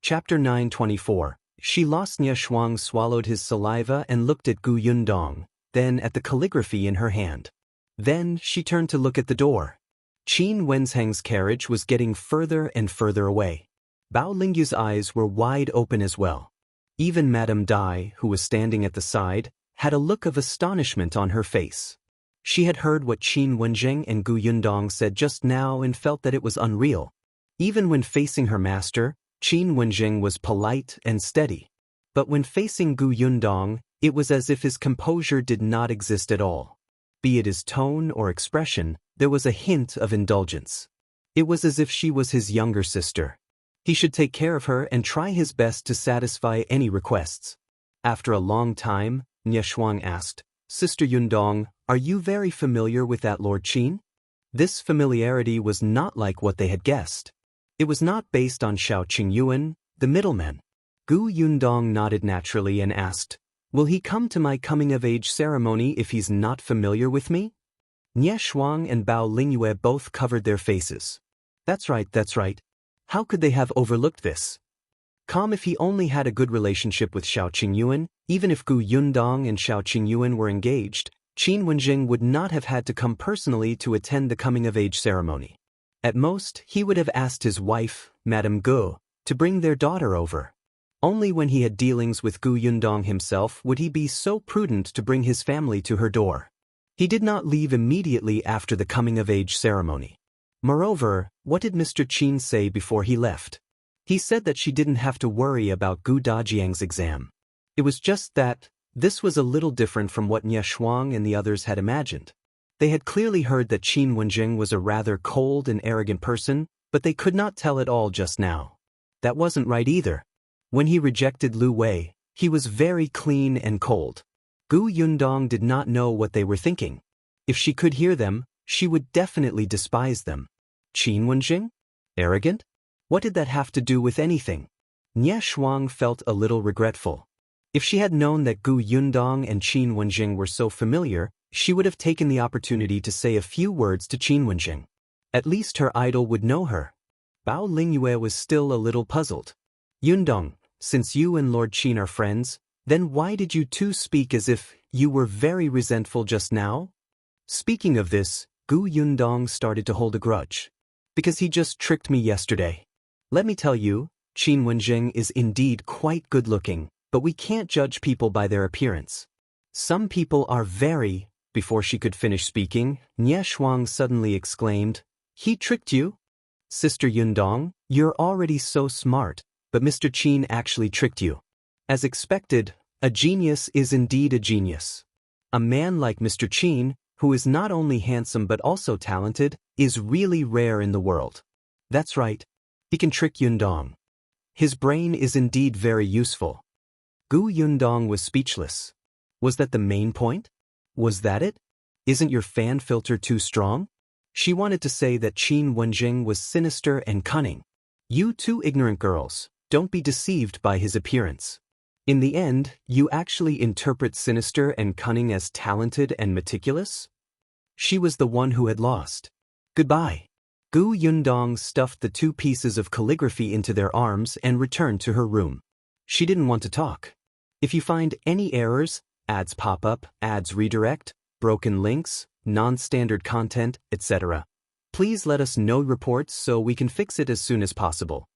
Chapter 924. She lost. Nie Shuang swallowed his saliva and looked at Gu Yundong, then at the calligraphy in her hand. Then she turned to look at the door. Qin Wenzheng's carriage was getting further and further away. Bao Lingyu's eyes were wide open as well. Even Madame Dai, who was standing at the side, had a look of astonishment on her face. She had heard what Qin Wenzheng and Gu Yundong said just now and felt that it was unreal. Even when facing her master, Qin Wenzheng was polite and steady. But when facing Gu Yundong, it was as if his composure did not exist at all. Be it his tone or expression, there was a hint of indulgence. It was as if she was his younger sister. He should take care of her and try his best to satisfy any requests. After a long time, Nie Shuang asked, "Sister Yundong, are you very familiar with that Lord Qin?" This familiarity was not like what they had guessed. It was not based on Xiao Qingyuan, the middleman. Gu Yundong nodded naturally and asked, "Will he come to my coming-of-age ceremony if he's not familiar with me?" Nie Shuang and Bao Lingyue both covered their faces. That's right. How could they have overlooked this? Come, if he only had a good relationship with Xiao Qingyuan, even if Gu Yundong and Xiao Qingyuan were engaged, Qin Wenzheng would not have had to come personally to attend the coming-of-age ceremony. At most, he would have asked his wife, Madame Gu, to bring their daughter over. Only when he had dealings with Gu Yundong himself would he be so prudent to bring his family to her door. He did not leave immediately after the coming-of-age ceremony. Moreover, what did Mr. Qin say before he left? He said that she didn't have to worry about Gu Dajiang's exam. It was just that this was a little different from what Nie Shuang and the others had imagined. They had clearly heard that Qin Wenzheng was a rather cold and arrogant person, but they could not tell it all just now. That wasn't right either. When he rejected Lu Wei, he was very clean and cold. Gu Yundong did not know what they were thinking. If she could hear them, she would definitely despise them. Qin Wenzheng? Arrogant? What did that have to do with anything? Nie Shuang felt a little regretful. If she had known that Gu Yundong and Qin Wenzheng were so familiar, she would have taken the opportunity to say a few words to Qin Wenzheng. At least her idol would know her. Bao Lingyue was still a little puzzled. Yundong, since you and Lord Qin are friends, then why did you two speak as if you were very resentful just now? Speaking of this, Gu Yundong started to hold a grudge. Because he just tricked me yesterday. Let me tell you, Qin Wenzheng is indeed quite good-looking, but we can't judge people by their appearance. Some people are very... Before she could finish speaking, Nie Shuang suddenly exclaimed, "He tricked you? Sister Yundong, you're already so smart, but Mr. Qin actually tricked you." As expected, a genius is indeed a genius. A man like Mr. Qin, who is not only handsome but also talented, is really rare in the world. That's right. He can trick Yundong. His brain is indeed very useful. Gu Yundong was speechless. Was that the main point? Was that it? Isn't your fan filter too strong? She wanted to say that Qin Wenzheng was sinister and cunning. You two ignorant girls, don't be deceived by his appearance. In the end, you actually interpret sinister and cunning as talented and meticulous? She was the one who had lost. Goodbye. Gu Yundong stuffed the two pieces of calligraphy into their arms and returned to her room. She didn't want to talk. If you find any errors, ads pop up, ads redirect, broken links, non-standard content, etc., please let us know reports so we can fix it as soon as possible.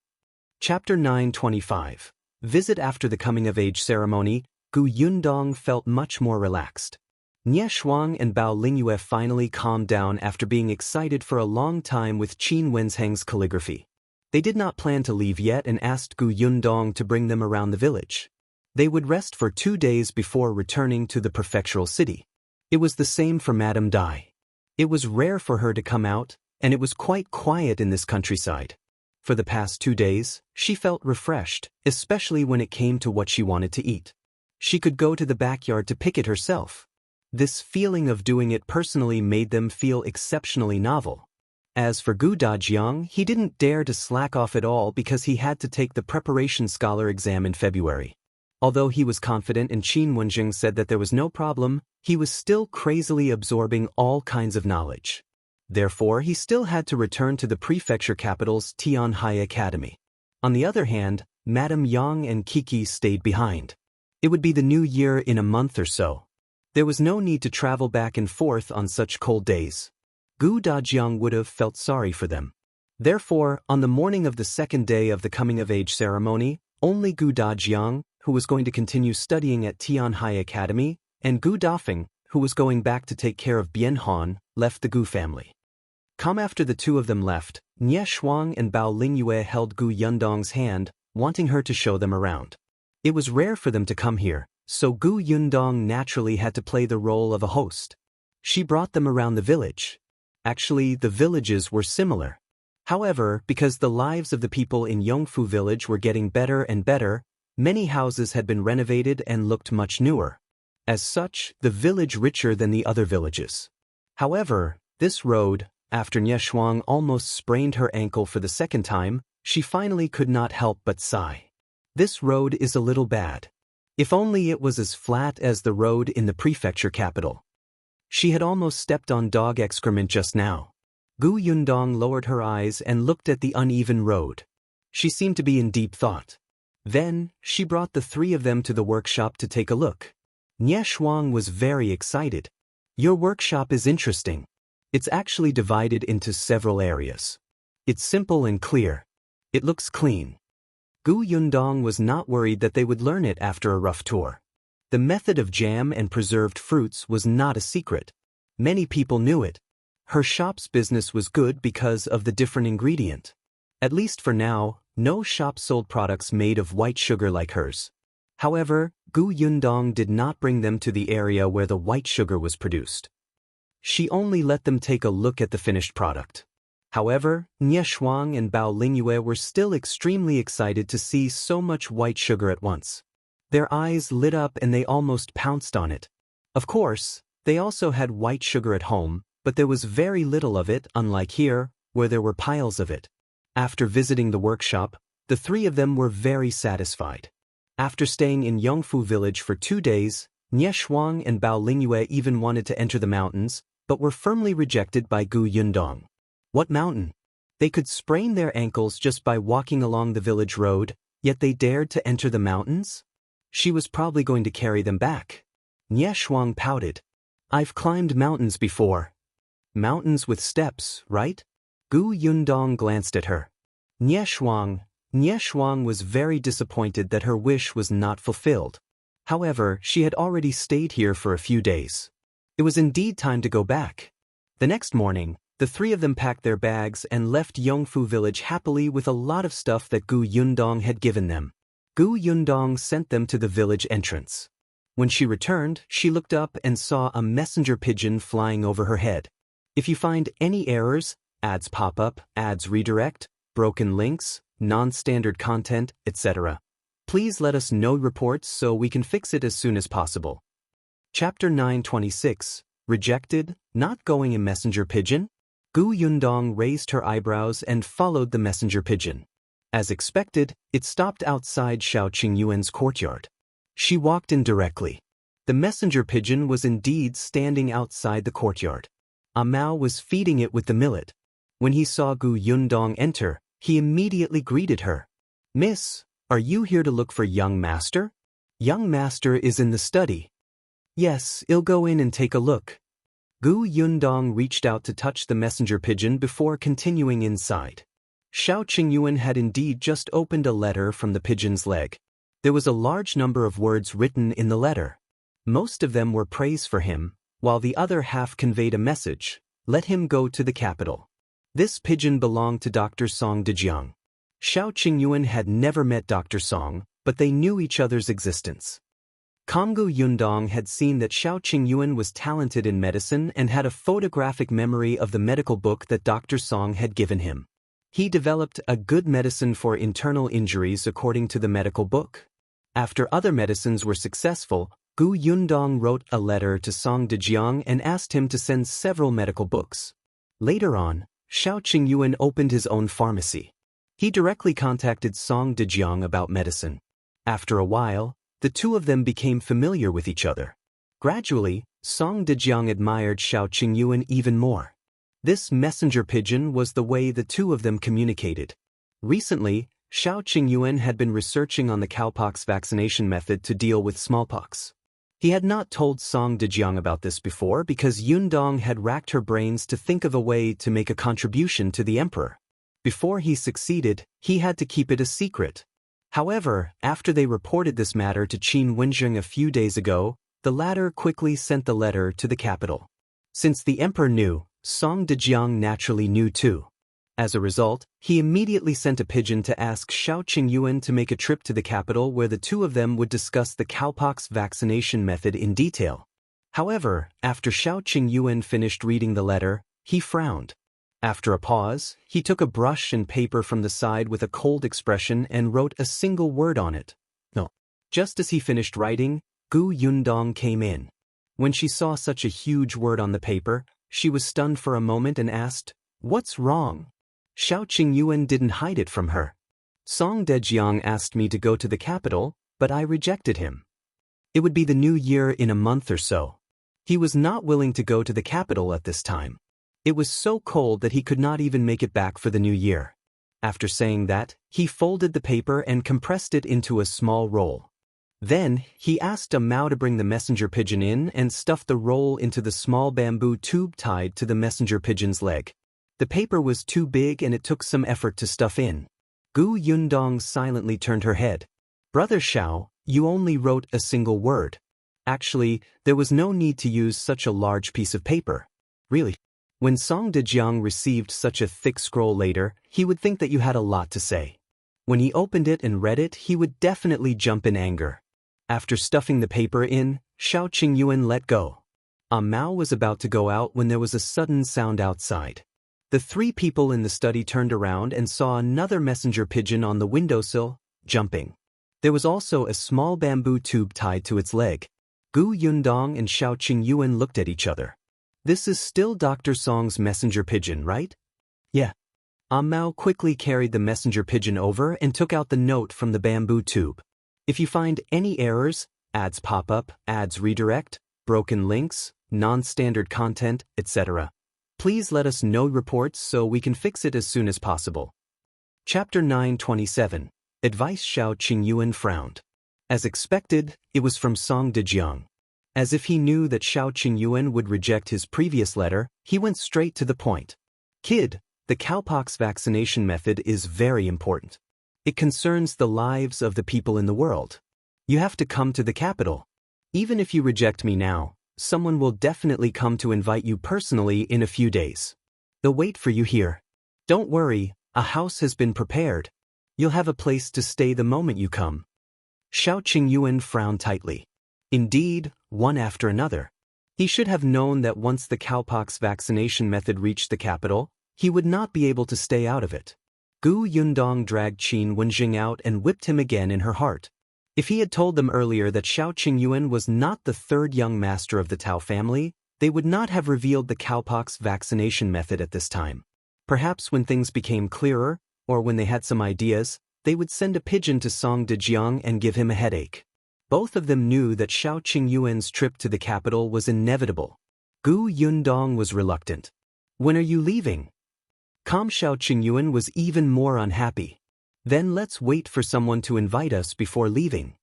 Chapter 925. Visit after the coming-of-age ceremony, Gu Yundong felt much more relaxed. Nie Shuang and Bao Lingyue finally calmed down after being excited for a long time with Qin Wenzheng's calligraphy. They did not plan to leave yet and asked Gu Yundong to bring them around the village. They would rest for 2 days before returning to the prefectural city. It was the same for Madame Dai. It was rare for her to come out, and it was quite quiet in this countryside. For the past 2 days, she felt refreshed, especially when it came to what she wanted to eat. She could go to the backyard to pick it herself. This feeling of doing it personally made them feel exceptionally novel. As for Gu Dajiang, he didn't dare to slack off at all because he had to take the preparation scholar exam in February. Although he was confident and Qin Wenzheng said that there was no problem, he was still crazily absorbing all kinds of knowledge. Therefore, he still had to return to the prefecture capital's Tianhai Academy. On the other hand, Madame Yang and Kiki stayed behind. It would be the new year in a month or so. There was no need to travel back and forth on such cold days. Gu Dajiang would have felt sorry for them. Therefore, on the morning of the second day of the coming-of-age ceremony, only Gu Dajiang, who was going to continue studying at Tianhai Academy, and Gu Dafeng, who was going back to take care of Bianhan, left the Gu family. After the two of them left, Nie Shuang and Bao Lingyue held Gu Yundong's hand, wanting her to show them around. It was rare for them to come here, so Gu Yundong naturally had to play the role of a host. She brought them around the village. Actually, the villages were similar. However, because the lives of the people in Yongfu village were getting better and better, many houses had been renovated and looked much newer. As such, the village richer than the other villages. However, this road, after Nie Shuang almost sprained her ankle for the second time, she finally could not help but sigh. This road is a little bad. If only it was as flat as the road in the prefecture capital. She had almost stepped on dog excrement just now. Gu Yundong lowered her eyes and looked at the uneven road. She seemed to be in deep thought. Then, she brought the three of them to the workshop to take a look. Nie Shuang was very excited. Your workshop is interesting. It's actually divided into several areas. It's simple and clear. It looks clean. Gu Yundong was not worried that they would learn it after a rough tour. The method of jam and preserved fruits was not a secret. Many people knew it. Her shop's business was good because of the different ingredient. At least for now, no shop sold products made of white sugar like hers. However, Gu Yundong did not bring them to the area where the white sugar was produced. She only let them take a look at the finished product. However, Nie Shuang and Bao Lingyue were still extremely excited to see so much white sugar at once. Their eyes lit up and they almost pounced on it. Of course, they also had white sugar at home, but there was very little of it, unlike here, where there were piles of it. After visiting the workshop, the three of them were very satisfied. After staying in Yongfu village for 2 days, Nie Shuang and Bao Lingyue even wanted to enter the mountains, but were firmly rejected by Gu Yundong. What mountain? They could sprain their ankles just by walking along the village road, yet they dared to enter the mountains? She was probably going to carry them back. Nie Shuang pouted. I've climbed mountains before. Mountains with steps, right? Gu Yundong glanced at her. Nie Shuang was very disappointed that her wish was not fulfilled. However, she had already stayed here for a few days. It was indeed time to go back. The next morning, the three of them packed their bags and left Yongfu village happily with a lot of stuff that Gu Yundong had given them. Gu Yundong sent them to the village entrance. When she returned, she looked up and saw a messenger pigeon flying over her head. If you find any errors, ads pop up, ads redirect, broken links, non-standard content, etc., please let us know reports so we can fix it as soon as possible. Chapter 926, Rejected, Not Going a Messenger Pigeon? Gu Yundong raised her eyebrows and followed the messenger pigeon. As expected, it stopped outside Xiao Qingyuan's courtyard. She walked in directly. The messenger pigeon was indeed standing outside the courtyard. A Mao was feeding it with the millet. When he saw Gu Yundong enter, he immediately greeted her. Miss, are you here to look for young master? Young master is in the study. Yes, I'll go in and take a look. Gu Yundong reached out to touch the messenger pigeon before continuing inside. Xiao Qingyuan had indeed just opened a letter from the pigeon's leg. There was a large number of words written in the letter. Most of them were praise for him, while the other half conveyed a message: let him go to the capital. This pigeon belonged to Dr. Song Dejiang. Xiao Qingyuan had never met Dr. Song, but they knew each other's existence. Gu Yundong had seen that Xiao Qingyuan was talented in medicine and had a photographic memory of the medical book that Dr. Song had given him. He developed a good medicine for internal injuries according to the medical book. After other medicines were successful, Gu Yundong wrote a letter to Song Dejiang and asked him to send several medical books. Later on, Xiao Qingyuan opened his own pharmacy. He directly contacted Song Dejiang about medicine. After a while, the two of them became familiar with each other. Gradually, Song Dejiang admired Xiao Qingyuan even more. This messenger pigeon was the way the two of them communicated. Recently, Xiao Qingyuan had been researching on the cowpox vaccination method to deal with smallpox. He had not told Song Dejiang about this before because Yundong had racked her brains to think of a way to make a contribution to the emperor. Before he succeeded, he had to keep it a secret. However, after they reported this matter to Qin Wenjing a few days ago, the latter quickly sent the letter to the capital. Since the emperor knew, Song Dejiang naturally knew too. As a result, he immediately sent a pigeon to ask Xiao Qingyuan to make a trip to the capital where the two of them would discuss the cowpox vaccination method in detail. However, after Xiao Qingyuan finished reading the letter, he frowned. After a pause, he took a brush and paper from the side with a cold expression and wrote a single word on it. No. Just as he finished writing, Gu Yundong came in. When she saw such a huge word on the paper, she was stunned for a moment and asked, "What's wrong?" Xiao Qingyuan didn't hide it from her. Song Dejiang asked me to go to the capital, but I rejected him. It would be the new year in a month or so. He was not willing to go to the capital at this time. It was so cold that he could not even make it back for the new year. After saying that, he folded the paper and compressed it into a small roll. Then, he asked a Mao to bring the messenger pigeon in and stuffed the roll into the small bamboo tube tied to the messenger pigeon's leg. The paper was too big and it took some effort to stuff in. Gu Yundong silently turned her head. "Brother Xiao, you only wrote a single word. Actually, there was no need to use such a large piece of paper." "Really?" When Song Dejiang received such a thick scroll later, he would think that you had a lot to say. When he opened it and read it, he would definitely jump in anger. After stuffing the paper in, Xiao Qingyuan let go. Mao was about to go out when there was a sudden sound outside. The three people in the study turned around and saw another messenger pigeon on the windowsill, jumping. There was also a small bamboo tube tied to its leg. Gu Yundong and Xiao Qingyuan looked at each other. "This is still Dr. Song's messenger pigeon, right?" "Yeah." Mao quickly carried the messenger pigeon over and took out the note from the bamboo tube. "If you find any errors, ads pop up, ads redirect, broken links, non-standard content, etc., please let us know reports so we can fix it as soon as possible." Chapter 927. Advice. Xiao Qingyuan frowned. As expected, it was from Song Dejiang. As if he knew that Xiao Qingyuan would reject his previous letter, he went straight to the point. "Kid, the cowpox vaccination method is very important. It concerns the lives of the people in the world. You have to come to the capital. Even if you reject me now, someone will definitely come to invite you personally in a few days. They'll wait for you here. Don't worry, a house has been prepared. You'll have a place to stay the moment you come." Xiao Qingyuan frowned tightly. Indeed, one after another. He should have known that once the cowpox vaccination method reached the capital, he would not be able to stay out of it. Gu Yundong dragged Qin Wenjing out and whipped him again in her heart. If he had told them earlier that Xiao Qingyuan was not the third young master of the Tao family, they would not have revealed the cowpox vaccination method at this time. Perhaps when things became clearer, or when they had some ideas, they would send a pigeon to Song Dejiang and give him a headache. Both of them knew that Xiao Qingyuan's trip to the capital was inevitable. Gu Yundong was reluctant. "When are you leaving?" Xiao Qingyuan was even more unhappy. "Then let's wait for someone to invite us before leaving."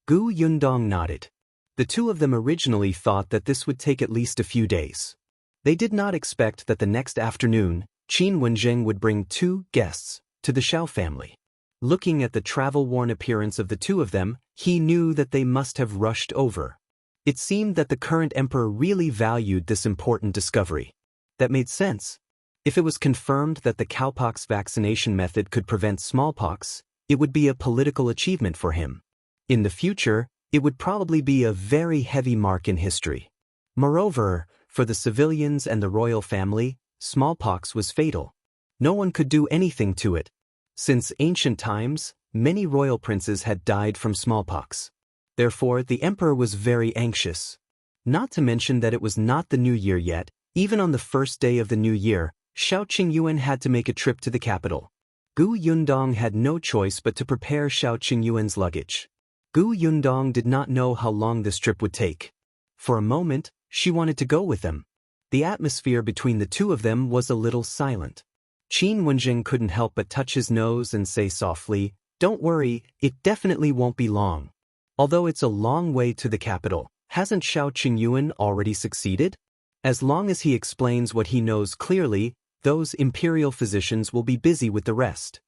Gu Yundong nodded. The two of them originally thought that this would take at least a few days. They did not expect that the next afternoon, Qin Wenjing would bring 2 guests to the Xiao family. Looking at the travel-worn appearance of the two of them, he knew that they must have rushed over. It seemed that the current emperor really valued this important discovery. That made sense. If it was confirmed that the cowpox vaccination method could prevent smallpox, it would be a political achievement for him. In the future, it would probably be a very heavy mark in history. Moreover, for the civilians and the royal family, smallpox was fatal. No one could do anything to it. Since ancient times, many royal princes had died from smallpox. Therefore, the emperor was very anxious. Not to mention that it was not the new year yet. Even on the first day of the new year, Xiao Qingyuan had to make a trip to the capital. Gu Yundong had no choice but to prepare Xiao Qingyuan's luggage. Gu Yundong did not know how long this trip would take. For a moment, she wanted to go with them. The atmosphere between the two of them was a little silent. Qin Wenjing couldn't help but touch his nose and say softly, "Don't worry, it definitely won't be long." Although it's a long way to the capital, hasn't Xiao Qingyuan already succeeded? As long as he explains what he knows clearly, those imperial physicians will be busy with the rest.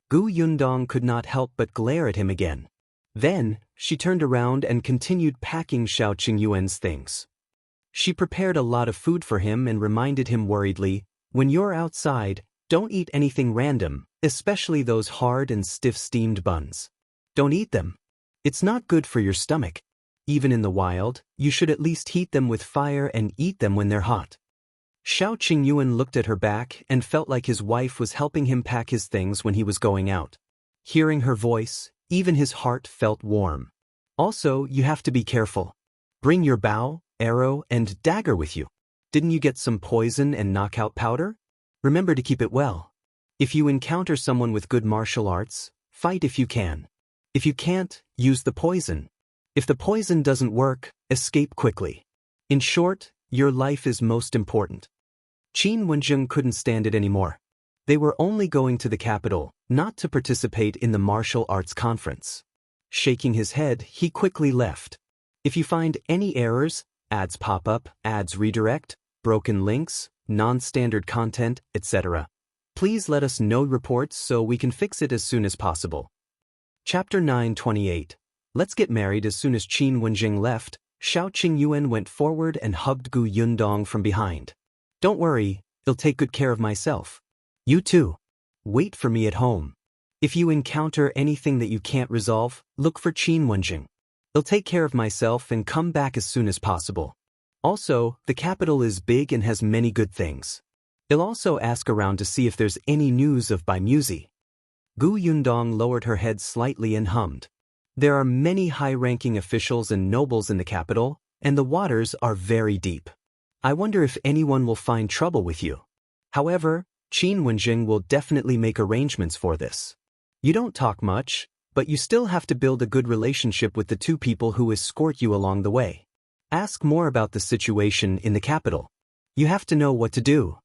Gu Yundong could not help but glare at him again. Then, she turned around and continued packing Xiao Qingyuan's things. She prepared a lot of food for him and reminded him worriedly, "When you're outside, don't eat anything random, especially those hard and stiff steamed buns. Don't eat them. It's not good for your stomach. Even in the wild, you should at least heat them with fire and eat them when they're hot." Xiao Qingyuan looked at her back and felt like his wife was helping him pack his things when he was going out. Hearing her voice, even his heart felt warm. "Also, you have to be careful. Bring your bow, arrow, and dagger with you. Didn't you get some poison and knockout powder? Remember to keep it well. If you encounter someone with good martial arts, fight if you can. If you can't, use the poison. If the poison doesn't work, escape quickly. In short, your life is most important." Qin Wenjing couldn't stand it anymore. They were only going to the capital, not to participate in the martial arts conference. Shaking his head, he quickly left. If you find any errors, ads pop up, ads redirect, broken links, non-standard content, etc., please let us know reports so we can fix it as soon as possible. Chapter 928. Let's get married. As soon as Qin Wenjing left, Xiao Qingyuan went forward and hugged Gu Yundong from behind. "Don't worry, I'll take good care of myself. You too. Wait for me at home. If you encounter anything that you can't resolve, look for Qin Wenjing. I'll take care of myself and come back as soon as possible. Also, the capital is big and has many good things. I'll also ask around to see if there's any news of Bai Musi." Gu Yundong lowered her head slightly and hummed. "There are many high-ranking officials and nobles in the capital, and the waters are very deep. I wonder if anyone will find trouble with you. However, Qin Wenjing will definitely make arrangements for this. You don't talk much, but you still have to build a good relationship with the two people who escort you along the way. Ask more about the situation in the capital. You have to know what to do."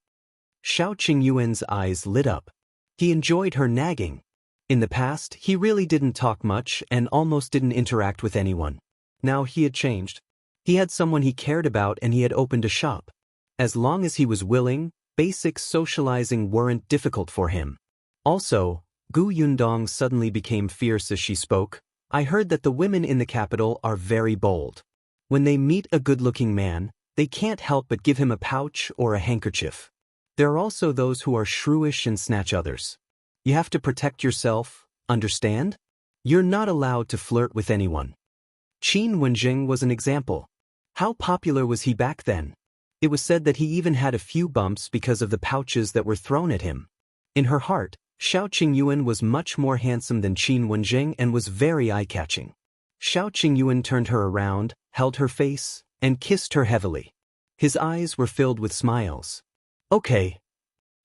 Xiao Qingyuan's eyes lit up. He enjoyed her nagging. In the past, he really didn't talk much and almost didn't interact with anyone. Now he had changed. He had someone he cared about and he had opened a shop. As long as he was willing, basic socializing weren't difficult for him. Also, Gu Yundong suddenly became fierce as she spoke. "I heard that the women in the capital are very bold. When they meet a good-looking man, they can't help but give him a pouch or a handkerchief. There are also those who are shrewish and snatch others. You have to protect yourself, understand? You're not allowed to flirt with anyone." Qin Wenjing was an example. How popular was he back then? It was said that he even had a few bumps because of the pouches that were thrown at him. In her heart, Xiao Qingyuan was much more handsome than Qin Wenjing and was very eye-catching. Xiao Qingyuan turned her around, held her face, and kissed her heavily. His eyes were filled with smiles. "Okay."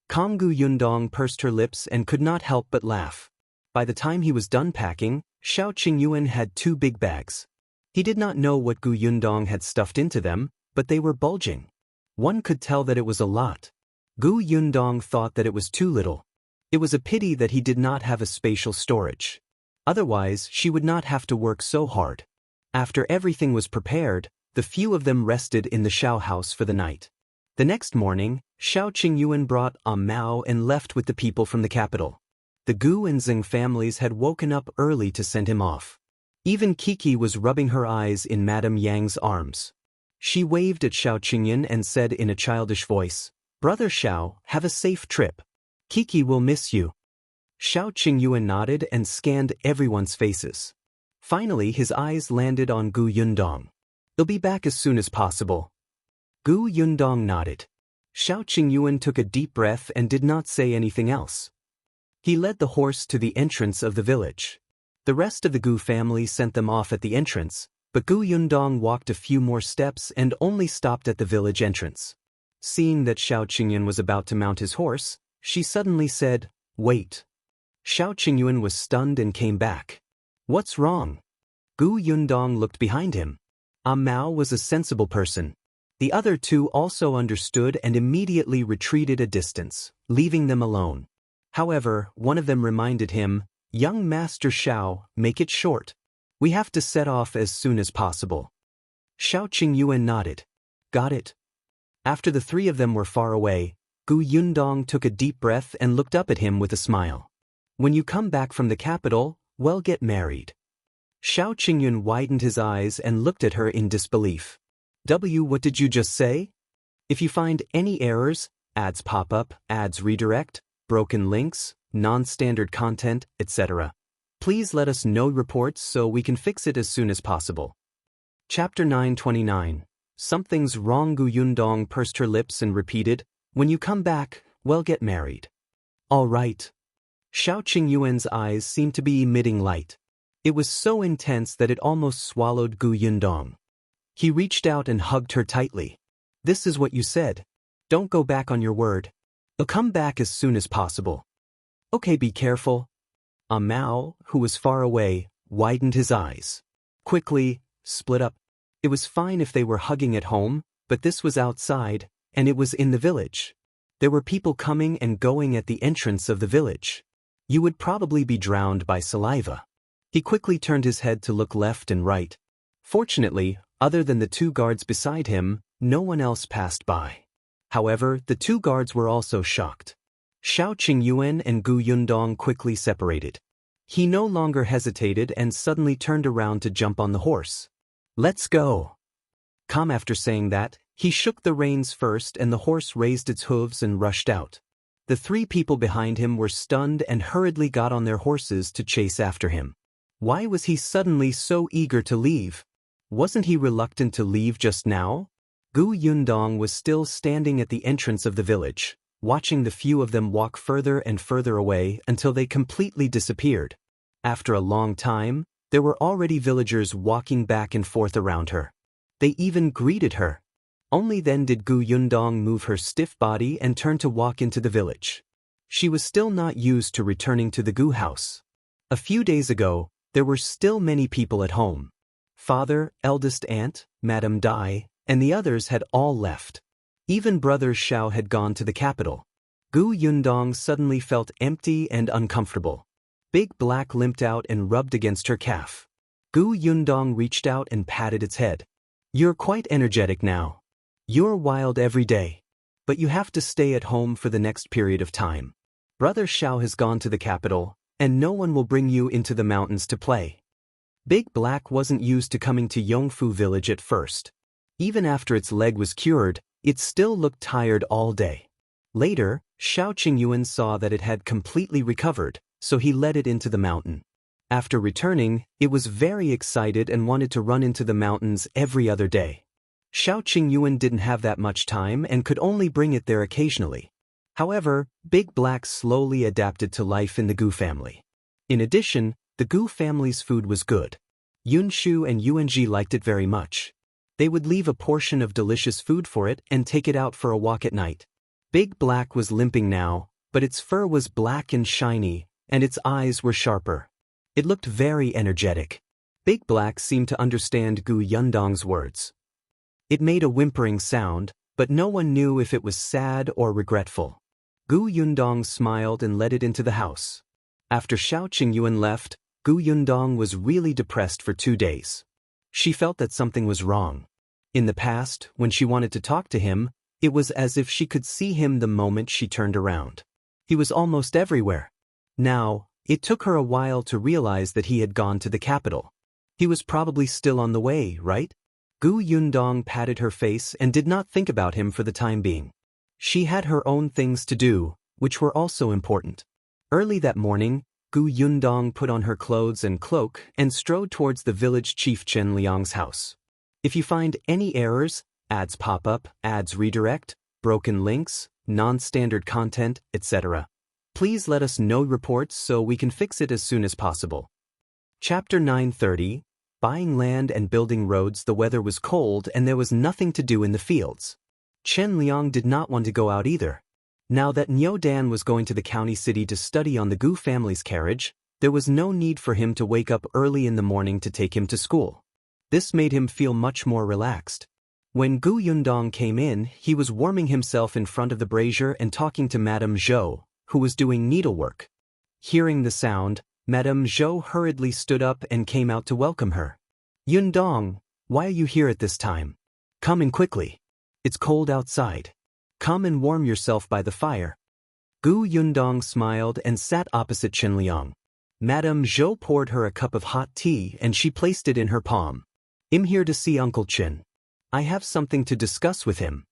Gu Yundong pursed her lips and could not help but laugh. By the time he was done packing, Xiao Qingyuan had 2 big bags. He did not know what Gu Yundong had stuffed into them, but they were bulging. One could tell that it was a lot. Gu Yundong thought that it was too little. It was a pity that he did not have a spatial storage. Otherwise, she would not have to work so hard. After everything was prepared, the few of them rested in the Xiao house for the night. The next morning, Xiao Qingyuan brought Mao and left with the people from the capital. The Gu and Zeng families had woken up early to send him off. Even Kiki was rubbing her eyes in Madame Yang's arms. She waved at Xiao Qingyuan and said in a childish voice, "Brother Xiao, have a safe trip. Kiki will miss you." Xiao Qingyuan nodded and scanned everyone's faces. Finally, his eyes landed on Gu Yundong. "They'll be back as soon as possible." Gu Yundong nodded. Xiao Qingyuan took a deep breath and did not say anything else. He led the horse to the entrance of the village. The rest of the Gu family sent them off at the entrance, but Gu Yundong walked a few more steps and only stopped at the village entrance. Seeing that Xiao Qingyuan was about to mount his horse, she suddenly said, "Wait." Xiao Qingyuan was stunned and came back. "What's wrong?" Gu Yundong looked behind him. Mao was a sensible person. The other two also understood and immediately retreated a distance, leaving them alone. However, one of them reminded him, "Young Master Xiao, make it short. We have to set off as soon as possible." Xiao Qingyuan nodded. "Got it." After the three of them were far away, Gu Yundong took a deep breath and looked up at him with a smile. "When you come back from the capital, we'll get married." Xiao Qingyuan widened his eyes and looked at her in disbelief. What did you just say? If you find any errors, ads pop up, ads redirect, broken links, non-standard content, etc., please let us know reports so we can fix it as soon as possible. Chapter 929. Something's wrong. Gu Yundong pursed her lips and repeated, "When you come back, we'll get married." "All right." Xiao Qingyuan's eyes seemed to be emitting light. It was so intense that it almost swallowed Gu Yundong. He reached out and hugged her tightly. "This is what you said. Don't go back on your word. I'll come back as soon as possible." "Okay, be careful." Mao, who was far away, widened his eyes. Quickly, split up. It was fine if they were hugging at home, but this was outside, and it was in the village. There were people coming and going at the entrance of the village. You would probably be drowned by saliva. He quickly turned his head to look left and right. Fortunately, other than the two guards beside him, no one else passed by. However, the two guards were also shocked. Xiao Qingyuan and Gu Yundong quickly separated. He no longer hesitated and suddenly turned around to jump on the horse. "Let's go." Calm after saying that, he shook the reins first and the horse raised its hooves and rushed out. The three people behind him were stunned and hurriedly got on their horses to chase after him. Why was he suddenly so eager to leave? Wasn't he reluctant to leave just now? Gu Yundong was still standing at the entrance of the village, watching the few of them walk further and further away until they completely disappeared. After a long time, there were already villagers walking back and forth around her. They even greeted her. Only then did Gu Yundong move her stiff body and turn to walk into the village. She was still not used to returning to the Gu house. A few days ago, there were still many people at home. Father, eldest aunt, Madame Dai, and the others had all left. Even brother Xiao had gone to the capital. Gu Yundong suddenly felt empty and uncomfortable. Big Black limped out and rubbed against her calf. Gu Yundong reached out and patted its head. "You're quite energetic now. You're wild every day. But you have to stay at home for the next period of time. Brother Xiao has gone to the capital, and no one will bring you into the mountains to play." Big Black wasn't used to coming to Yongfu village at first. Even after its leg was cured, it still looked tired all day. Later, Xiao Qingyuan saw that it had completely recovered, so he led it into the mountain. After returning, it was very excited and wanted to run into the mountains every other day. Xiao Qingyuan didn't have that much time and could only bring it there occasionally. However, Big Black slowly adapted to life in the Gu family. In addition, the Gu family's food was good. Yunshu and Yuanji liked it very much. They would leave a portion of delicious food for it and take it out for a walk at night. Big Black was limping now, but its fur was black and shiny, and its eyes were sharper. It looked very energetic. Big Black seemed to understand Gu Yundong's words. It made a whimpering sound, but no one knew if it was sad or regretful. Gu Yundong smiled and led it into the house. After Xiao Qingyuan left, Gu Yundong was really depressed for 2 days. She felt that something was wrong. In the past, when she wanted to talk to him, it was as if she could see him the moment she turned around. He was almost everywhere. Now, it took her a while to realize that he had gone to the capital. He was probably still on the way, right? Gu Yundong patted her face and did not think about him for the time being. She had her own things to do, which were also important. Early that morning, Gu Yundong put on her clothes and cloak and strode towards the village chief Chen Liang's house. If you find any errors, ads pop up, ads redirect, broken links, non-standard content, etc., please let us know reports so we can fix it as soon as possible. Chapter 930. Buying land and building roads. The weather was cold and there was nothing to do in the fields. Chen Liang did not want to go out either. Now that Niu Dan was going to the county city to study on the Gu family's carriage, there was no need for him to wake up early in the morning to take him to school. This made him feel much more relaxed. When Gu Yundong came in, he was warming himself in front of the brazier and talking to Madame Zhou, who was doing needlework. Hearing the sound, Madame Zhou hurriedly stood up and came out to welcome her. Yundong, why are you here at this time? Come in quickly. It's cold outside. Come and warm yourself by the fire. Gu Yundong smiled and sat opposite Chen Liang. Madame Zhou poured her a cup of hot tea and she placed it in her palm. I'm here to see Uncle Chen. I have something to discuss with him.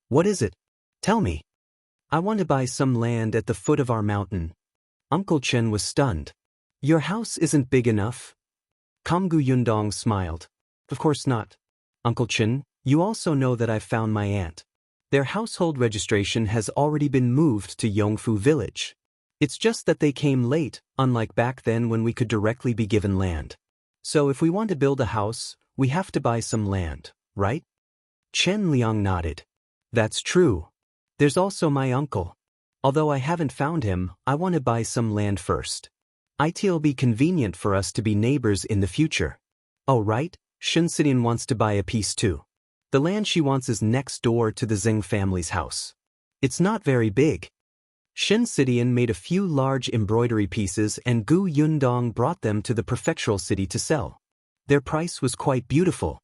What is it? Tell me. I want to buy some land at the foot of our mountain. Uncle Chen was stunned. Your house isn't big enough? Gu Yundong smiled. Of course not. Uncle Chen, you also know that I've found my aunt. Their household registration has already been moved to Yongfu village. It's just that they came late, unlike back then when we could directly be given land. So if we want to build a house, we have to buy some land, right? Chen Liang nodded. That's true. There's also my uncle. Although I haven't found him, I want to buy some land first. It'll be convenient for us to be neighbors in the future. Oh right, Shen Xidian wants to buy a piece too. The land she wants is next door to the Zheng family's house. It's not very big. Shen Xidian made a few large embroidery pieces and Gu Yundong brought them to the prefectural city to sell. Their price was quite beautiful.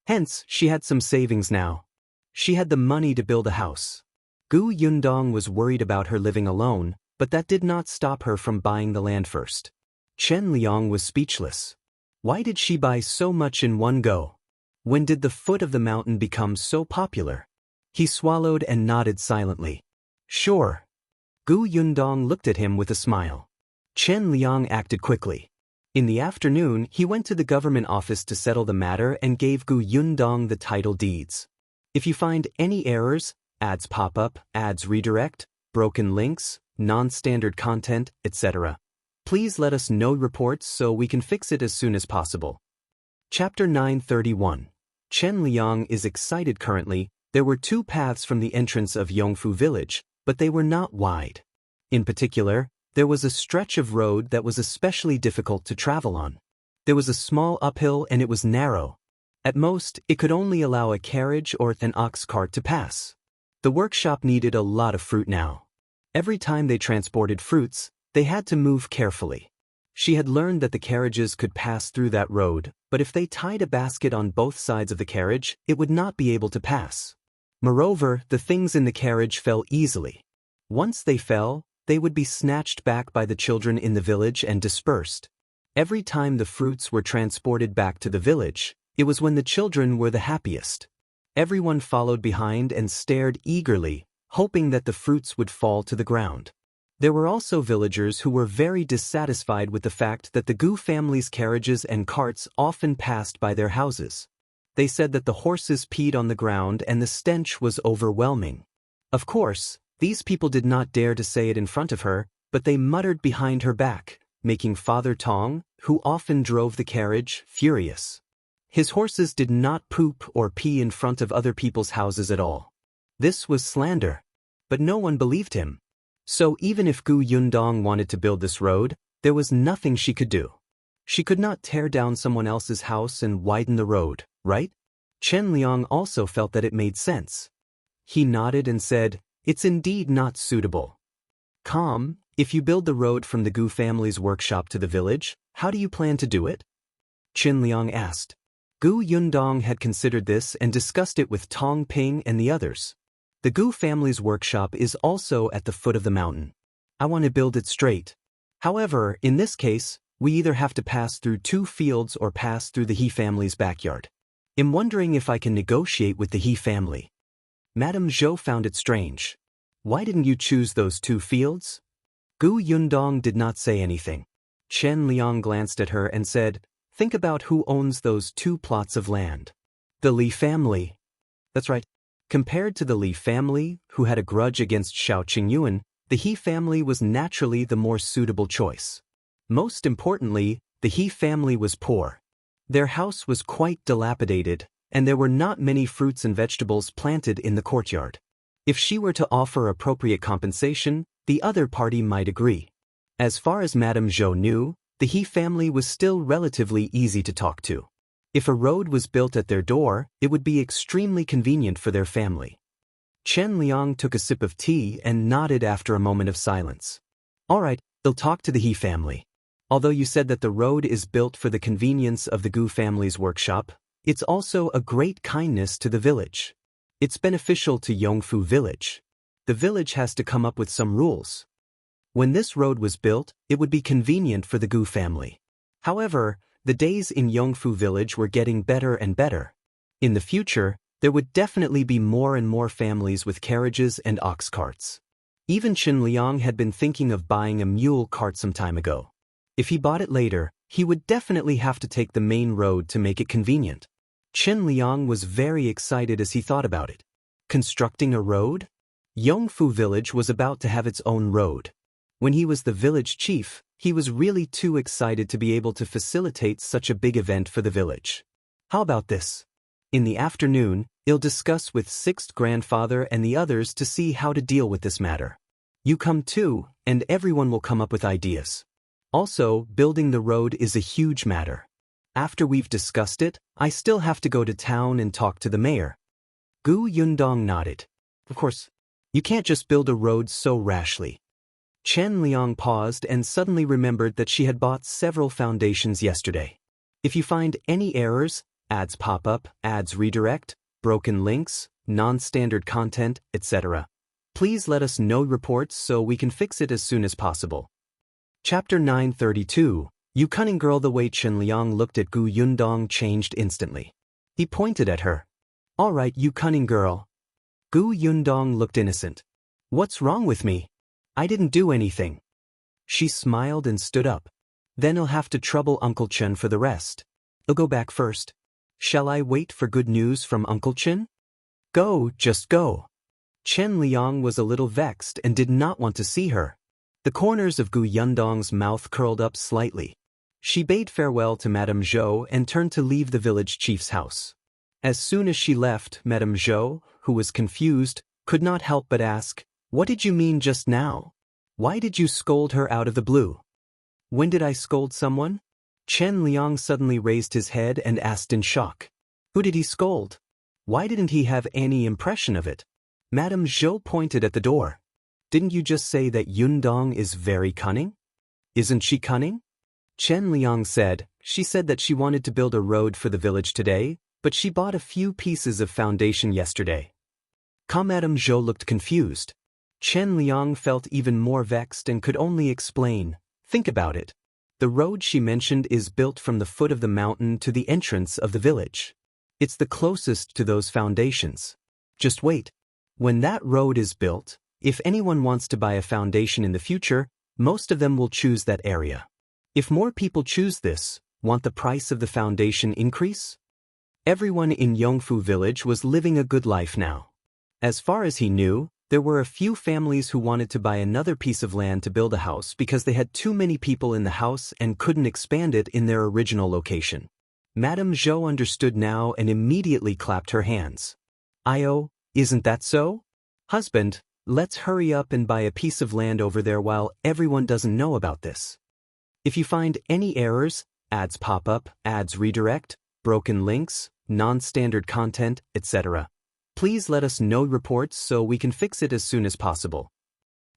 Hence, she had some savings now. She had the money to build a house. Gu Yundong was worried about her living alone, but that did not stop her from buying the land first. Chen Liang was speechless. Why did she buy so much in one go? When did the foot of the mountain become so popular? He swallowed and nodded silently. Sure. Gu Yundong looked at him with a smile. Chen Liang acted quickly. In the afternoon, he went to the government office to settle the matter and gave Gu Yundong the title deeds. If you find any errors, ads pop up, ads redirect, broken links, non-standard content, etc., please let us know reports so we can fix it as soon as possible. Chapter 931. Chen Liang is excited currently. There were two paths from the entrance of Yongfu village, but they were not wide. In particular, there was a stretch of road that was especially difficult to travel on. There was a small uphill and it was narrow. At most, it could only allow a carriage or an ox cart to pass. The workshop needed a lot of fruit now. Every time they transported fruits, they had to move carefully. She had learned that the carriages could pass through that road, but if they tied a basket on both sides of the carriage, it would not be able to pass. Moreover, the things in the carriage fell easily. Once they fell, they would be snatched back by the children in the village and dispersed. Every time the fruits were transported back to the village, it was when the children were the happiest. Everyone followed behind and stared eagerly, hoping that the fruits would fall to the ground. There were also villagers who were very dissatisfied with the fact that the Gu family's carriages and carts often passed by their houses. They said that the horses peed on the ground and the stench was overwhelming. Of course, these people did not dare to say it in front of her, but they muttered behind her back, making Father Tong, who often drove the carriage, furious. His horses did not poop or pee in front of other people's houses at all. This was slander. But no one believed him. So even if Gu Yundong wanted to build this road, there was nothing she could do. She could not tear down someone else's house and widen the road, right? Chen Liang also felt that it made sense. He nodded and said, "It's indeed not suitable." If you build the road from the Gu family's workshop to the village, how do you plan to do it? Chen Liang asked. Gu Yundong had considered this and discussed it with Tong Ping and the others. The Gu family's workshop is also at the foot of the mountain. I want to build it straight. However, in this case, we either have to pass through two fields or pass through the He family's backyard. I'm wondering if I can negotiate with the He family. Madame Zhou found it strange. Why didn't you choose those two fields? Gu Yundong did not say anything. Chen Liang glanced at her and said, think about who owns those two plots of land. The Li family. That's right. Compared to the Li family, who had a grudge against Xiao Qingyuan, the He family was naturally the more suitable choice. Most importantly, the He family was poor. Their house was quite dilapidated, and there were not many fruits and vegetables planted in the courtyard. If she were to offer appropriate compensation, the other party might agree. As far as Madame Zhou knew, the He family was still relatively easy to talk to. If a road was built at their door, it would be extremely convenient for their family. Chen Liang took a sip of tea and nodded after a moment of silence. All right, they'll talk to the He family. Although you said that the road is built for the convenience of the Gu family's workshop, it's also a great kindness to the village. It's beneficial to Yongfu village. The village has to come up with some rules. When this road was built, it would be convenient for the Gu family. However, the days in Yongfu village were getting better and better. In the future, there would definitely be more and more families with carriages and ox carts. Even Chen Liang had been thinking of buying a mule cart some time ago. If he bought it later, he would definitely have to take the main road to make it convenient. Chen Liang was very excited as he thought about it. Constructing a road? Yongfu village was about to have its own road. When he was the village chief, he was really too excited to be able to facilitate such a big event for the village. How about this? In the afternoon, he'll discuss with sixth grandfather and the others to see how to deal with this matter. You come too, and everyone will come up with ideas. Also, building the road is a huge matter. After we've discussed it, I still have to go to town and talk to the mayor. Gu Yundong nodded. Of course, you can't just build a road so rashly. Chen Liang paused and suddenly remembered that she had bought several foundations yesterday. If you find any errors, ads pop up, ads redirect, broken links, non-standard content, etc., please let us know reports so we can fix it as soon as possible. Chapter 932. You cunning girl. The way Chen Liang looked at Gu Yundong changed instantly. He pointed at her. All right, you cunning girl. Gu Yundong looked innocent. What's wrong with me? I didn't do anything. She smiled and stood up. Then I'll have to trouble Uncle Chen for the rest. I'll go back first. Shall I wait for good news from Uncle Chen? Go, just go. Chen Liang was a little vexed and did not want to see her. The corners of Gu Yundong's mouth curled up slightly. She bade farewell to Madame Zhou and turned to leave the village chief's house. As soon as she left, Madame Zhou, who was confused, could not help but ask, "What did you mean just now? Why did you scold her out of the blue?" When did I scold someone? Chen Liang suddenly raised his head and asked in shock. Who did he scold? Why didn't he have any impression of it? Madame Zhou pointed at the door. Didn't you just say that Yundong is very cunning? Isn't she cunning? Chen Liang said, she said that she wanted to build a road for the village today, but she bought a few pieces of foundation yesterday. Madame Zhou looked confused. Chen Liang felt even more vexed and could only explain, think about it. The road she mentioned is built from the foot of the mountain to the entrance of the village. It's the closest to those foundations. Just wait. When that road is built, if anyone wants to buy a foundation in the future, most of them will choose that area. If more people choose this, won't the price of the foundation increase? Everyone in Yongfu village was living a good life now. As far as he knew, there were a few families who wanted to buy another piece of land to build a house because they had too many people in the house and couldn't expand it in their original location. Madame Zhou understood now and immediately clapped her hands. "Io, isn't that so? Husband, let's hurry up and buy a piece of land over there while everyone doesn't know about this. If you find any errors, ads pop up, ads redirect, broken links, non-standard content, etc., please let us know reports so we can fix it as soon as possible."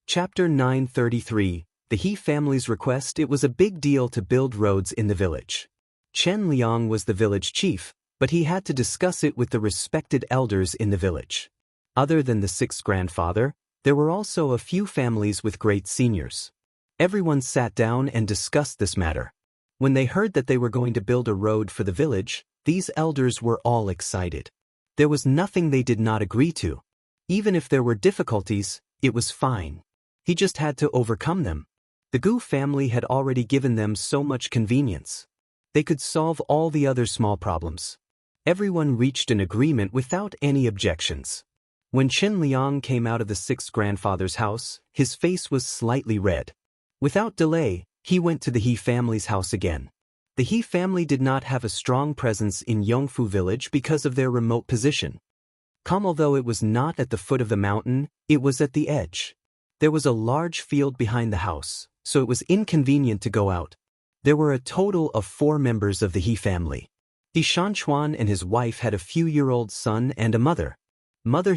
Chapter 933. The He family's request. It was a big deal to build roads in the village. Chen Liang was the village chief, but he had to discuss it with the respected elders in the village. Other than the sixth grandfather, there were also a few families with great seniors. Everyone sat down and discussed this matter. When they heard that they were going to build a road for the village, these elders were all excited. There was nothing they did not agree to. Even if there were difficulties, it was fine. He just had to overcome them. The Gu family had already given them so much convenience. They could solve all the other small problems. Everyone reached an agreement without any objections. When Chen Liang came out of the sixth grandfather's house, his face was slightly red. Without delay, he went to the He family's house again. The He family did not have a strong presence in Yongfu village because of their remote position. Although it was not at the foot of the mountain, it was at the edge. There was a large field behind the house, so it was inconvenient to go out. There were a total of 4 members of the He family. He Shanchuan and his wife had a few-year-old son and a mother.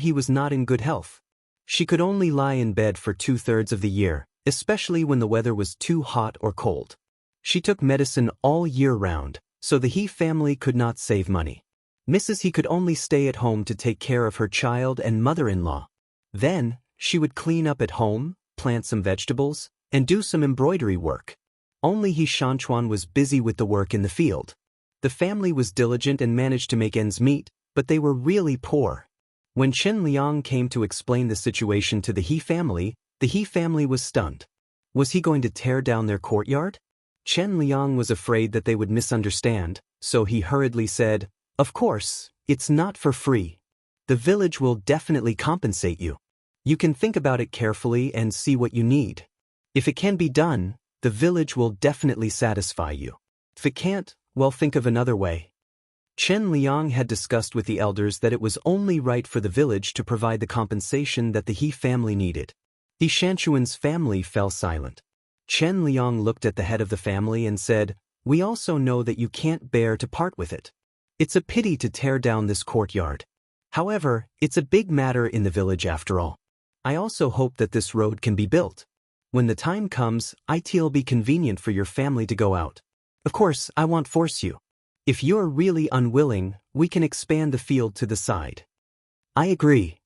He was not in good health. She could only lie in bed for 2/3 of the year, especially when the weather was too hot or cold. She took medicine all year round, so the He family could not save money. Mrs. He could only stay at home to take care of her child and mother-in-law. Then, she would clean up at home, plant some vegetables, and do some embroidery work. Only He Shanchuan was busy with the work in the field. The family was diligent and managed to make ends meet, but they were really poor. When Chen Liang came to explain the situation to the He family was stunned. Was he going to tear down their courtyard? Chen Liang was afraid that they would misunderstand, so he hurriedly said, "Of course, it's not for free. The village will definitely compensate you. You can think about it carefully and see what you need. If it can be done, the village will definitely satisfy you. If it can't, well, think of another way." Chen Liang had discussed with the elders that it was only right for the village to provide the compensation that the He family needed. He Shanchuan's family fell silent. Chen Liang looked at the head of the family and said, "We also know that you can't bear to part with it. It's a pity to tear down this courtyard. However, it's a big matter in the village after all. I also hope that this road can be built. When the time comes, it'll be convenient for your family to go out. Of course, I won't force you. If you're really unwilling, we can expand the field to the side." "I agree."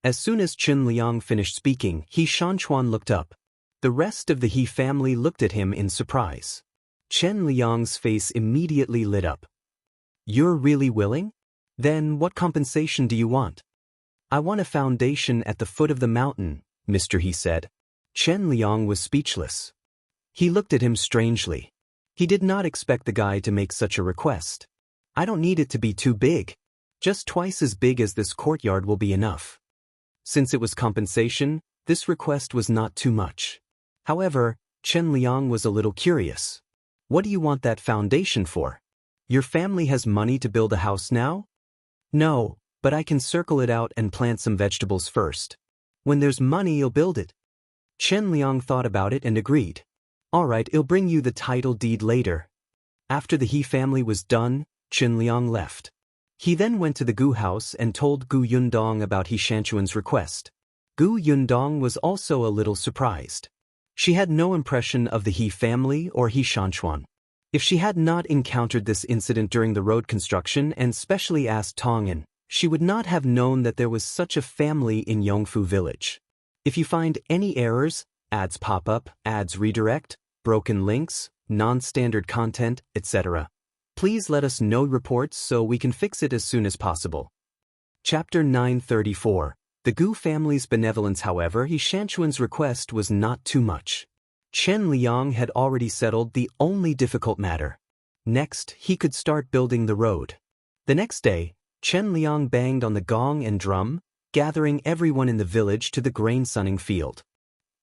As soon as Chen Liang finished speaking, He Shanchuan looked up. The rest of the He family looked at him in surprise. Chen Liang's face immediately lit up. "You're really willing? Then what compensation do you want?" "I want a foundation at the foot of the mountain, Mr. He said." Chen Liang was speechless. He looked at him strangely. He did not expect the guy to make such a request. "I don't need it to be too big. Just twice as big as this courtyard will be enough." Since it was compensation, this request was not too much. However, Chen Liang was a little curious. "What do you want that foundation for? Your family has money to build a house now?" "No, but I can circle it out and plant some vegetables first. When there's money, you'll build it." Chen Liang thought about it and agreed. "All right, I'll bring you the title deed later." After the He family was done, Chen Liang left. He then went to the Gu house and told Gu Yundong about He Shanchuan's request. Gu Yundong was also a little surprised. She had no impression of the He family or He Shanchuan. If she had not encountered this incident during the road construction and specially asked Tongan, she would not have known that there was such a family in Yongfu village. If you find any errors, ads pop up, ads redirect, broken links, non-standard content, etc., please let us know reports so we can fix it as soon as possible. Chapter 934. The Gu family's benevolence. However, He Shanchuan's request was not too much. Chen Liang had already settled the only difficult matter. Next, he could start building the road. The next day, Chen Liang banged on the gong and drum, gathering everyone in the village to the grain sunning field.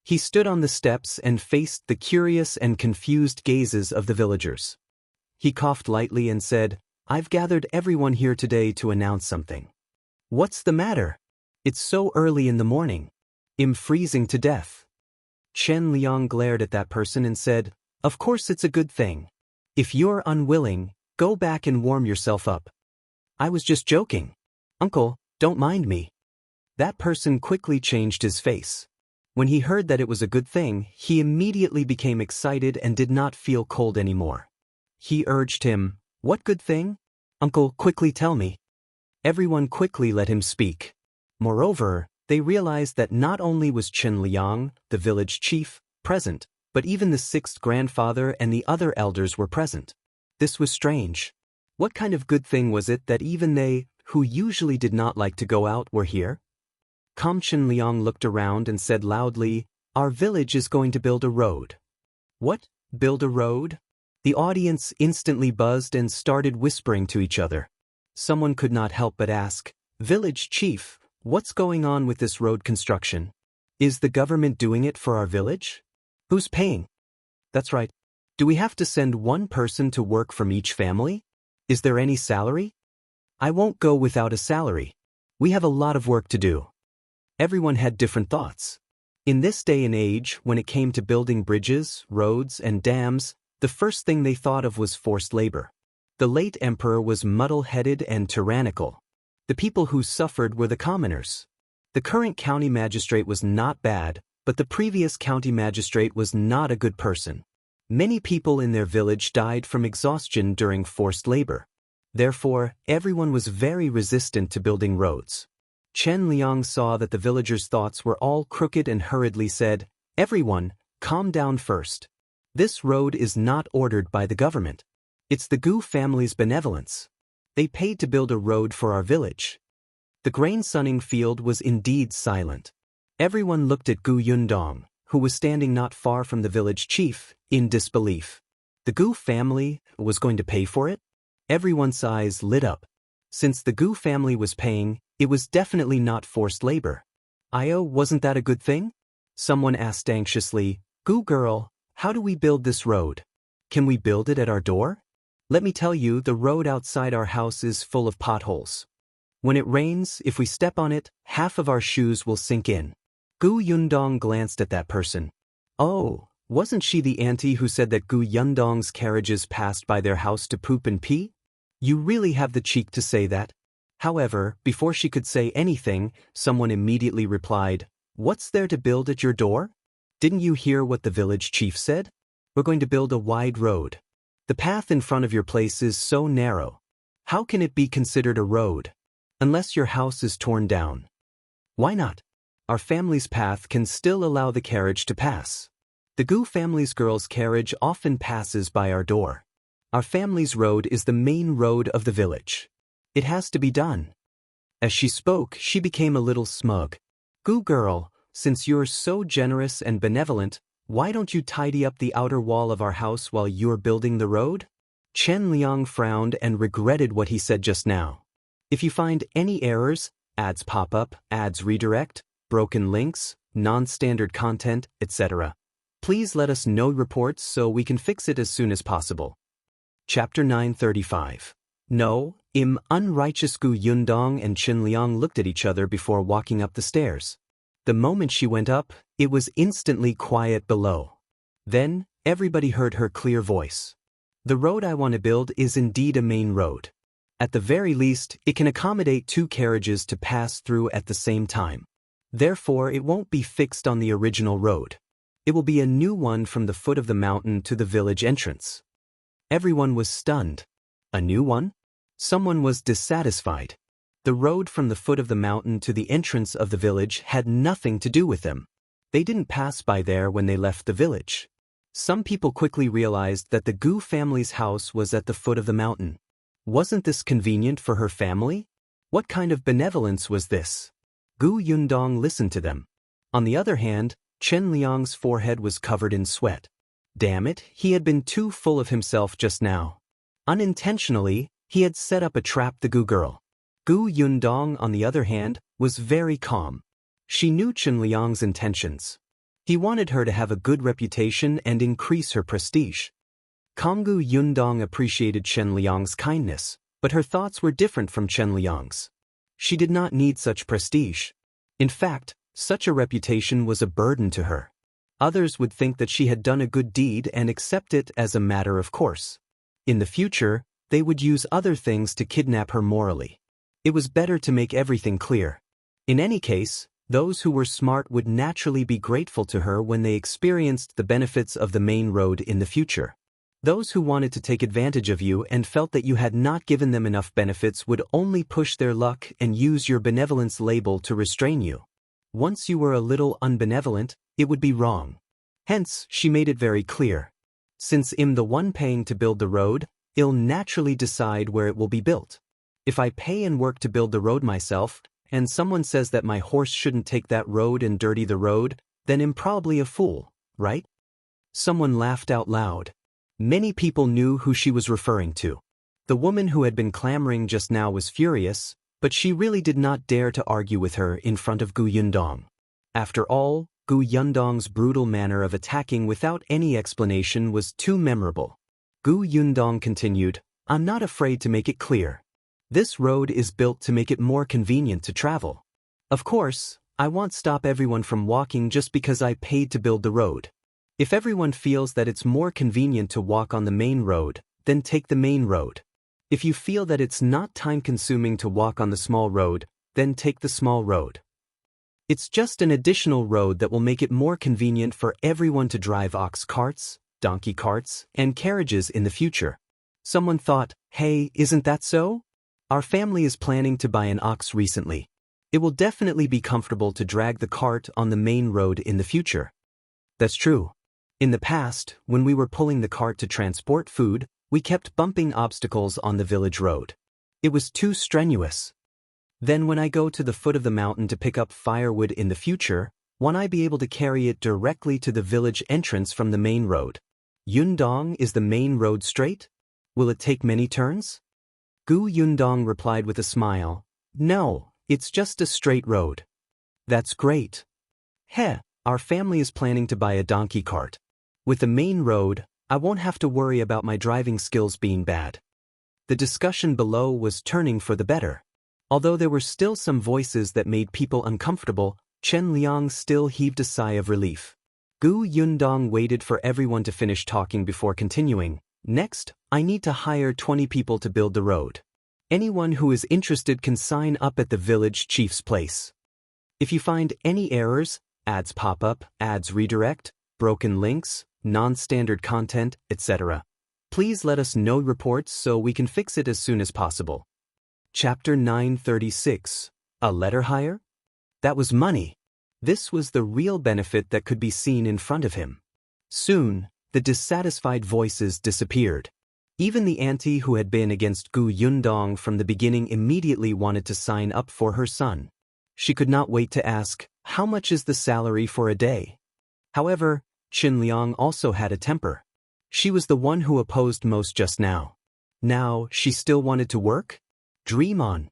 He stood on the steps and faced the curious and confused gazes of the villagers. He coughed lightly and said, "I've gathered everyone here today to announce something." "What's the matter? It's so early in the morning. I'm freezing to death." Chen Liang glared at that person and said, "Of course it's a good thing. If you're unwilling, go back and warm yourself up." "I was just joking. Uncle, don't mind me." That person quickly changed his face. When he heard that it was a good thing, he immediately became excited and did not feel cold anymore. He urged him, "What good thing? Uncle, quickly tell me." Everyone quickly let him speak. Moreover, they realized that not only was Chen Liang, the village chief, present, but even the sixth grandfather and the other elders were present. This was strange. What kind of good thing was it that even they, who usually did not like to go out, were here? Chen Liang looked around and said loudly, "Our village is going to build a road." "What? Build a road?" The audience instantly buzzed and started whispering to each other. Someone could not help but ask, "Village chief, what's going on with this road construction? Is the government doing it for our village? Who's paying?" "That's right. Do we have to send one person to work from each family? Is there any salary?" "I won't go without a salary. We have a lot of work to do." Everyone had different thoughts. In this day and age, when it came to building bridges, roads, and dams, the first thing they thought of was forced labor. The late emperor was muddle-headed and tyrannical. The people who suffered were the commoners. The current county magistrate was not bad, but the previous county magistrate was not a good person. Many people in their village died from exhaustion during forced labor. Therefore, everyone was very resistant to building roads. Liang saw that the villagers' thoughts were all crooked and hurriedly said, "Everyone, calm down first. This road is not ordered by the government. It's the Gu family's benevolence. They paid to build a road for our village." The grain sunning field was indeed silent. Everyone looked at Gu Yundong, who was standing not far from the village chief, in disbelief. The Gu family was going to pay for it? Everyone's eyes lit up. Since the Gu family was paying, it was definitely not forced labor. Wasn't that a good thing? Someone asked anxiously, "Gu girl, how do we build this road? Can we build it at our door? Let me tell you, the road outside our house is full of potholes. When it rains, if we step on it, half of our shoes will sink in." Gu Yundong glanced at that person. Oh, wasn't she the auntie who said that Gu Yundong's carriages passed by their house to poop and pee? You really have the cheek to say that? However, before she could say anything, someone immediately replied, "What's there to build at your door? Didn't you hear what the village chief said? We're going to build a wide road. The path in front of your place is so narrow. How can it be considered a road? Unless your house is torn down. Why not? Our family's path can still allow the carriage to pass. The Gu family's girl's carriage often passes by our door. Our family's road is the main road of the village. It has to be done." As she spoke, she became a little smug. "Gu girl, since you're so generous and benevolent, why don't you tidy up the outer wall of our house while you're building the road?" Liang frowned and regretted what he said just now. If you find any errors, ads pop up, ads redirect, broken links, non-standard content, etc., please let us know reports so we can fix it as soon as possible. Chapter 935. No, Unrighteous. Gu Yundong and Liang looked at each other before walking up the stairs. The moment she went up, it was instantly quiet below. Then, everybody heard her clear voice. "The road I want to build is indeed a main road. At the very least, it can accommodate 2 carriages to pass through at the same time. Therefore, it won't be fixed on the original road. It will be a new one from the foot of the mountain to the village entrance." Everyone was stunned. A new one? Someone was dissatisfied. The road from the foot of the mountain to the entrance of the village had nothing to do with them. They didn't pass by there when they left the village. Some people quickly realized that the Gu family's house was at the foot of the mountain. Wasn't this convenient for her family? What kind of benevolence was this? Gu Yundong listened to them. On the other hand, Liang's forehead was covered in sweat. Damn it, he had been too full of himself just now. Unintentionally, he had set up a trap the Gu girl. Gu Yundong, on the other hand, was very calm. She knew Liang's intentions. He wanted her to have a good reputation and increase her prestige. Gu Yundong appreciated Liang's kindness, but her thoughts were different from Liang's. She did not need such prestige. In fact, such a reputation was a burden to her. Others would think that she had done a good deed and accept it as a matter of course. In the future, they would use other things to kidnap her morally. It was better to make everything clear. In any case, those who were smart would naturally be grateful to her when they experienced the benefits of the main road in the future. Those who wanted to take advantage of you and felt that you had not given them enough benefits would only push their luck and use your benevolence label to restrain you. Once you were a little unbenevolent, it would be wrong. Hence, she made it very clear. Since I'm the one paying to build the road, I'll naturally decide where it will be built. If I pay and work to build the road myself, and someone says that my horse shouldn't take that road and dirty the road, then I'm probably a fool, right? Someone laughed out loud. Many people knew who she was referring to. The woman who had been clamoring just now was furious, but she really did not dare to argue with her in front of Gu Yundong. After all, Gu Yundong's brutal manner of attacking without any explanation was too memorable. Gu Yundong continued, "I'm not afraid to make it clear. This road is built to make it more convenient to travel. Of course, I won't stop everyone from walking just because I paid to build the road. If everyone feels that it's more convenient to walk on the main road, then take the main road. If you feel that it's not time-consuming to walk on the small road, then take the small road. It's just an additional road that will make it more convenient for everyone to drive ox carts, donkey carts, and carriages in the future. Someone thought, hey, isn't that so? Our family is planning to buy an ox recently. It will definitely be comfortable to drag the cart on the main road in the future. That's true. In the past, when we were pulling the cart to transport food, we kept bumping obstacles on the village road. It was too strenuous. Then when I go to the foot of the mountain to pick up firewood in the future, won't I be able to carry it directly to the village entrance from the main road? Yundong, is the main road straight? Will it take many turns? Gu Yundong replied with a smile, no, it's just a straight road. That's great. Heh, our family is planning to buy a donkey cart. With the main road, I won't have to worry about my driving skills being bad. The discussion below was turning for the better. Although there were still some voices that made people uncomfortable, Chen Liang still heaved a sigh of relief. Gu Yundong waited for everyone to finish talking before continuing. Next, I need to hire 20 people to build the road. Anyone who is interested can sign up at the village chief's place. If you find any errors, ads pop up, ads redirect, broken links, non-standard content, etc., please let us know reports so we can fix it as soon as possible. Chapter 936. A letter hire? That was money. This was the real benefit that could be seen in front of him. Soon, the dissatisfied voices disappeared. Even the auntie who had been against Gu Yundong from the beginning immediately wanted to sign up for her son. She could not wait to ask, how much is the salary for a day? However, Chen Liang also had a temper. She was the one who opposed most just now. Now, she still wanted to work? Dream on.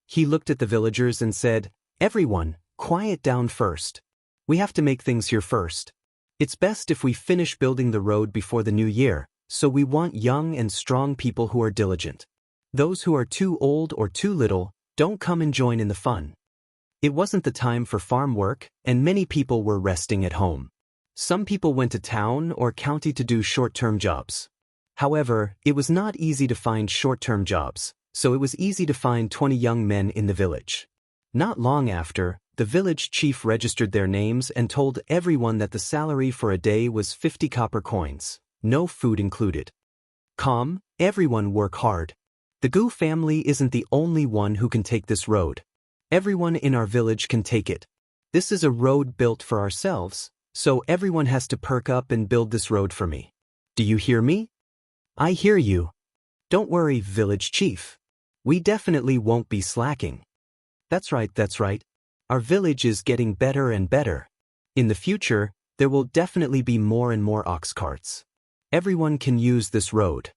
He looked at the villagers and said, everyone, quiet down first. We have to make things here first. It's best if we finish building the road before the new year, so we want young and strong people who are diligent. Those who are too old or too little, don't come and join in the fun. It wasn't the time for farm work, and many people were resting at home. Some people went to town or county to do short-term jobs. However, it was not easy to find short-term jobs, so it was easy to find 20 young men in the village. Not long after, the village chief registered their names and told everyone that the salary for a day was 50 copper coins, no food included. Calm, everyone work hard. The Gu family isn't the only one who can take this road. Everyone in our village can take it. This is a road built for ourselves, so everyone has to perk up and build this road for me. Do you hear me? I hear you. Don't worry, village chief. We definitely won't be slacking. That's right, that's right. Our village is getting better and better. In the future, there will definitely be more and more ox carts. Everyone can use this road.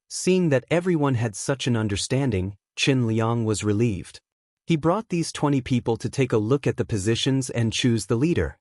Seeing that everyone had such an understanding, Chen Liang was relieved. He brought these 20 people to take a look at the positions and choose the leader.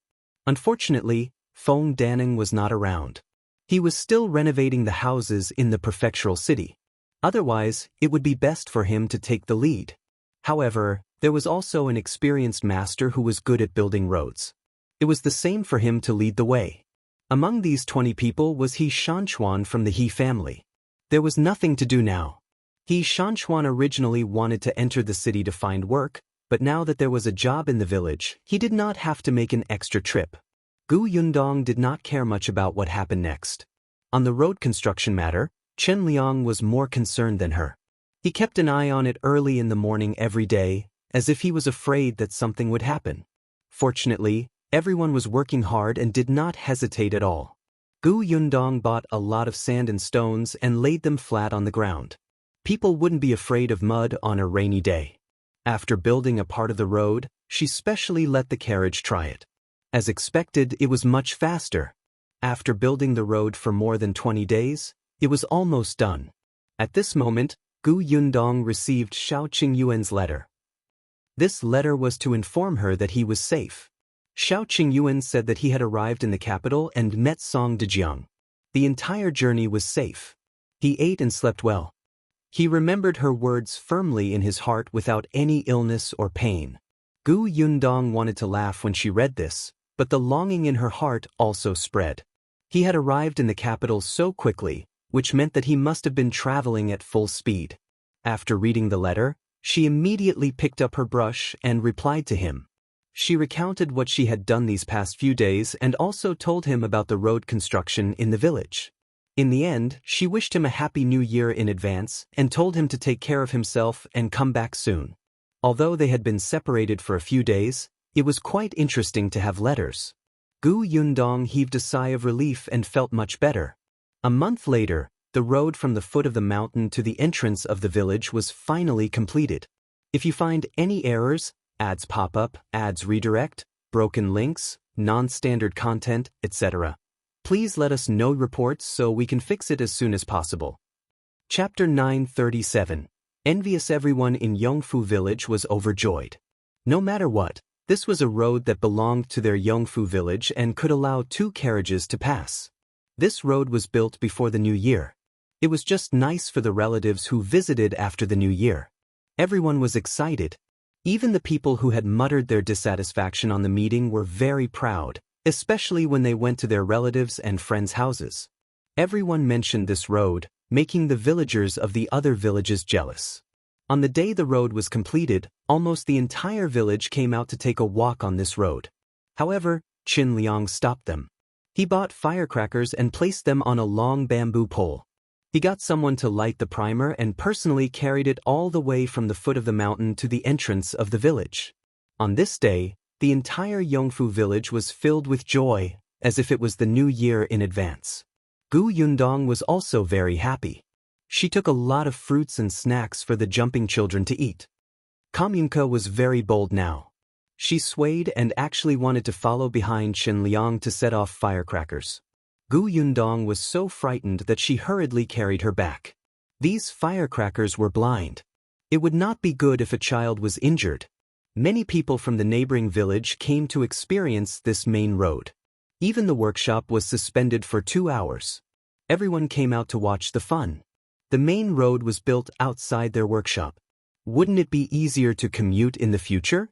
Unfortunately, Feng Danning was not around. He was still renovating the houses in the prefectural city. Otherwise, it would be best for him to take the lead. However, there was also an experienced master who was good at building roads. It was the same for him to lead the way. Among these 20 people was He Shanchuan from the He family. There was nothing to do now. He Shanchuan originally wanted to enter the city to find work, but now that there was a job in the village, he did not have to make an extra trip. Gu Yundong did not care much about what happened next. On the road construction matter, Chen Liang was more concerned than her. He kept an eye on it early in the morning every day, as if he was afraid that something would happen. Fortunately, everyone was working hard and did not hesitate at all. Gu Yundong bought a lot of sand and stones and laid them flat on the ground. People wouldn't be afraid of mud on a rainy day. After building a part of the road, she specially let the carriage try it. As expected, it was much faster. After building the road for more than 20 days, it was almost done. At this moment, Gu Yundong received Xiao Qingyuan's letter. This letter was to inform her that he was safe. Xiao Qingyuan said that he had arrived in the capital and met Song Dejiang. The entire journey was safe. He ate and slept well. He remembered her words firmly in his heart without any illness or pain. Gu Yundong wanted to laugh when she read this, but the longing in her heart also spread. He had arrived in the capital so quickly, which meant that he must have been traveling at full speed. After reading the letter, she immediately picked up her brush and replied to him. She recounted what she had done these past few days and also told him about the road construction in the village. In the end, she wished him a happy new year in advance and told him to take care of himself and come back soon. Although they had been separated for a few days, it was quite interesting to have letters. Gu Yundong heaved a sigh of relief and felt much better. A month later, the road from the foot of the mountain to the entrance of the village was finally completed. If you find any errors, ads pop up, ads redirect, broken links, non-standard content, etc., please let us know reports so we can fix it as soon as possible. Chapter 937. Envious. Everyone in Yongfu village was overjoyed. No matter what, this was a road that belonged to their Yongfu village and could allow 2 carriages to pass. This road was built before the new year. It was just nice for the relatives who visited after the new year. Everyone was excited. Even the people who had muttered their dissatisfaction on the meeting were very proud, especially when they went to their relatives' and friends' houses. Everyone mentioned this road, making the villagers of the other villages jealous. On the day the road was completed, almost the entire village came out to take a walk on this road. However, Liang stopped them. He bought firecrackers and placed them on a long bamboo pole. He got someone to light the primer and personally carried it all the way from the foot of the mountain to the entrance of the village. On this day, the entire Yongfu village was filled with joy, as if it was the new year in advance. Gu Yundong was also very happy. She took a lot of fruits and snacks for the jumping children to eat. Kamyunka was very bold now. She swayed and actually wanted to follow behind Liang to set off firecrackers. Gu Yundong was so frightened that she hurriedly carried her back. These firecrackers were blind. It would not be good if a child was injured. Many people from the neighboring village came to experience this main road. Even the workshop was suspended for 2 hours. Everyone came out to watch the fun. The main road was built outside their workshop. Wouldn't it be easier to commute in the future?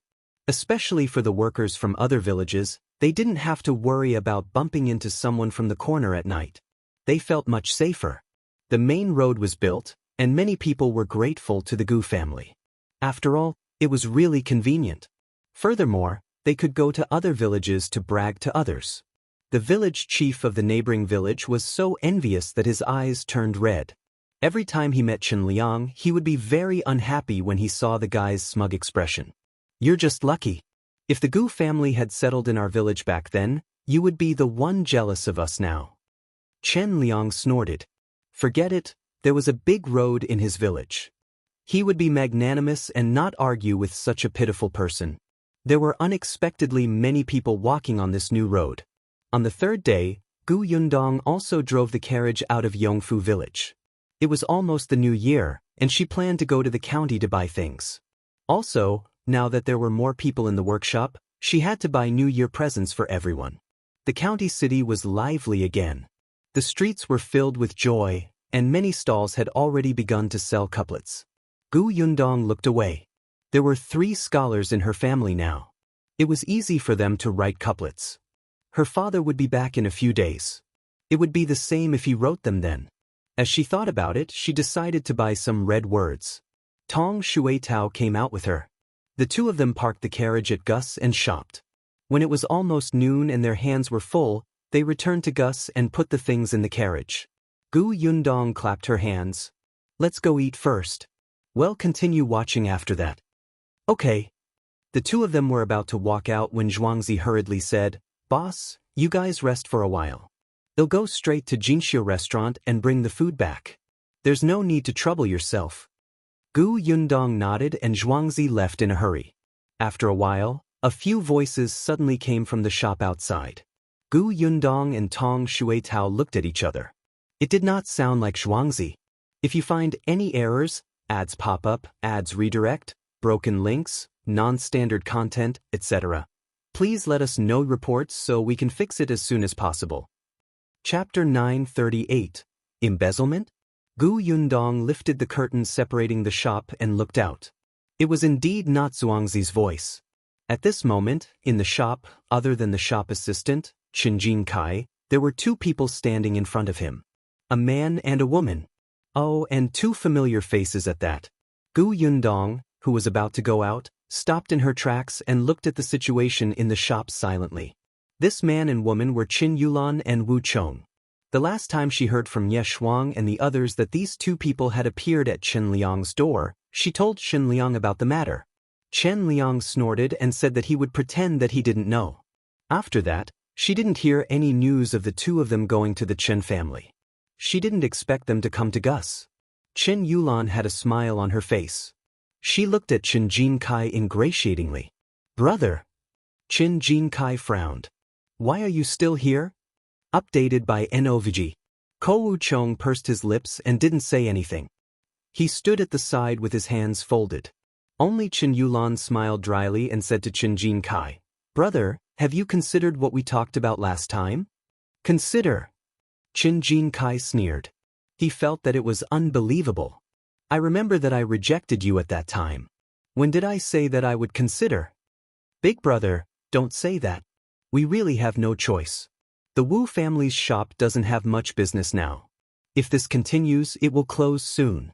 Especially for the workers from other villages, they didn't have to worry about bumping into someone from the corner at night. They felt much safer. The main road was built, and many people were grateful to the Gu family. After all, it was really convenient. Furthermore, they could go to other villages to brag to others. The village chief of the neighboring village was so envious that his eyes turned red. Every time he met Liang, he would be very unhappy when he saw the guy's smug expression. You're just lucky. If the Gu family had settled in our village back then, you would be the one jealous of us now. Liang snorted. Forget it, there was a big road in his village. He would be magnanimous and not argue with such a pitiful person. There were unexpectedly many people walking on this new road. On the 3rd day, Gu Yundong also drove the carriage out of Yongfu village. It was almost the new year, and she planned to go to the county to buy things. Also, now that there were more people in the workshop, she had to buy New Year presents for everyone. The county city was lively again. The streets were filled with joy, and many stalls had already begun to sell couplets. Gu Yundong looked away. There were 3 scholars in her family now. It was easy for them to write couplets. Her father would be back in a few days. It would be the same if he wrote them then. As she thought about it, she decided to buy some red words. Tong Shuitao came out with her. The 2 of them parked the carriage at Gus and shopped. When it was almost noon and their hands were full, they returned to Gus and put the things in the carriage. Gu Yundong clapped her hands. Let's go eat first. We'll continue watching after that. Okay. The 2 of them were about to walk out when Zhuangzi hurriedly said, Boss, you guys rest for a while. They'll go straight to Jinxiu restaurant and bring the food back. There's no need to trouble yourself. Gu Yundong nodded and Zhuangzi left in a hurry. After a while, a few voices suddenly came from the shop outside. Gu Yundong and Tong Shuitao looked at each other. It did not sound like Zhuangzi. If you find any errors, ads pop up, ads redirect, broken links, non-standard content, etc., please let us know reports so we can fix it as soon as possible. Chapter 938. Embezzlement? Gu Yundong lifted the curtain separating the shop and looked out. It was indeed not Zhuangzi's voice. At this moment, in the shop, other than the shop assistant, Chen Kai, there were 2 people standing in front of him. A man and a woman. Oh, and 2 familiar faces at that. Gu Yundong, who was about to go out, stopped in her tracks and looked at the situation in the shop silently. This man and woman were Qin Yulan and Wu Chong. The last time she heard from Ye Shuang and the others that these two people had appeared at Chen Liang's door, she told Chen Liang about the matter. Chen Liang snorted and said that he would pretend that he didn't know. After that, she didn't hear any news of the two of them going to the Chen family. She didn't expect them to come to Gus. Chen Yulan had a smile on her face. She looked at Chen Jinkai ingratiatingly. Brother. Chen Jinkai frowned. Why are you still here? Updated by NOVG. Ko Wu Chong pursed his lips and didn't say anything. He stood at the side with his hands folded. Only Chen Yulan smiled dryly and said to Chen Jinkai, Brother, have you considered what we talked about last time? Consider. Chen Jinkai sneered. He felt that it was unbelievable. I remember that I rejected you at that time. When did I say that I would consider? Big brother, don't say that. We really have no choice. The Wu family's shop doesn't have much business now. If this continues, it will close soon.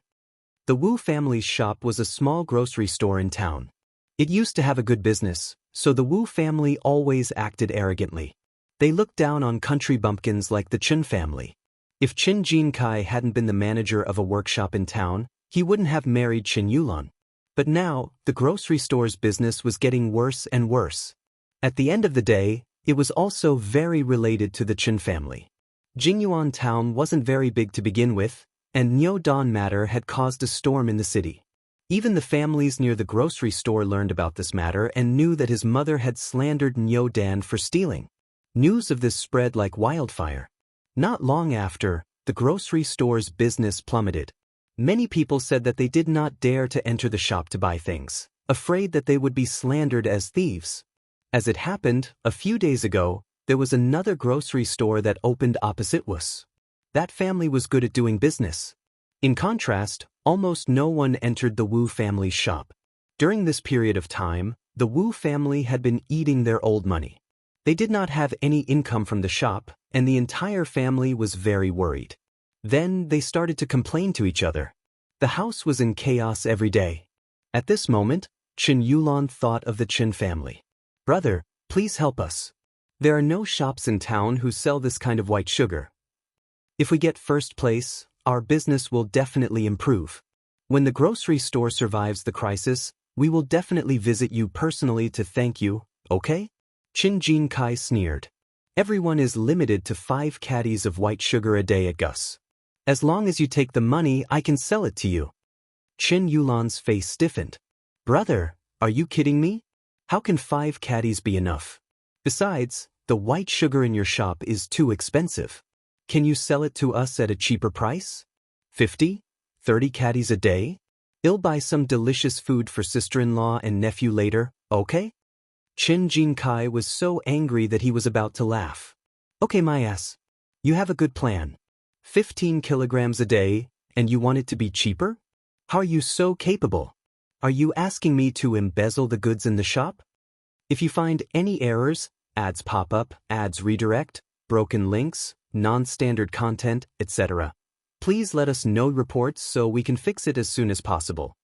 The Wu family's shop was a small grocery store in town. It used to have a good business, so the Wu family always acted arrogantly. They looked down on country bumpkins like the Chen family. If Chen Jinkai hadn't been the manager of a workshop in town, he wouldn't have married Chen Yulan. But now, the grocery store's business was getting worse and worse. At the end of the day, it was also very related to the Chen family. Jingyuan town wasn't very big to begin with, and Nyodong matter had caused a storm in the city. Even the families near the grocery store learned about this matter and knew that his mother had slandered Nyodong for stealing. News of this spread like wildfire. Not long after, the grocery store's business plummeted. Many people said that they did not dare to enter the shop to buy things, afraid that they would be slandered as thieves. As it happened, a few days ago, there was another grocery store that opened opposite Wus. That family was good at doing business. In contrast, almost no one entered the Wu family's shop. During this period of time, the Wu family had been eating their old money. They did not have any income from the shop, and the entire family was very worried. Then they started to complain to each other. The house was in chaos every day. At this moment, Chen Yulan thought of the Chen family. Brother, please help us. There are no shops in town who sell this kind of white sugar. If we get first place, our business will definitely improve. When the grocery store survives the crisis, we will definitely visit you personally to thank you, okay? Chen Jinkai sneered. Everyone is limited to 5 caddies of white sugar a day at Gus. As long as you take the money, I can sell it to you. Chen Yulan's face stiffened. Brother, are you kidding me? How can 5 caddies be enough? Besides, the white sugar in your shop is too expensive. Can you sell it to us at a cheaper price? 50? 30 caddies a day? I'll buy some delicious food for sister-in-law and nephew later, okay? Chen Jinkai was so angry that he was about to laugh. Okay, my ass. You have a good plan. 15 kilograms a day, and you want it to be cheaper? How are you so capable? Are you asking me to embezzle the goods in the shop? If you find any errors, ads pop up, ads redirect, broken links, non-standard content, etc., please let us know reports so we can fix it as soon as possible.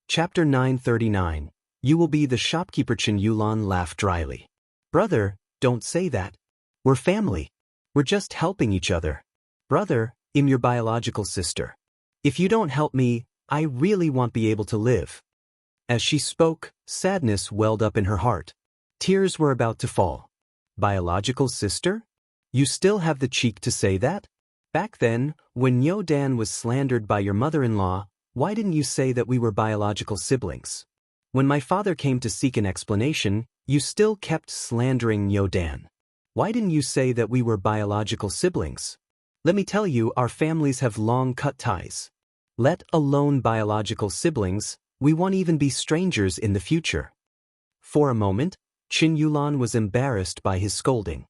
Chapter 939. You will be the shopkeeper. Chen Yulan laughed dryly. Brother, don't say that. We're family. We're just helping each other. Brother, I'm your biological sister. If you don't help me, I really won't be able to live. As she spoke, sadness welled up in her heart. Tears were about to fall. Biological sister? You still have the cheek to say that? Back then, when Nyodong was slandered by your mother-in-law, why didn't you say that we were biological siblings? When my father came to seek an explanation, you still kept slandering Nyodong. Why didn't you say that we were biological siblings? Let me tell you, our families have long cut ties. Let alone biological siblings, we won't even be strangers in the future. For a moment, Chen Yulan was embarrassed by his scolding.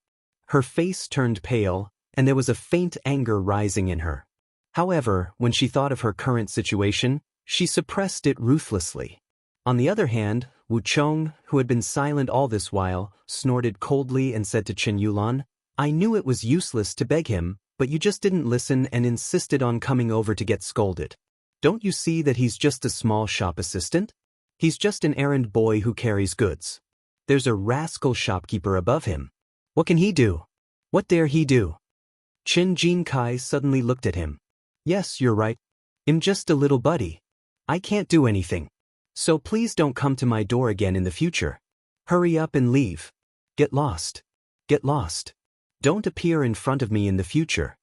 Her face turned pale, and there was a faint anger rising in her. However, when she thought of her current situation, she suppressed it ruthlessly. On the other hand, Wu Chong, who had been silent all this while, snorted coldly and said to Chen Yulan, I knew it was useless to beg him, but you just didn't listen and insisted on coming over to get scolded. Don't you see that he's just a small shop assistant? He's just an errand boy who carries goods. There's a rascal shopkeeper above him. What can he do? What dare he do? Chen Jinkai suddenly looked at him. Yes, you're right. I'm just a little buddy. I can't do anything. So please don't come to my door again in the future. Hurry up and leave. Get lost. Get lost. Don't appear in front of me in the future.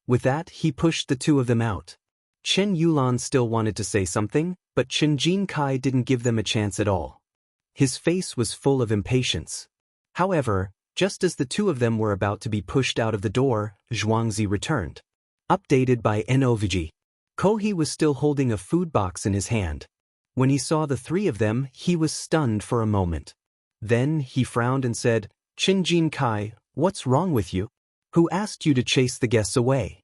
With that, he pushed the two of them out. Chen Yulan still wanted to say something, but Chen Jinkai didn't give them a chance at all. His face was full of impatience. However, just as the two of them were about to be pushed out of the door, Zhuangzi returned. Updated by Novg. Kohi was still holding a food box in his hand. When he saw the three of them, he was stunned for a moment. Then he frowned and said, Chen Jinkai, what's wrong with you? Who asked you to chase the guests away?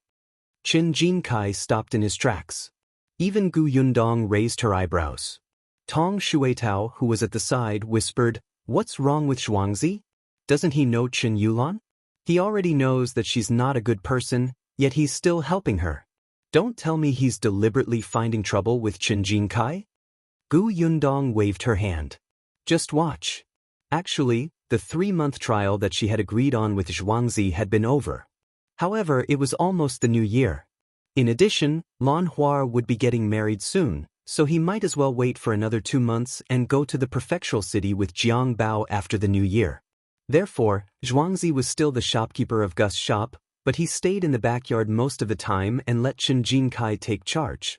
Chen Jinkai stopped in his tracks. Even Gu Yundong raised her eyebrows. Tong Shuetao, who was at the side, whispered, What's wrong with Zhuangzi? Doesn't he know Chen Yulan? He already knows that she's not a good person, yet he's still helping her. Don't tell me he's deliberately finding trouble with Chen Jinkai? Gu Yundong waved her hand. Just watch. Actually, the 3-month trial that she had agreed on with Zhuangzi had been over. However, it was almost the new year. In addition, Lan Hua would be getting married soon, so he might as well wait for another 2 months and go to the prefectural city with Jiang Bao after the new year. Therefore, Zhuangzi was still the shopkeeper of Gus' shop, but he stayed in the backyard most of the time and let Chen Jinkai take charge.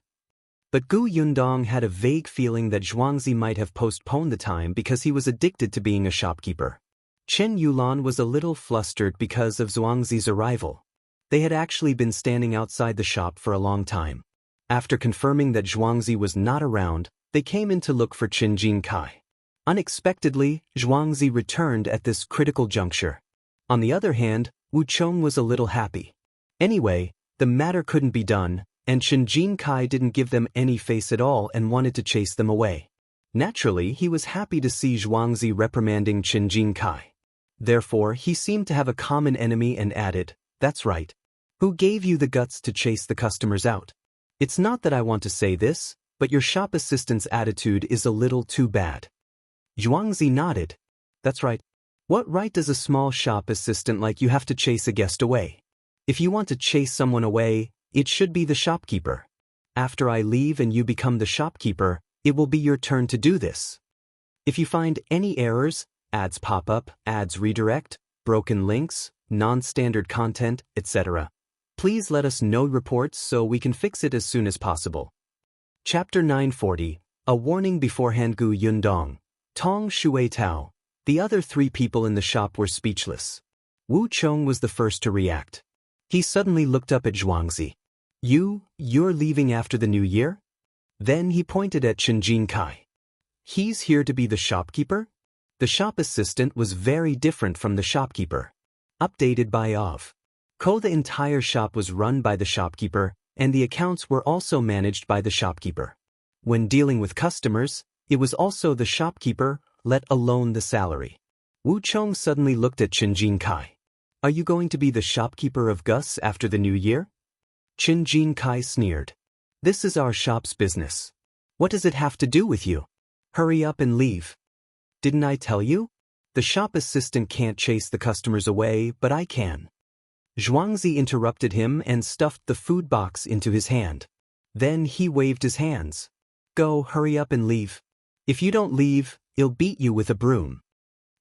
But Gu Yundong had a vague feeling that Zhuangzi might have postponed the time because he was addicted to being a shopkeeper. Chen Yulan was a little flustered because of Zhuangzi's arrival. They had actually been standing outside the shop for a long time. After confirming that Zhuangzi was not around, they came in to look for Chen Jinkai. Unexpectedly, Zhuangzi returned at this critical juncture. On the other hand, Wu Chong was a little happy. Anyway, the matter couldn't be done, and Chen Jinkai didn't give them any face at all and wanted to chase them away. Naturally, he was happy to see Zhuangzi reprimanding Chen Jinkai. Therefore, he seemed to have a common enemy and added, That's right. Who gave you the guts to chase the customers out? It's not that I want to say this, but your shop assistant's attitude is a little too bad. Zhuangzi nodded. That's right. What right does a small shop assistant like you have to chase a guest away? If you want to chase someone away, it should be the shopkeeper. After I leave and you become the shopkeeper, it will be your turn to do this. If you find any errors, ads pop up, ads redirect, broken links, non-standard content, etc., please let us know reports so we can fix it as soon as possible. Chapter 940, A Warning Beforehand. Gu Yundong, Tong Shuetao. The other 3 people in the shop were speechless. Wu Chong was the first to react. He suddenly looked up at Zhuangzi. You're leaving after the new year? Then he pointed at Chen Jinkai. He's here to be the shopkeeper? The shop assistant was very different from the shopkeeper. Updated by Ov. The entire shop was run by the shopkeeper, and the accounts were also managed by the shopkeeper. When dealing with customers, it was also the shopkeeper, let alone the salary. Wu Chong suddenly looked at Chen Jinkai. Are you going to be the shopkeeper of Gus after the new year? Chen Jinkai sneered. This is our shop's business. What does it have to do with you? Hurry up and leave. Didn't I tell you? The shop assistant can't chase the customers away, but I can. Zhuangzi interrupted him and stuffed the food box into his hand. Then he waved his hands. Go, hurry up and leave. If you don't leave, I'll beat you with a broom.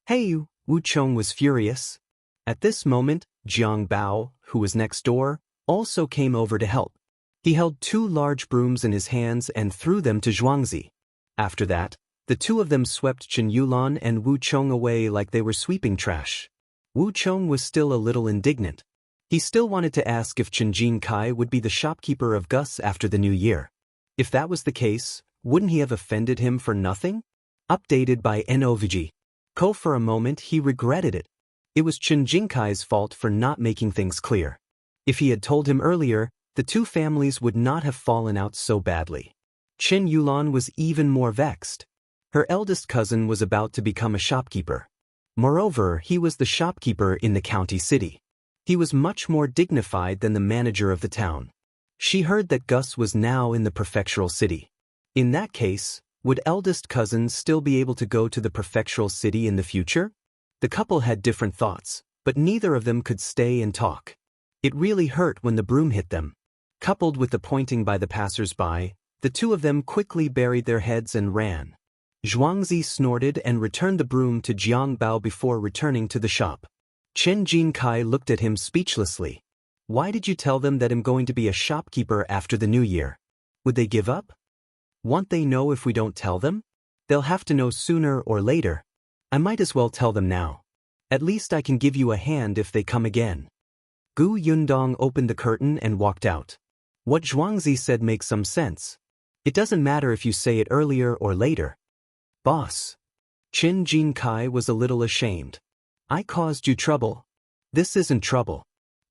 Hey, Wu Chong was furious. At this moment, Jiang Bao, who was next door, also came over to help. He held 2 large brooms in his hands and threw them to Zhuangzi. After that, the 2 of them swept Chen Yulan and Wu Chong away like they were sweeping trash. Wu Chong was still a little indignant. He still wanted to ask if Chen Jinkai would be the shopkeeper of Gus after the new year. If that was the case, wouldn't he have offended him for nothing? Updated by Novg. For a moment he regretted it. It was Chen Jinkai's fault for not making things clear. If he had told him earlier, the 2 families would not have fallen out so badly. Chen Yulan was even more vexed. Her eldest cousin was about to become a shopkeeper. Moreover, he was the shopkeeper in the county city. He was much more dignified than the manager of the town. She heard that Gus was now in the prefectural city. In that case, would eldest cousins still be able to go to the prefectural city in the future? The couple had different thoughts, but neither of them could stay and talk. It really hurt when the broom hit them. Coupled with the pointing by the passers-by, the two of them quickly buried their heads and ran. Zhuangzi snorted and returned the broom to Jiangbao before returning to the shop. Chen Jinkai looked at him speechlessly. Why did you tell them that I'm going to be a shopkeeper after the new year? Would they give up? Won't they know if we don't tell them? They'll have to know sooner or later. I might as well tell them now. At least I can give you a hand if they come again. Gu Yundong opened the curtain and walked out. What Zhuangzi said makes some sense. It doesn't matter if you say it earlier or later. Boss. Chen Jinkai was a little ashamed. I caused you trouble. This isn't trouble.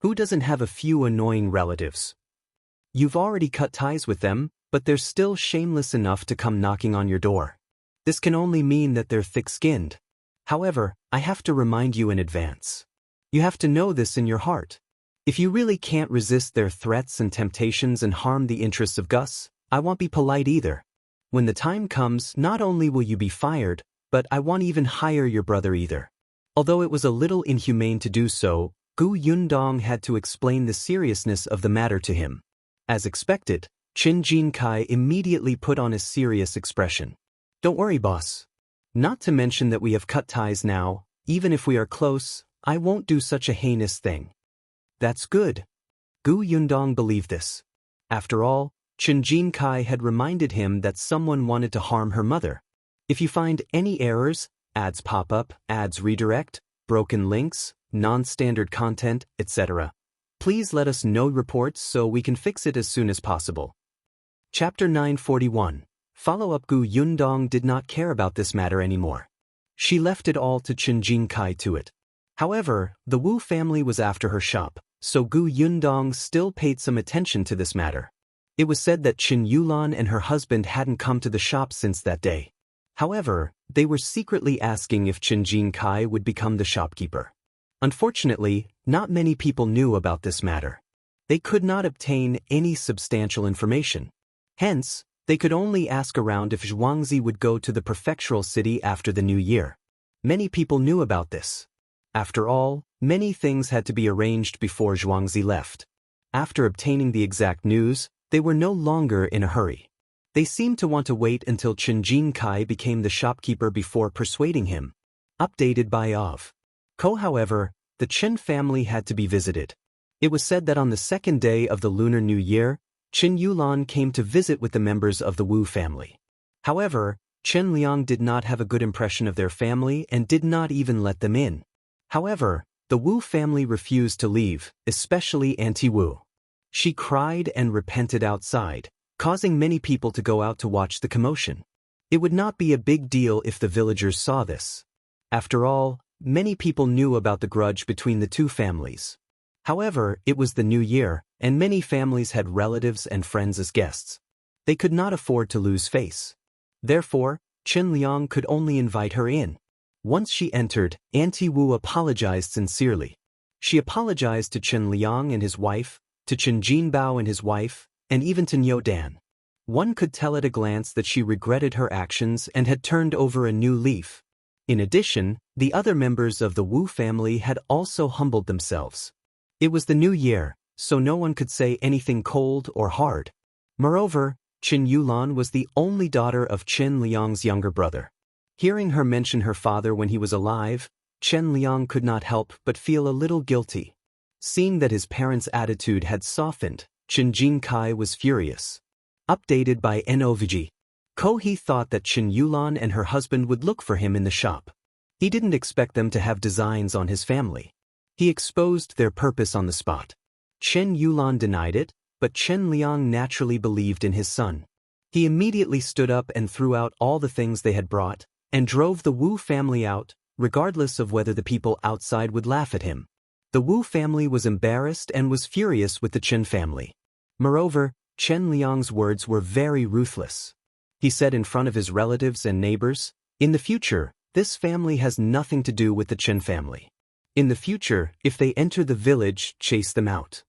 Who doesn't have a few annoying relatives? You've already cut ties with them, but they're still shameless enough to come knocking on your door. This can only mean that they're thick-skinned. However, I have to remind you in advance. You have to know this in your heart. If you really can't resist their threats and temptations and harm the interests of Gus, I won't be polite either. When the time comes, not only will you be fired, but I won't even hire your brother either. Although it was a little inhumane to do so, Gu Yundong had to explain the seriousness of the matter to him. As expected, Chen Jinkai immediately put on a serious expression. Don't worry, boss. Not to mention that we have cut ties now, even if we are close, I won't do such a heinous thing. That's good. Gu Yundong believed this. After all, Chen Jinkai had reminded him that someone wanted to harm her mother. If you find any errors, ads pop up, ads redirect, broken links, non-standard content, etc., please let us know reports so we can fix it as soon as possible. Chapter 941. Follow-up. Gu Yundong did not care about this matter anymore. She left it all to Chen Jinkai to it. However, the Wu family was after her shop, so Gu Yundong still paid some attention to this matter. It was said that Chen Yulan and her husband hadn't come to the shop since that day. However, they were secretly asking if Chen Jinkai would become the shopkeeper. Unfortunately, not many people knew about this matter. They could not obtain any substantial information. Hence, they could only ask around if Zhuangzi would go to the prefectural city after the new year. Many people knew about this. After all, many things had to be arranged before Zhuangzi left. After obtaining the exact news, they were no longer in a hurry. They seemed to want to wait until Chen Jinkai became the shopkeeper before persuading him. Updated by Of. Ko. However, the Chen family had to be visited. It was said that on the second day of the Lunar New Year, Chen Yulan came to visit with the members of the Wu family. However, Chen Liang did not have a good impression of their family and did not even let them in. However, the Wu family refused to leave, especially Auntie Wu. She cried and repented outside, causing many people to go out to watch the commotion. It would not be a big deal if the villagers saw this. After all, many people knew about the grudge between the two families. However, it was the new year, and many families had relatives and friends as guests. They could not afford to lose face. Therefore, Chen Liang could only invite her in. Once she entered, Auntie Wu apologized sincerely. She apologized to Chen Liang and his wife, to Chen Jinbao and his wife, and even to Niu Dan. One could tell at a glance that she regretted her actions and had turned over a new leaf. In addition, the other members of the Wu family had also humbled themselves. It was the new year, so no one could say anything cold or hard. Moreover, Chen Yulan was the only daughter of Chen Liang's younger brother. Hearing her mention her father when he was alive, Chen Liang could not help but feel a little guilty. Seeing that his parents' attitude had softened, Chen Jinkai was furious. Updated by Novg. Ko. He thought that Chen Yulan and her husband would look for him in the shop. He didn't expect them to have designs on his family. He exposed their purpose on the spot. Chen Yulan denied it, but Chen Liang naturally believed in his son. He immediately stood up and threw out all the things they had brought, and drove the Wu family out, regardless of whether the people outside would laugh at him. The Wu family was embarrassed and was furious with the Chen family. Moreover, Chen Liang's words were very ruthless. He said in front of his relatives and neighbors, "In the future, this family has nothing to do with the Chen family. In the future, if they enter the village, chase them out."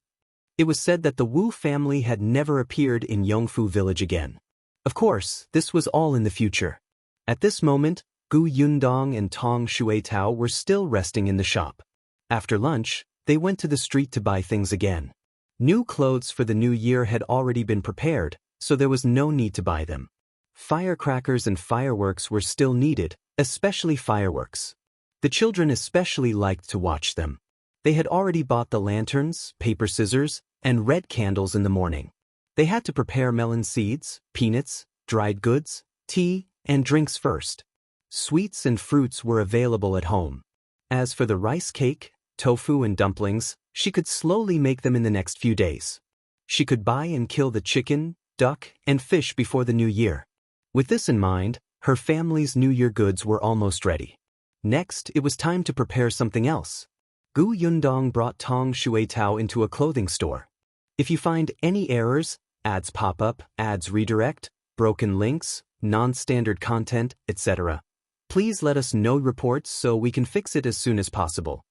It was said that the Wu family had never appeared in Yongfu village again. Of course, this was all in the future. At this moment, Gu Yundong and Tong Shuitao were still resting in the shop. After lunch, they went to the street to buy things again. New clothes for the new year had already been prepared, so there was no need to buy them. Firecrackers and fireworks were still needed, especially fireworks. The children especially liked to watch them. They had already bought the lanterns, paper scissors, and red candles in the morning. They had to prepare melon seeds, peanuts, dried goods, tea, and drinks first. Sweets and fruits were available at home. As for the rice cake, tofu and dumplings, she could slowly make them in the next few days. She could buy and kill the chicken, duck, and fish before the new year. With this in mind, her family's New Year goods were almost ready. Next, it was time to prepare something else. Gu Yundong brought Tong Shuitao into a clothing store. If you find any errors, ads pop up, ads redirect, broken links, non-standard content, etc., please let us know reports so we can fix it as soon as possible.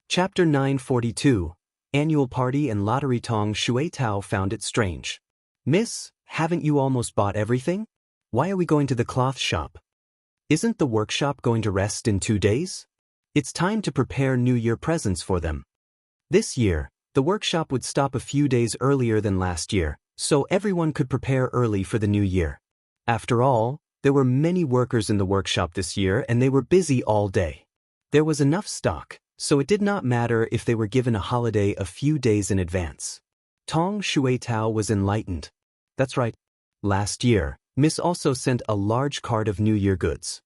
Chapter 942, Annual Party and Lottery. Tong Shuitao found it strange. Miss, haven't you almost bought everything? Why are we going to the cloth shop? Isn't the workshop going to rest in 2 days? It's time to prepare New Year presents for them. This year, the workshop would stop a few days earlier than last year, so everyone could prepare early for the new year. After all, there were many workers in the workshop this year and they were busy all day. There was enough stock, so it did not matter if they were given a holiday a few days in advance. Tong Shuitao was enlightened. That's right. Last year, Miss also sent a large cart of New Year goods.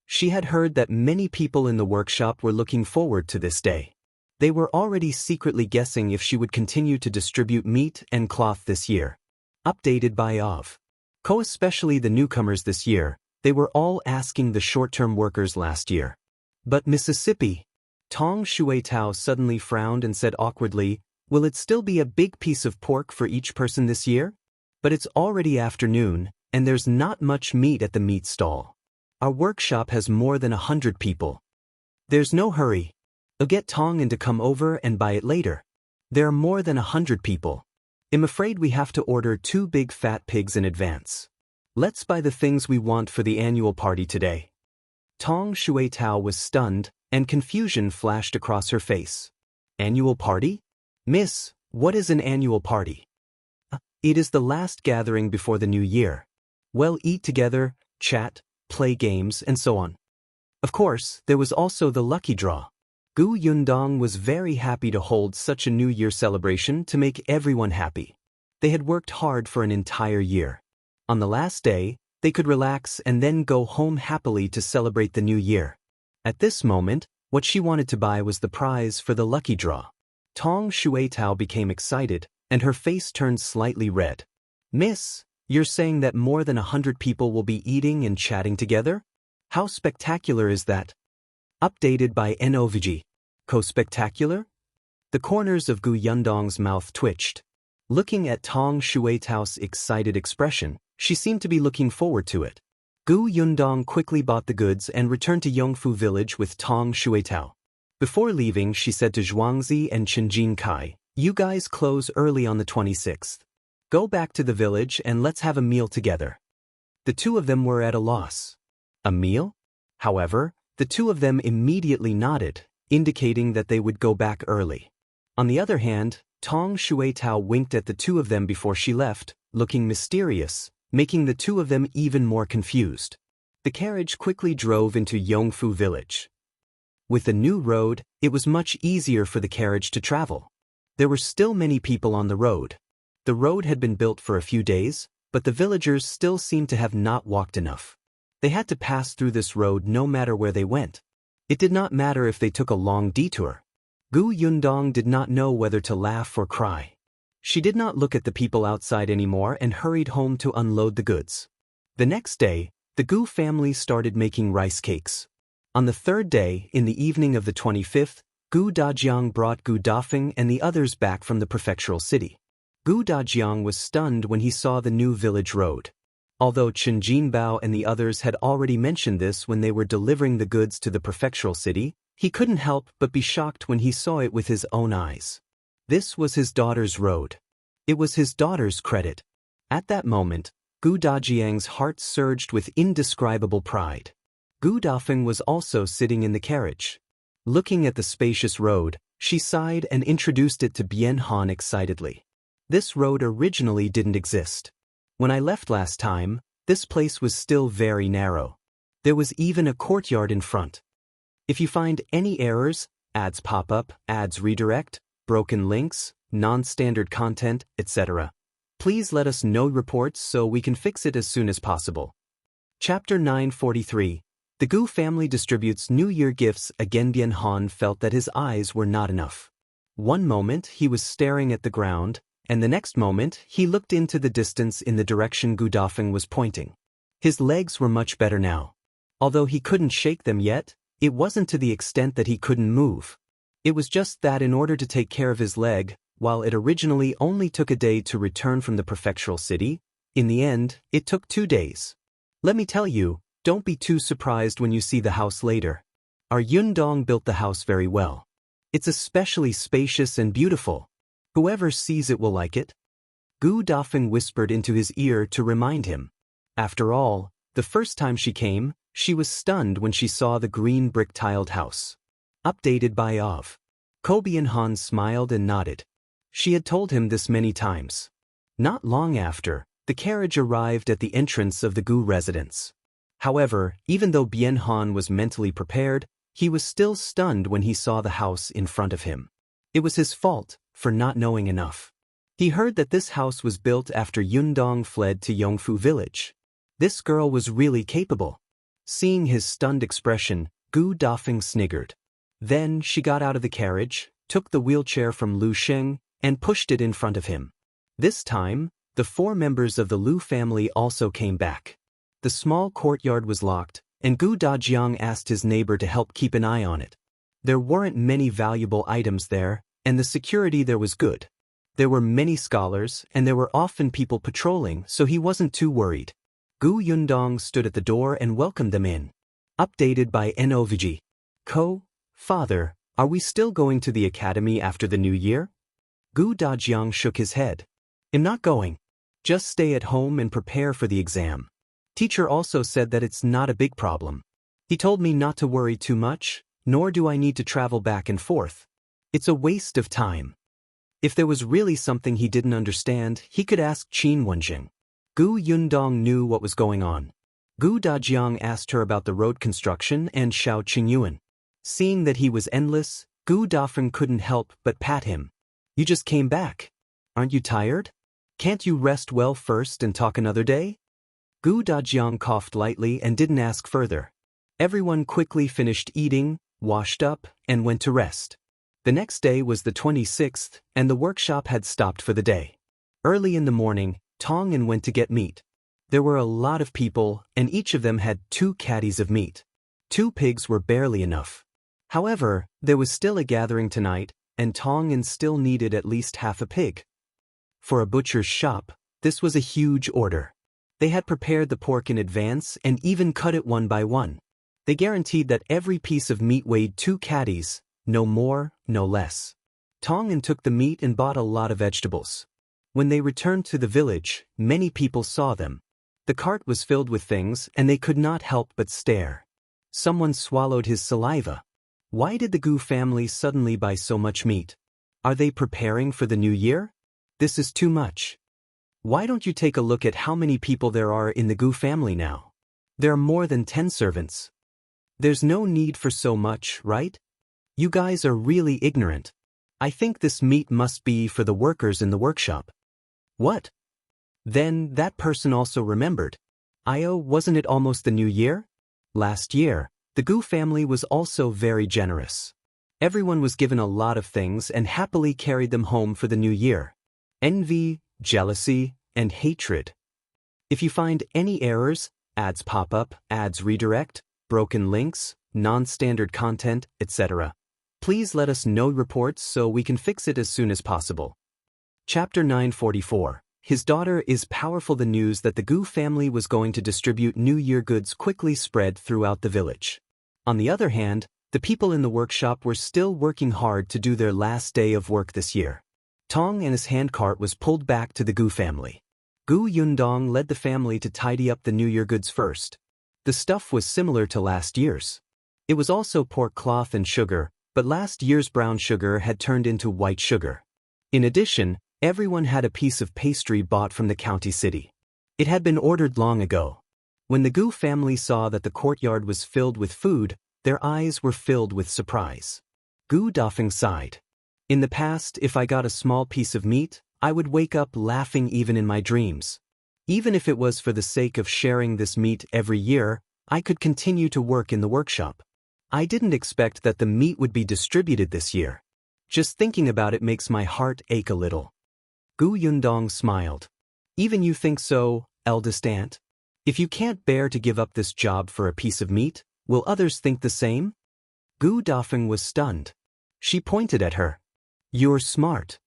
She had heard that many people in the workshop were looking forward to this day. They were already secretly guessing if she would continue to distribute meat and cloth this year. Updated by Of. Co, especially the newcomers this year, they were all asking the short-term workers last year. But Mississippi? Tong Shuitao suddenly frowned and said awkwardly, will it still be a big piece of pork for each person this year? But it's already afternoon, and there's not much meat at the meat stall. Our workshop has more than 100 people. There's no hurry. I'll get Tong in to come over and buy it later. There are more than 100 people. I'm afraid we have to order 2 big fat pigs in advance. Let's buy the things we want for the annual party today. Tong Shuitao was stunned, and confusion flashed across her face. Annual party? Miss, what is an annual party? It is the last gathering before the new year. We'll eat together, chat, play games, and so on. Of course, there was also the lucky draw. Gu Yundong was very happy to hold such a New Year celebration to make everyone happy. They had worked hard for an entire year. On the last day, they could relax and then go home happily to celebrate the new year. At this moment, what she wanted to buy was the prize for the lucky draw. Tong Shuitao became excited, and her face turned slightly red. Miss, you're saying that more than 100 people will be eating and chatting together? How spectacular is that? Updated by NOVG. Co-spectacular? The corners of Gu Yundong's mouth twitched. Looking at Tong Shuitao's excited expression, she seemed to be looking forward to it. Gu Yundong quickly bought the goods and returned to Yongfu village with Tong Shuitao. Before leaving, she said to Zhuangzi and Chen Kai, you guys close early on the 26th. Go back to the village and let's have a meal together. The two of them were at a loss. A meal? However, the two of them immediately nodded, indicating that they would go back early. On the other hand, Tong Shuitao winked at the two of them before she left, looking mysterious, making the two of them even more confused. The carriage quickly drove into Yongfu village. With the new road, it was much easier for the carriage to travel. There were still many people on the road. The road had been built for a few days, but the villagers still seemed to have not walked enough. They had to pass through this road no matter where they went. It did not matter if they took a long detour. Gu Yundong did not know whether to laugh or cry. She did not look at the people outside anymore and hurried home to unload the goods. The next day, the Gu family started making rice cakes. On the third day, in the evening of the 25th, Gu Dajiang brought Gu Dafeng and the others back from the prefectural city. Gu Dajiang was stunned when he saw the new village road. Although Chen Jinbao and the others had already mentioned this when they were delivering the goods to the prefectural city, he couldn't help but be shocked when he saw it with his own eyes. This was his daughter's road. It was his daughter's credit. At that moment, Gu Dajiang's heart surged with indescribable pride. Gu Dafeng was also sitting in the carriage. Looking at the spacious road, she sighed and introduced it to Bian Han excitedly. This road originally didn't exist. When I left last time, this place was still very narrow. There was even a courtyard in front. If you find any errors, ads pop up, ads redirect, broken links, non-standard content, etc., please let us know reports so we can fix it as soon as possible. Chapter 943. The Gu family distributes New Year gifts. Again, Bian Han felt that his eyes were not enough. One moment he was staring at the ground, and the next moment he looked into the distance in the direction Gu Dafeng was pointing. His legs were much better now. Although he couldn't shake them yet, it wasn't to the extent that he couldn't move. It was just that in order to take care of his leg, while it originally only took a day to return from the prefectural city, in the end, it took 2 days. Let me tell you, don't be too surprised when you see the house later. Our Yundong built the house very well. It's especially spacious and beautiful. Whoever sees it will like it. Gu Dafeng whispered into his ear to remind him. After all, the first time she came, she was stunned when she saw the green brick-tiled house. Updated by Of. Bian Han smiled and nodded. She had told him this many times. Not long after, the carriage arrived at the entrance of the Gu residence. However, even though Bian Han was mentally prepared, he was still stunned when he saw the house in front of him. It was his fault for not knowing enough. He heard that this house was built after Yundong fled to Yongfu village. This girl was really capable. Seeing his stunned expression, Gu Dafeng sniggered. Then she got out of the carriage, took the wheelchair from Lu Sheng, and pushed it in front of him. This time, the 4 members of the Lu family also came back. The small courtyard was locked, and Gu Dajiang asked his neighbor to help keep an eye on it. There weren't many valuable items there, and the security there was good. There were many scholars, and there were often people patrolling, so he wasn't too worried. Gu Yundong stood at the door and welcomed them in. Updated by NOVG. Father, are we still going to the academy after the new year? Gu Dajiang shook his head. I'm not going. Just stay at home and prepare for the exam. Teacher also said that it's not a big problem. He told me not to worry too much, nor do I need to travel back and forth. It's a waste of time. If there was really something he didn't understand, he could ask Qin Wenjing. Gu Yundong knew what was going on. Gu Dajiang asked her about the road construction and Xiao Qingyuan. Seeing that he was endless, Gu Dafeng couldn't help but pat him. You just came back. Aren't you tired? Can't you rest well first and talk another day? Gu Dajiang coughed lightly and didn't ask further. Everyone quickly finished eating, washed up, and went to rest. The next day was the 26th, and the workshop had stopped for the day. Early in the morning, Tong went to get meat. There were a lot of people, and each of them had 2 caddies of meat. 2 pigs were barely enough. However, there was still a gathering tonight, and Tong still needed at least half a pig. For a butcher's shop, this was a huge order. They had prepared the pork in advance and even cut it one by one. They guaranteed that every piece of meat weighed 2 caddies, no more, no less. Tong took the meat and bought a lot of vegetables. When they returned to the village, many people saw them. The cart was filled with things, and they could not help but stare. Someone swallowed his saliva. Why did the Gu family suddenly buy so much meat? Are they preparing for the new year? This is too much. Why don't you take a look at how many people there are in the Gu family now? There are more than 10 servants. There's no need for so much, right? You guys are really ignorant. I think this meat must be for the workers in the workshop. What? Then that person also remembered. Wasn't it almost the new year? Last year, the Gu family was also very generous. Everyone was given a lot of things and happily carried them home for the new year. Envy, jealousy, and hatred. If you find any errors, ads pop up, ads redirect, broken links, non-standard content, etc., please let us know reports so we can fix it as soon as possible. Chapter 944. His daughter is powerful. The news that the Gu family was going to distribute New Year goods quickly spread throughout the village. On the other hand, the people in the workshop were still working hard to do their last day of work this year. Tong and his handcart was pulled back to the Gu family. Gu Yundong led the family to tidy up the New Year goods first. The stuff was similar to last year's. It was also pork cloth and sugar, but last year's brown sugar had turned into white sugar. In addition, everyone had a piece of pastry bought from the county city. It had been ordered long ago. When the Gu family saw that the courtyard was filled with food, their eyes were filled with surprise. Gu Dafeng sighed. In the past, if I got a small piece of meat, I would wake up laughing even in my dreams. Even if it was for the sake of sharing this meat every year, I could continue to work in the workshop. I didn't expect that the meat would be distributed this year. Just thinking about it makes my heart ache a little. Gu Yundong smiled. Even you think so, eldest aunt? If you can't bear to give up this job for a piece of meat, will others think the same? Gu Dafeng was stunned. She pointed at her. You're smart.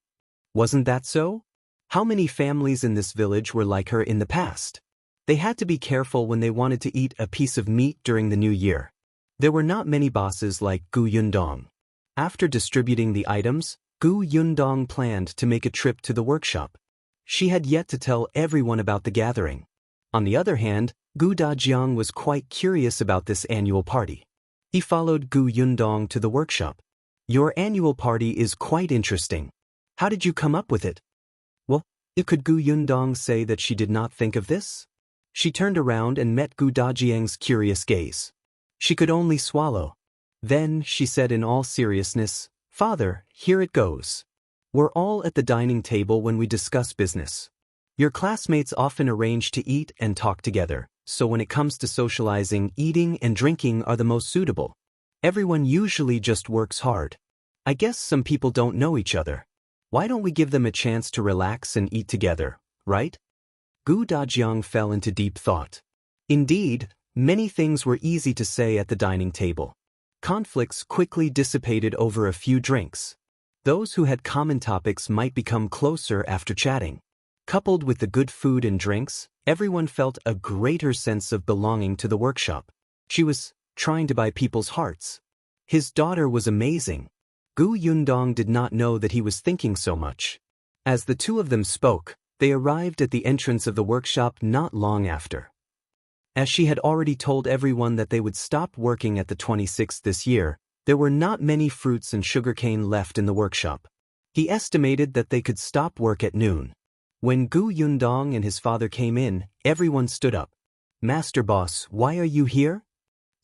Wasn't that so? How many families in this village were like her in the past? They had to be careful when they wanted to eat a piece of meat during the new year. There were not many bosses like Gu Yundong. After distributing the items, Gu Yundong planned to make a trip to the workshop. She had yet to tell everyone about the gathering. On the other hand, Gu Dajiang was quite curious about this annual party. He followed Gu Yundong to the workshop. Your annual party is quite interesting. How did you come up with it? Well, could Gu Yundong say that she did not think of this? She turned around and met Gu Dajiang's curious gaze. She could only swallow. Then she said in all seriousness, Father, here it goes. We're all at the dining table when we discuss business. Your classmates often arrange to eat and talk together, so when it comes to socializing, eating and drinking are the most suitable. Everyone usually just works hard. I guess some people don't know each other. Why don't we give them a chance to relax and eat together, right? Gu Dajiang fell into deep thought. Indeed, many things were easy to say at the dining table. Conflicts quickly dissipated over a few drinks. Those who had common topics might become closer after chatting. Coupled with the good food and drinks, everyone felt a greater sense of belonging to the workshop. She was trying to buy people's hearts. His daughter was amazing. Gu Yundong did not know that he was thinking so much. As the two of them spoke, they arrived at the entrance of the workshop not long after. As she had already told everyone that they would stop working at the 26th this year, there were not many fruits and sugarcane left in the workshop. He estimated that they could stop work at noon. When Gu Yundong and his father came in, everyone stood up. Master Boss, why are you here?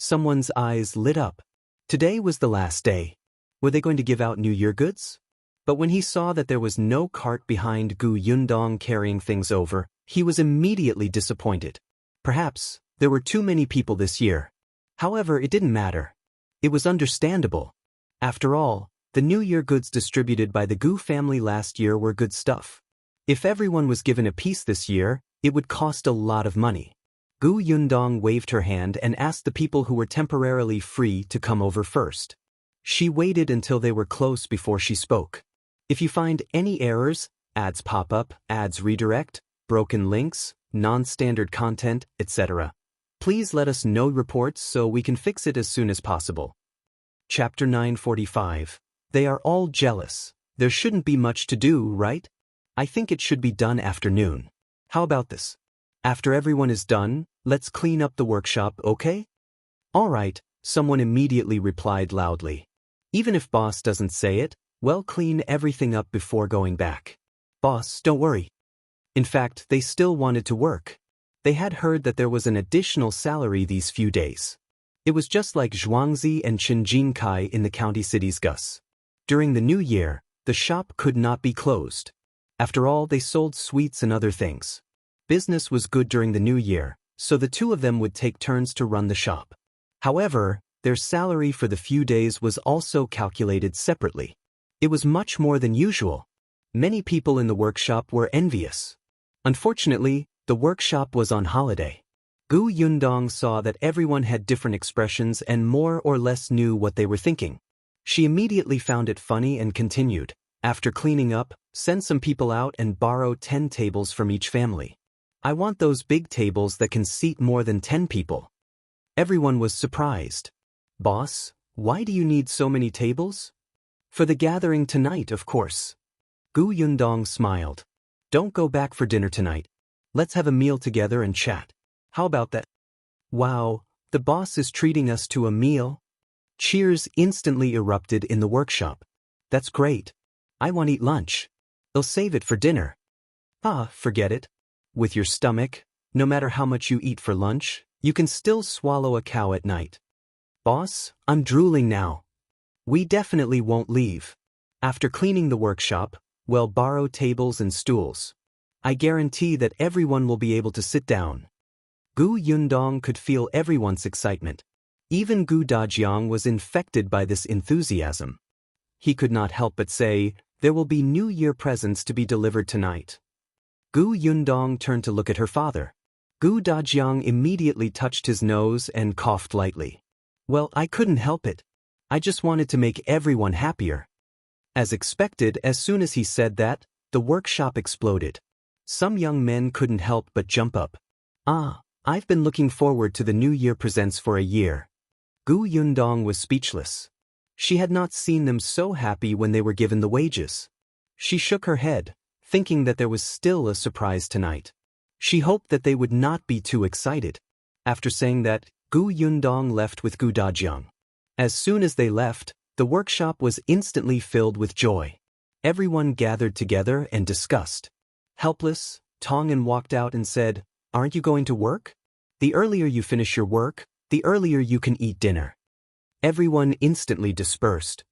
Someone's eyes lit up. Today was the last day. Were they going to give out New Year goods? But when he saw that there was no cart behind Gu Yundong carrying things over, he was immediately disappointed. Perhaps there were too many people this year. However, it didn't matter. It was understandable. After all, the New Year goods distributed by the Gu family last year were good stuff. If everyone was given a piece this year, it would cost a lot of money. Gu Yundong waved her hand and asked the people who were temporarily free to come over first. She waited until they were close before she spoke. If you find any errors, ads pop up, ads redirect, broken links, non-standard content, etc., please let us know reports so we can fix it as soon as possible. Chapter 945. They are all jealous. There shouldn't be much to do, right? I think it should be done afternoon. How about this? After everyone is done, let's clean up the workshop, okay? All right, someone immediately replied loudly. Even if boss doesn't say it, we'll clean everything up before going back. Boss, don't worry. In fact, they still wanted to work. They had heard that there was an additional salary these few days. It was just like Zhuangzi and Chenjinkai in the county cities Gus. During the new year, the shop could not be closed. After all, they sold sweets and other things. Business was good during the new year, so the two of them would take turns to run the shop. However, their salary for the few days was also calculated separately. It was much more than usual. Many people in the workshop were envious. Unfortunately, the workshop was on holiday. Gu Yundong saw that everyone had different expressions and more or less knew what they were thinking. She immediately found it funny and continued, after cleaning up, send some people out and borrow 10 tables from each family. I want those big tables that can seat more than 10 people. Everyone was surprised. Boss, why do you need so many tables? For the gathering tonight, of course. Gu Yundong smiled. Don't go back for dinner tonight. Let's have a meal together and chat. How about that? Wow, the boss is treating us to a meal? Cheers instantly erupted in the workshop. That's great. I want to eat lunch. I'll save it for dinner. Ah, forget it. With your stomach, no matter how much you eat for lunch, you can still swallow a cow at night. Boss, I'm drooling now. We definitely won't leave. After cleaning the workshop, we'll borrow tables and stools. I guarantee that everyone will be able to sit down. Gu Yundong could feel everyone's excitement. Even Gu Dajiang was infected by this enthusiasm. He could not help but say, there will be New Year presents to be delivered tonight. Gu Yundong turned to look at her father. Gu Dajiang immediately touched his nose and coughed lightly. Well, I couldn't help it. I just wanted to make everyone happier. As expected, as soon as he said that, the workshop exploded. Some young men couldn't help but jump up. Ah, I've been looking forward to the New Year presents for a year. Gu Yundong was speechless. She had not seen them so happy when they were given the wages. She shook her head, thinking that there was still a surprise tonight. She hoped that they would not be too excited. After saying that, Gu Yundong left with Gu Dajiang. As soon as they left, the workshop was instantly filled with joy. Everyone gathered together and discussed. Helpless, Tong'an walked out and said, "Aren't you going to work? The earlier you finish your work, the earlier you can eat dinner." Everyone instantly dispersed.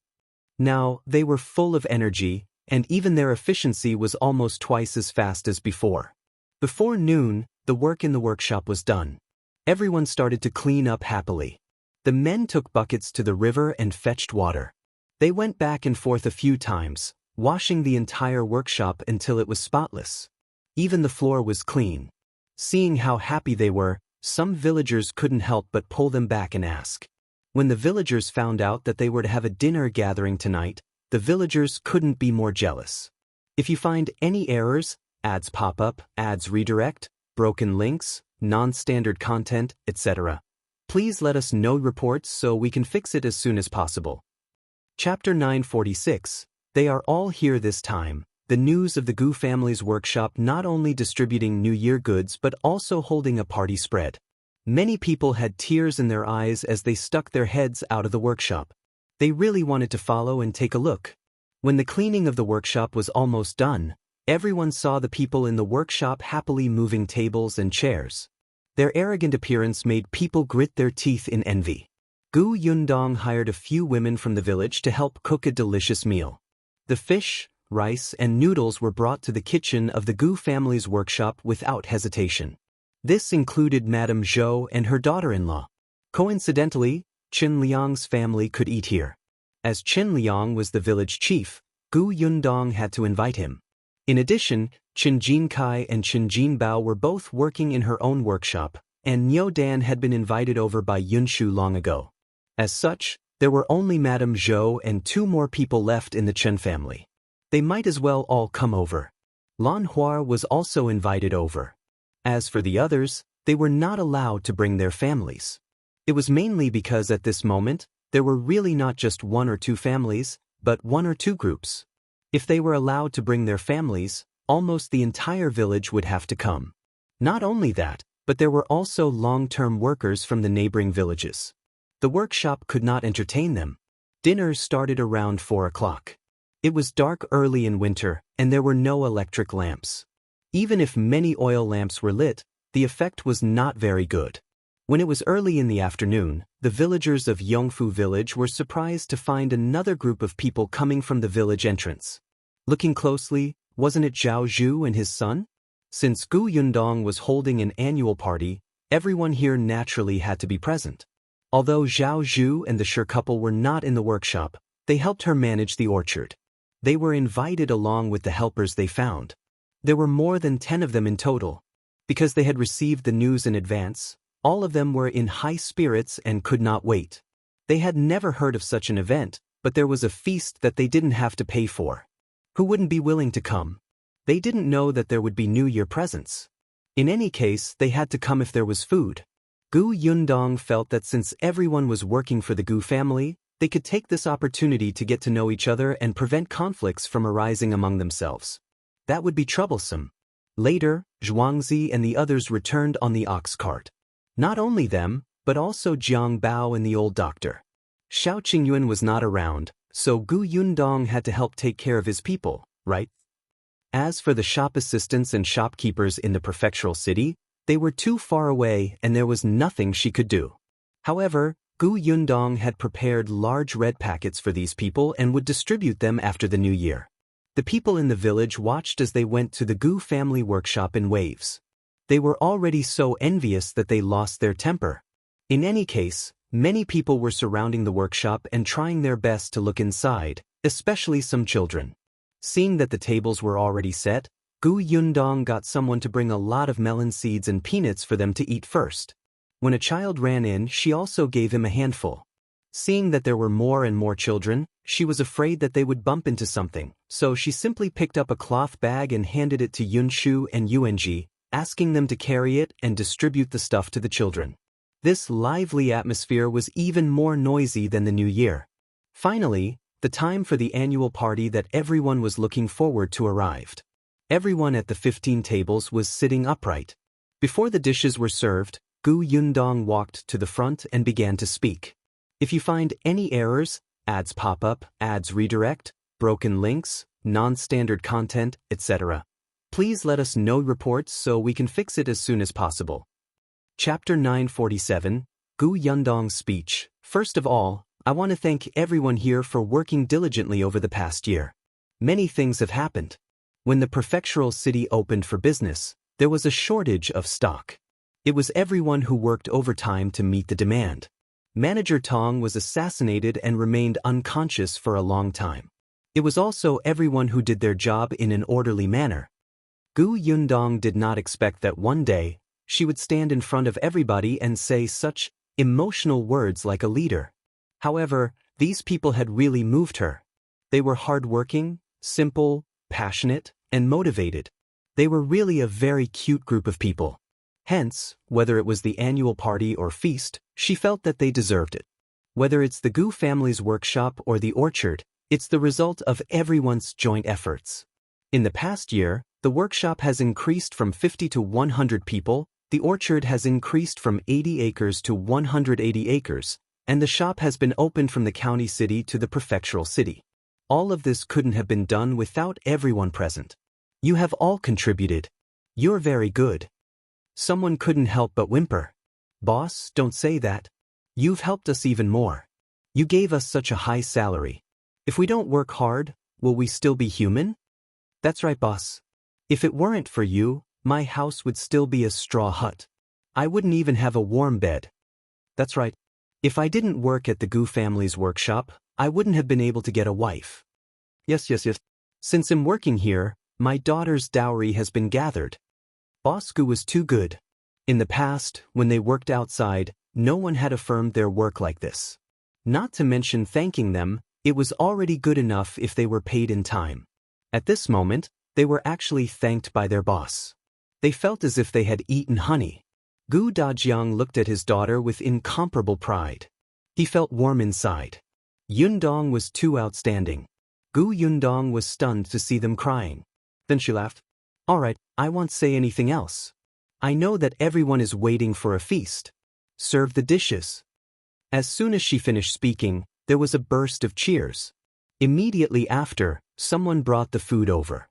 Now, they were full of energy, and even their efficiency was almost twice as fast as before. Before noon, the work in the workshop was done. Everyone started to clean up happily. The men took buckets to the river and fetched water. They went back and forth a few times, washing the entire workshop until it was spotless. Even the floor was clean. Seeing how happy they were, some villagers couldn't help but pull them back and ask. When the villagers found out that they were to have a dinner gathering tonight, the villagers couldn't be more jealous. If you find any errors, ads pop up, ads redirect, broken links, non-standard content, etc., please let us know reports so we can fix it as soon as possible. Chapter 946. They are all here this time. The news of the Gu family's workshop not only distributing New Year goods but also holding a party spread. Many people had tears in their eyes as they stuck their heads out of the workshop. They really wanted to follow and take a look. When the cleaning of the workshop was almost done, everyone saw the people in the workshop happily moving tables and chairs. Their arrogant appearance made people grit their teeth in envy. Gu Yundong hired a few women from the village to help cook a delicious meal. The fish, rice, and noodles were brought to the kitchen of the Gu family's workshop without hesitation. This included Madame Zhou and her daughter-in-law. Coincidentally, Chen Liang's family could eat here. As Chen Liang was the village chief, Gu Yundong had to invite him. In addition, Chen Jinkai and Chen Jinbao were both working in her own workshop, and Niu Dan had been invited over by Yunshu long ago. As such, there were only Madame Zhou and 2 more people left in the Chen family. They might as well all come over. Lan Hua was also invited over. As for the others, they were not allowed to bring their families. It was mainly because at this moment, there were really not just 1 or 2 families, but 1 or 2 groups. If they were allowed to bring their families, almost the entire village would have to come. Not only that, but there were also long-term workers from the neighboring villages. The workshop could not entertain them. Dinner started around 4 o'clock. It was dark early in winter, and there were no electric lamps. Even if many oil lamps were lit, the effect was not very good. When it was early in the afternoon, the villagers of Yongfu village were surprised to find another group of people coming from the village entrance. Looking closely, wasn't it Zhao Zhu and his son? Since Gu Yundong was holding an annual party, everyone here naturally had to be present. Although Zhao Zhu and the Shi couple were not in the workshop, they helped her manage the orchard. They were invited along with the helpers they found. There were more than 10 of them in total. Because they had received the news in advance, all of them were in high spirits and could not wait. They had never heard of such an event, but there was a feast that they didn't have to pay for. Who wouldn't be willing to come? They didn't know that there would be New Year presents. In any case, they had to come if there was food. Gu Yundong felt that since everyone was working for the Gu family, They could take this opportunity to get to know each other and prevent conflicts from arising among themselves. That would be troublesome. Later, Zhuangzi and the others returned on the ox cart. Not only them, but also Jiang Bao and the old doctor. Xiao Qingyuan was not around, so Gu Yundong had to help take care of his people, right? As for the shop assistants and shopkeepers in the prefectural city, they were too far away and there was nothing she could do. However, Gu Yundong had prepared large red packets for these people and would distribute them after the new year. The people in the village watched as they went to the Gu family workshop in waves. They were already so envious that they lost their temper. In any case, many people were surrounding the workshop and trying their best to look inside, especially some children. Seeing that the tables were already set, Gu Yundong got someone to bring a lot of melon seeds and peanuts for them to eat first. When a child ran in, she also gave him a handful. Seeing that there were more and more children, she was afraid that they would bump into something, so she simply picked up a cloth bag and handed it to Yunshu and Yuanji, asking them to carry it and distribute the stuff to the children. This lively atmosphere was even more noisy than the New Year. Finally, the time for the annual party that everyone was looking forward to arrived. Everyone at the 15 tables was sitting upright. Before the dishes were served, Gu Yundong walked to the front and began to speak. If you find any errors, ads pop up, ads redirect, broken links, non-standard content, etc., please let us know reports so we can fix it as soon as possible. Chapter 947, Gu Yundong's speech. First of all, I want to thank everyone here for working diligently over the past year. Many things have happened. When the prefectural city opened for business, there was a shortage of stock. It was everyone who worked overtime to meet the demand. Manager Tong was assassinated and remained unconscious for a long time. It was also everyone who did their job in an orderly manner. Gu Yundong did not expect that one day, she would stand in front of everybody and say such emotional words like a leader. However, these people had really moved her. They were hardworking, simple, passionate, and motivated. They were really a very cute group of people. Hence, whether it was the annual party or feast, she felt that they deserved it. Whether it's the Gu family's workshop or the orchard, it's the result of everyone's joint efforts. In the past year, the workshop has increased from 50 to 100 people, the orchard has increased from 80 acres to 180 acres, and the shop has been opened from the county city to the prefectural city. All of this couldn't have been done without everyone present. You have all contributed. You're very good. Someone couldn't help but whimper. Boss, don't say that. You've helped us even more. You gave us such a high salary. If we don't work hard, will we still be human? That's right, boss. If it weren't for you, my house would still be a straw hut. I wouldn't even have a warm bed. That's right. If I didn't work at the Gu family's workshop, I wouldn't have been able to get a wife. Yes. Since I'm working here, my daughter's dowry has been gathered. Boss Gu was too good. In the past, when they worked outside, no one had affirmed their work like this. Not to mention thanking them, it was already good enough if they were paid in time. At this moment, they were actually thanked by their boss. They felt as if they had eaten honey. Gu Dajiang looked at his daughter with incomparable pride. He felt warm inside. Yundong was too outstanding. Gu Yundong was stunned to see them crying. Then she laughed. All right, I won't say anything else. I know that everyone is waiting for a feast. Serve the dishes. As soon as she finished speaking, there was a burst of cheers. Immediately after, someone brought the food over.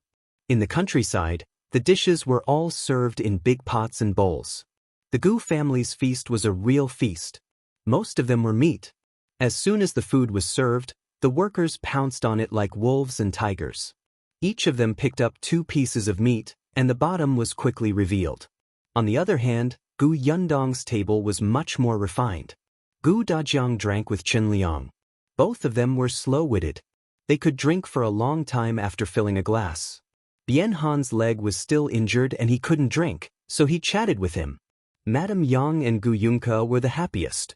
In the countryside, the dishes were all served in big pots and bowls. The Gu family's feast was a real feast. Most of them were meat. As soon as the food was served, the workers pounced on it like wolves and tigers. Each of them picked up 2 pieces of meat, and the bottom was quickly revealed. On the other hand, Gu Yundong's table was much more refined. Gu Dajiang drank with Chen Liang. Both of them were slow-witted. They could drink for a long time after filling a glass. Bien Han's leg was still injured and he couldn't drink, so he chatted with him. Madame Yang and Gu Yunke were the happiest.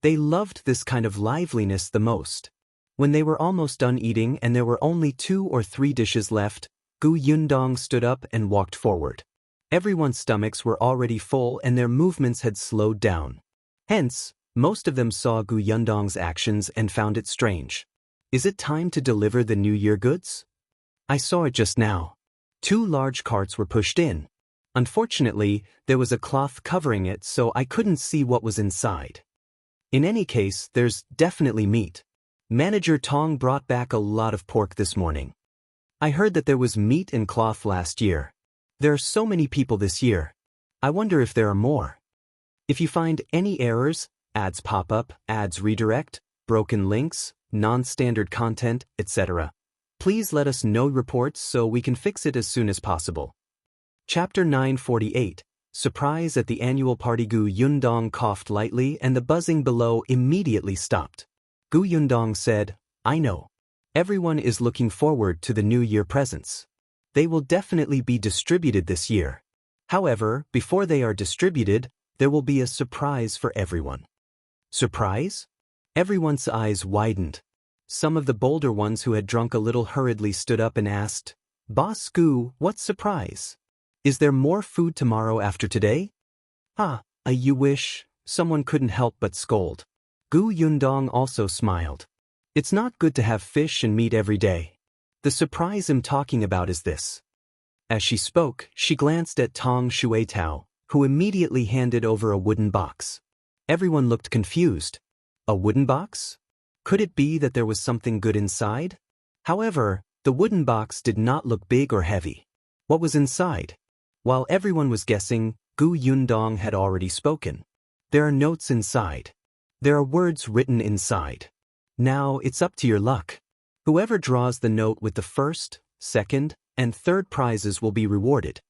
They loved this kind of liveliness the most. When they were almost done eating and there were only 2 or 3 dishes left, Gu Yundong stood up and walked forward. Everyone's stomachs were already full and their movements had slowed down. Hence, Most of them saw Gu Yundong's actions and found it strange. Is it time to deliver the New Year goods? I saw it just now. 2 large carts were pushed in. Unfortunately, there was a cloth covering it, so I couldn't see what was inside. In any case, there's definitely meat. Manager Tong brought back a lot of pork this morning. I heard that there was meat and cloth last year. There are so many people this year. I wonder if there are more. If you find any errors, ads pop up, ads redirect, broken links, non-standard content, etc., please let us know reports so we can fix it as soon as possible. Chapter 948. Surprise at the annual party. Gu Yundong coughed lightly and the buzzing below immediately stopped. Gu Yundong said, I know. Everyone is looking forward to the New Year presents. They will definitely be distributed this year. However, before they are distributed, there will be a surprise for everyone. Surprise? Everyone's eyes widened. Some of the bolder ones who had drunk a little hurriedly stood up and asked, Boss Gu, what surprise? Is there more food tomorrow after today? You wish. Someone couldn't help but scold. Gu Yundong also smiled. It's not good to have fish and meat every day. The surprise I'm talking about is this. As she spoke, she glanced at Tong Shuetao, who immediately handed over a wooden box. Everyone looked confused. A wooden box? Could it be that there was something good inside? However, the wooden box did not look big or heavy. What was inside? While everyone was guessing, Gu Yundong had already spoken. There are notes inside. There are words written inside. Now it's up to your luck. Whoever draws the note with the first, second, and third prizes will be rewarded.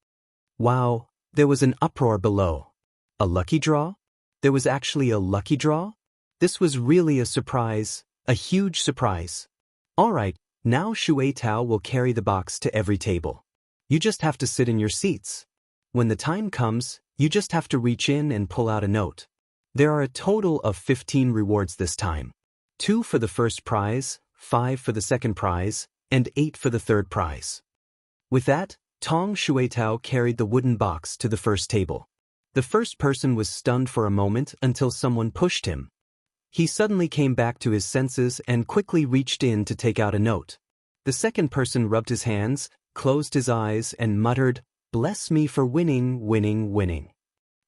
Wow, there was an uproar below. A lucky draw? There was actually a lucky draw? This was really a surprise, a huge surprise. Alright, now Shuetao will carry the box to every table. You just have to sit in your seats. When the time comes, you just have to reach in and pull out a note. There are a total of 15 rewards this time. 2 for the first prize, 5 for the second prize, and 8 for the third prize. With that, Tong Shuetao carried the wooden box to the first table. The first person was stunned for a moment until someone pushed him. He suddenly came back to his senses and quickly reached in to take out a note. The second person rubbed his hands, closed his eyes, and muttered, "Bless me for winning, winning, winning."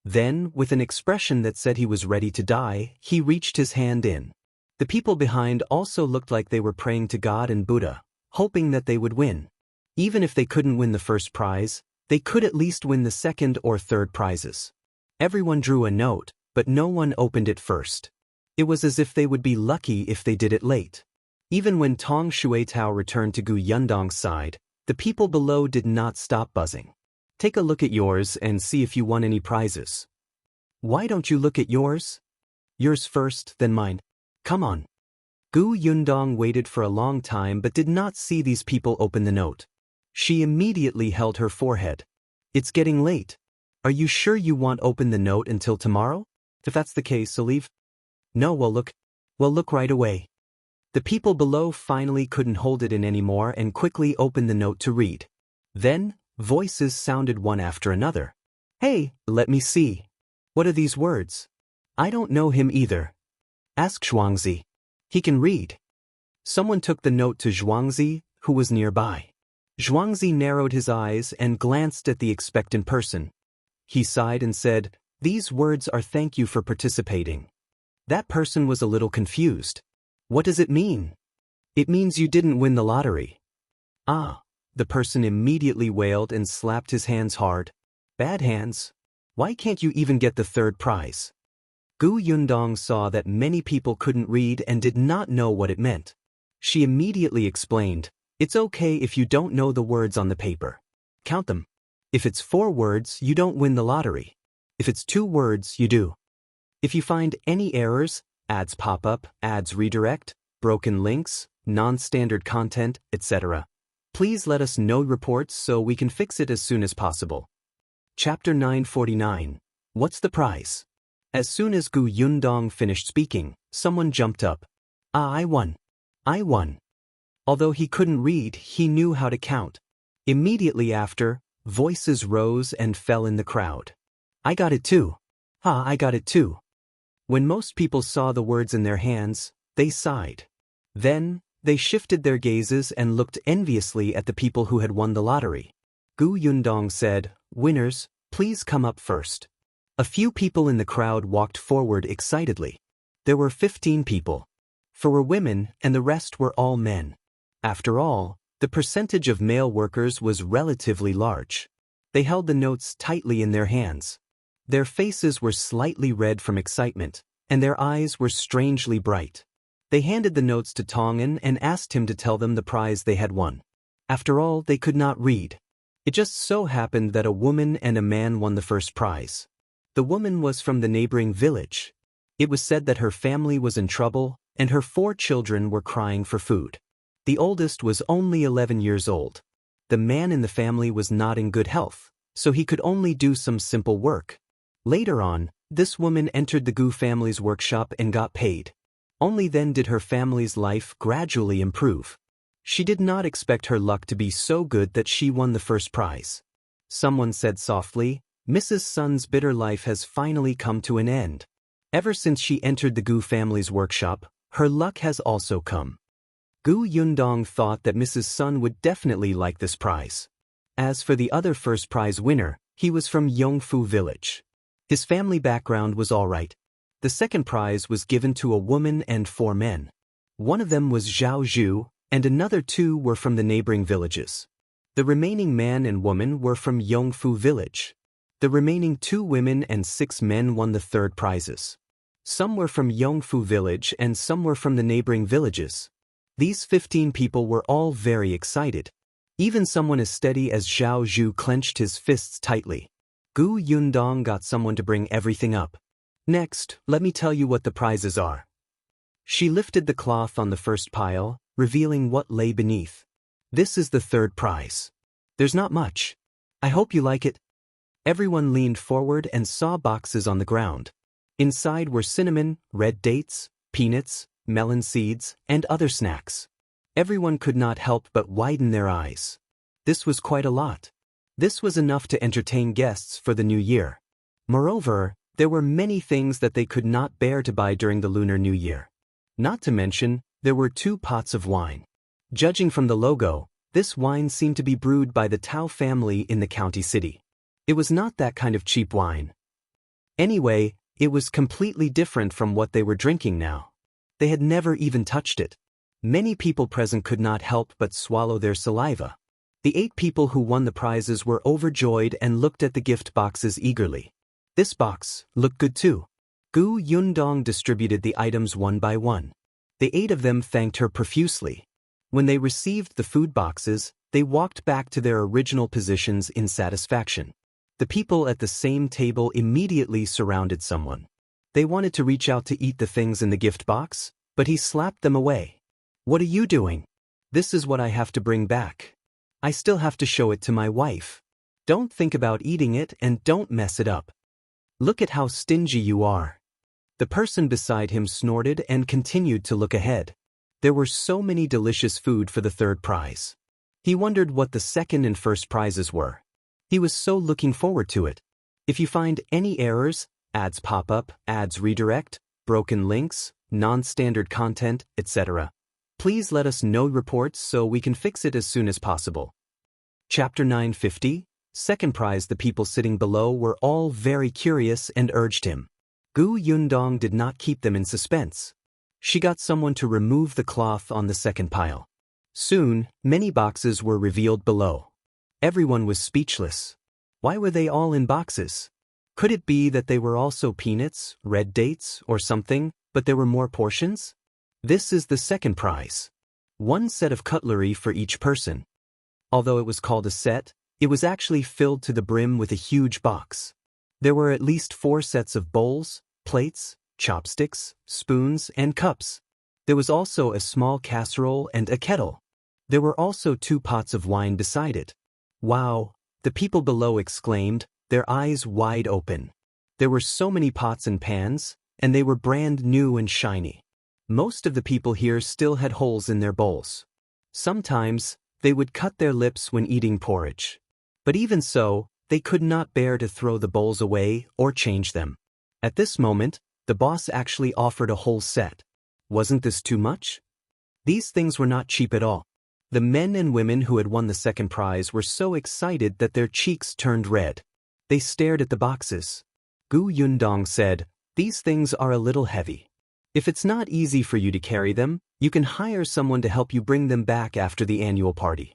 Then, with an expression that said he was ready to die, he reached his hand in. The people behind also looked like they were praying to God and Buddha, hoping that they would win. Even if they couldn't win the first prize, they could at least win the second or third prizes. Everyone drew a note, but no one opened it first. It was as if they would be lucky if they did it late. Even when Tong Shuetao returned to Gu Yundong's side, the people below did not stop buzzing. Take a look at yours and see if you won any prizes. Why don't you look at yours? Yours first, then mine. Come on. Gu Yundong waited for a long time but did not see these people open the note. She immediately held her forehead. It's getting late. Are you sure you want open the note until tomorrow? If that's the case, I'll leave. No, well look right away. The people below finally couldn't hold it in anymore and quickly opened the note to read. Then, voices sounded one after another. Hey, let me see. What are these words? I don't know him either. Ask Zhuangzi. He can read. Someone took the note to Zhuangzi, who was nearby. Zhuangzi narrowed his eyes and glanced at the expectant person. He sighed and said, "These words are thank you for participating." That person was a little confused. What does it mean? It means you didn't win the lottery. Ah, the person immediately wailed and slapped his hands hard. Bad hands. Why can't you even get the third prize? Gu Yundong saw that many people couldn't read and did not know what it meant. She immediately explained, "It's okay if you don't know the words on the paper. Count them. If it's 4 words, you don't win the lottery. If it's 2 words, you do. If you find any errors, ads pop up, ads redirect, broken links, non-standard content, etc., please let us know reports so we can fix it as soon as possible." Chapter 949. What's the prize? As soon as Gu Yundong finished speaking, someone jumped up. I won. I won. Although he couldn't read, he knew how to count. Immediately after, voices rose and fell in the crowd. I got it too. I got it too. When most people saw the words in their hands, they sighed. Then, they shifted their gazes and looked enviously at the people who had won the lottery. Yundong said, "Winners, please come up first." A few people in the crowd walked forward excitedly. There were 15 people. 4 were women and the rest were all men. After all, the percentage of male workers was relatively large. They held the notes tightly in their hands. Their faces were slightly red from excitement, and their eyes were strangely bright. They handed the notes to Tongan and asked him to tell them the prize they had won. After all, they could not read. It just so happened that a woman and a man won the first prize. The woman was from the neighboring village. It was said that her family was in trouble, and her 4 children were crying for food. The oldest was only 11 years old. The man in the family was not in good health, so he could only do some simple work. Later on, this woman entered the Gu family's workshop and got paid. Only then did her family's life gradually improve. She did not expect her luck to be so good that she won the first prize. Someone said softly, "Mrs. Sun's bitter life has finally come to an end. Ever since she entered the Gu family's workshop, her luck has also come." Gu Yundong thought that Mrs. Sun would definitely like this prize. As for the other first prize winner, he was from Yongfu village. His family background was alright. The second prize was given to a woman and 4 men. One of them was Zhao Zhu, and another 2 were from the neighboring villages. The remaining man and woman were from Yongfu village. The remaining 2 women and 6 men won the third prizes. Some were from Yongfu village and some were from the neighboring villages. These 15 people were all very excited. Even someone as steady as Zhao Zhu clenched his fists tightly. Gu Yundong got someone to bring everything up. "Next, let me tell you what the prizes are." She lifted the cloth on the first pile, revealing what lay beneath. "This is the third prize. There's not much. I hope you like it." Everyone leaned forward and saw boxes on the ground. Inside were cinnamon, red dates, peanuts, melon seeds, and other snacks. Everyone could not help but widen their eyes. This was quite a lot. This was enough to entertain guests for the new year. Moreover, there were many things that they could not bear to buy during the Lunar New Year. Not to mention, there were 2 pots of wine. Judging from the logo, this wine seemed to be brewed by the Tao family in the county city. It was not that kind of cheap wine. Anyway, it was completely different from what they were drinking now. They had never even touched it. Many people present could not help but swallow their saliva. The 8 people who won the prizes were overjoyed and looked at the gift boxes eagerly. This box looked good too. Gu Yundong distributed the items one by one. The 8 of them thanked her profusely. When they received the food boxes, they walked back to their original positions in satisfaction. The people at the same table immediately surrounded someone. They wanted to reach out to eat the things in the gift box, but he slapped them away. "What are you doing? This is what I have to bring back. I still have to show it to my wife. Don't think about eating it and don't mess it up. Look at how stingy you are." The person beside him snorted and continued to look ahead. There were so many delicious food for the third prize. He wondered what the second and first prizes were. He was so looking forward to it. If you find any errors, ads pop up, ads redirect, broken links, non-standard content, etc., please let us know reports so we can fix it as soon as possible. Chapter 950, second prize. The people sitting below were all very curious and urged him. Gu Yundong did not keep them in suspense. She got someone to remove the cloth on the second pile. Soon, many boxes were revealed below. Everyone was speechless. Why were they all in boxes? Could it be that they were also peanuts, red dates, or something, but there were more portions? This is the second prize. 1 set of cutlery for each person. Although it was called a set, it was actually filled to the brim with a huge box. There were at least 4 sets of bowls, plates, chopsticks, spoons, and cups. There was also a small casserole and a kettle. There were also 2 pots of wine beside it. "Wow!" the people below exclaimed, their eyes wide open. There were so many pots and pans, and they were brand new and shiny. Most of the people here still had holes in their bowls. Sometimes, they would cut their lips when eating porridge. But even so, they could not bear to throw the bowls away or change them. At this moment, The boss actually offered a whole set. Wasn't this too much? These things were not cheap at all. The men and women who had won the second prize were so excited that their cheeks turned red. They stared at the boxes. Gu Yundong said, "These things are a little heavy. If it's not easy for you to carry them, you can hire someone to help you bring them back after the annual party.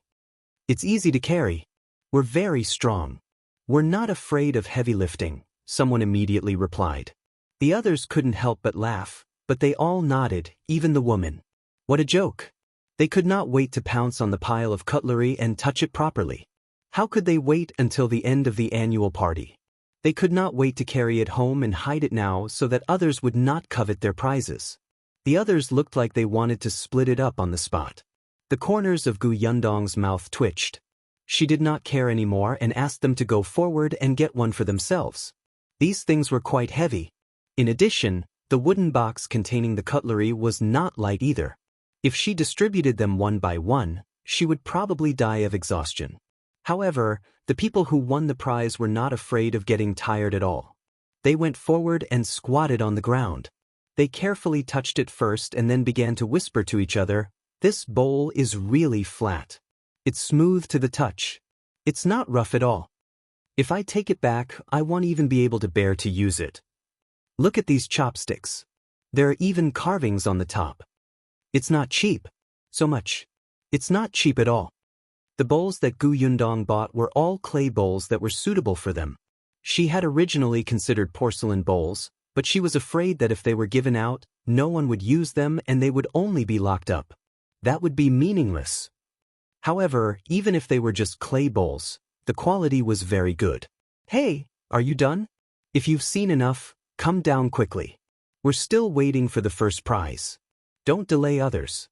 It's easy to carry. We're very strong. We're not afraid of heavy lifting," someone immediately replied. The others couldn't help but laugh, but they all nodded, even the woman. What a joke. They could not wait to pounce on the pile of cutlery and touch it properly. How could they wait until the end of the annual party? They could not wait to carry it home and hide it now so that others would not covet their prizes. The others looked like they wanted to split it up on the spot. The corners of Gu Yundong's mouth twitched. She did not care anymore and asked them to go forward and get one for themselves. These things were quite heavy. In addition, the wooden box containing the cutlery was not light either. If she distributed them one by one, she would probably die of exhaustion. However, the people who won the prize were not afraid of getting tired at all. They went forward and squatted on the ground. They carefully touched it first and then began to whisper to each other, "This bowl is really flat. It's smooth to the touch. It's not rough at all. If I take it back, I won't even be able to bear to use it. Look at these chopsticks. There are even carvings on the top. It's not cheap. So much. It's not cheap at all." The bowls that Gu Yundong bought were all clay bowls that were suitable for them. She had originally considered porcelain bowls, but she was afraid that if they were given out, no one would use them and they would only be locked up. That would be meaningless. However, even if they were just clay bowls, the quality was very good. "Hey, are you done? If you've seen enough, come down quickly. We're still waiting for the first prize. Don't delay others."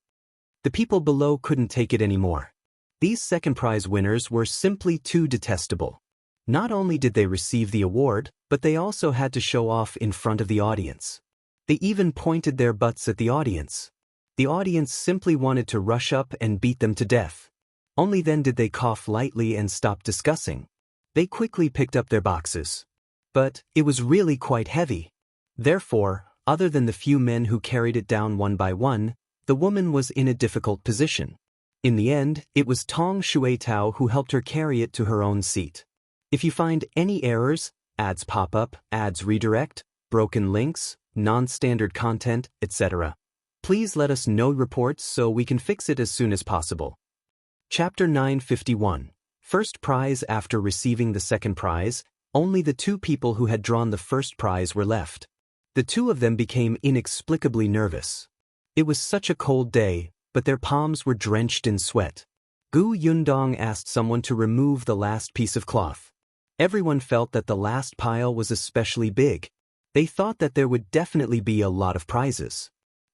The people below couldn't take it anymore. These second prize winners were simply too detestable. Not only did they receive the award, but they also had to show off in front of the audience. They even pointed their butts at the audience. The audience simply wanted to rush up and beat them to death. Only then did they cough lightly and stop discussing. They quickly picked up their boxes. But it was really quite heavy. Therefore, other than the few men who carried it down one by one, the woman was in a difficult position. In the end, it was Tong Shuetao who helped her carry it to her own seat. If you find any errors, ads pop up, ads redirect, broken links, non-standard content, etc., please let us know reports so we can fix it as soon as possible. Chapter 951. First prize. After receiving the second prize, only the two people who had drawn the first prize were left. The two of them became inexplicably nervous. It was such a cold day, but their palms were drenched in sweat. Gu Yundong asked someone to remove the last piece of cloth. Everyone felt that the last pile was especially big. They thought that there would definitely be a lot of prizes.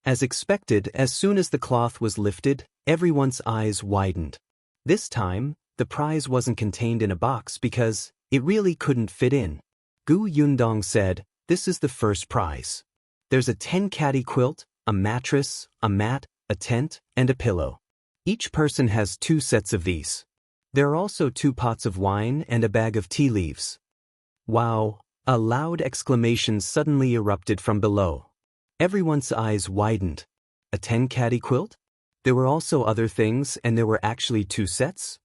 As expected, as soon as the cloth was lifted, everyone's eyes widened. This time, the prize wasn't contained in a box because it really couldn't fit in. Gu Yundong said, "This is the first prize. There's a 10-caddy quilt, a mattress, a mat, a tent, and a pillow. Each person has 2 sets of these. There are also 2 pots of wine and a bag of tea leaves." Wow! A loud exclamation suddenly erupted from below. Everyone's eyes widened. A 10-caddy quilt? There were also other things and there were actually 2 sets?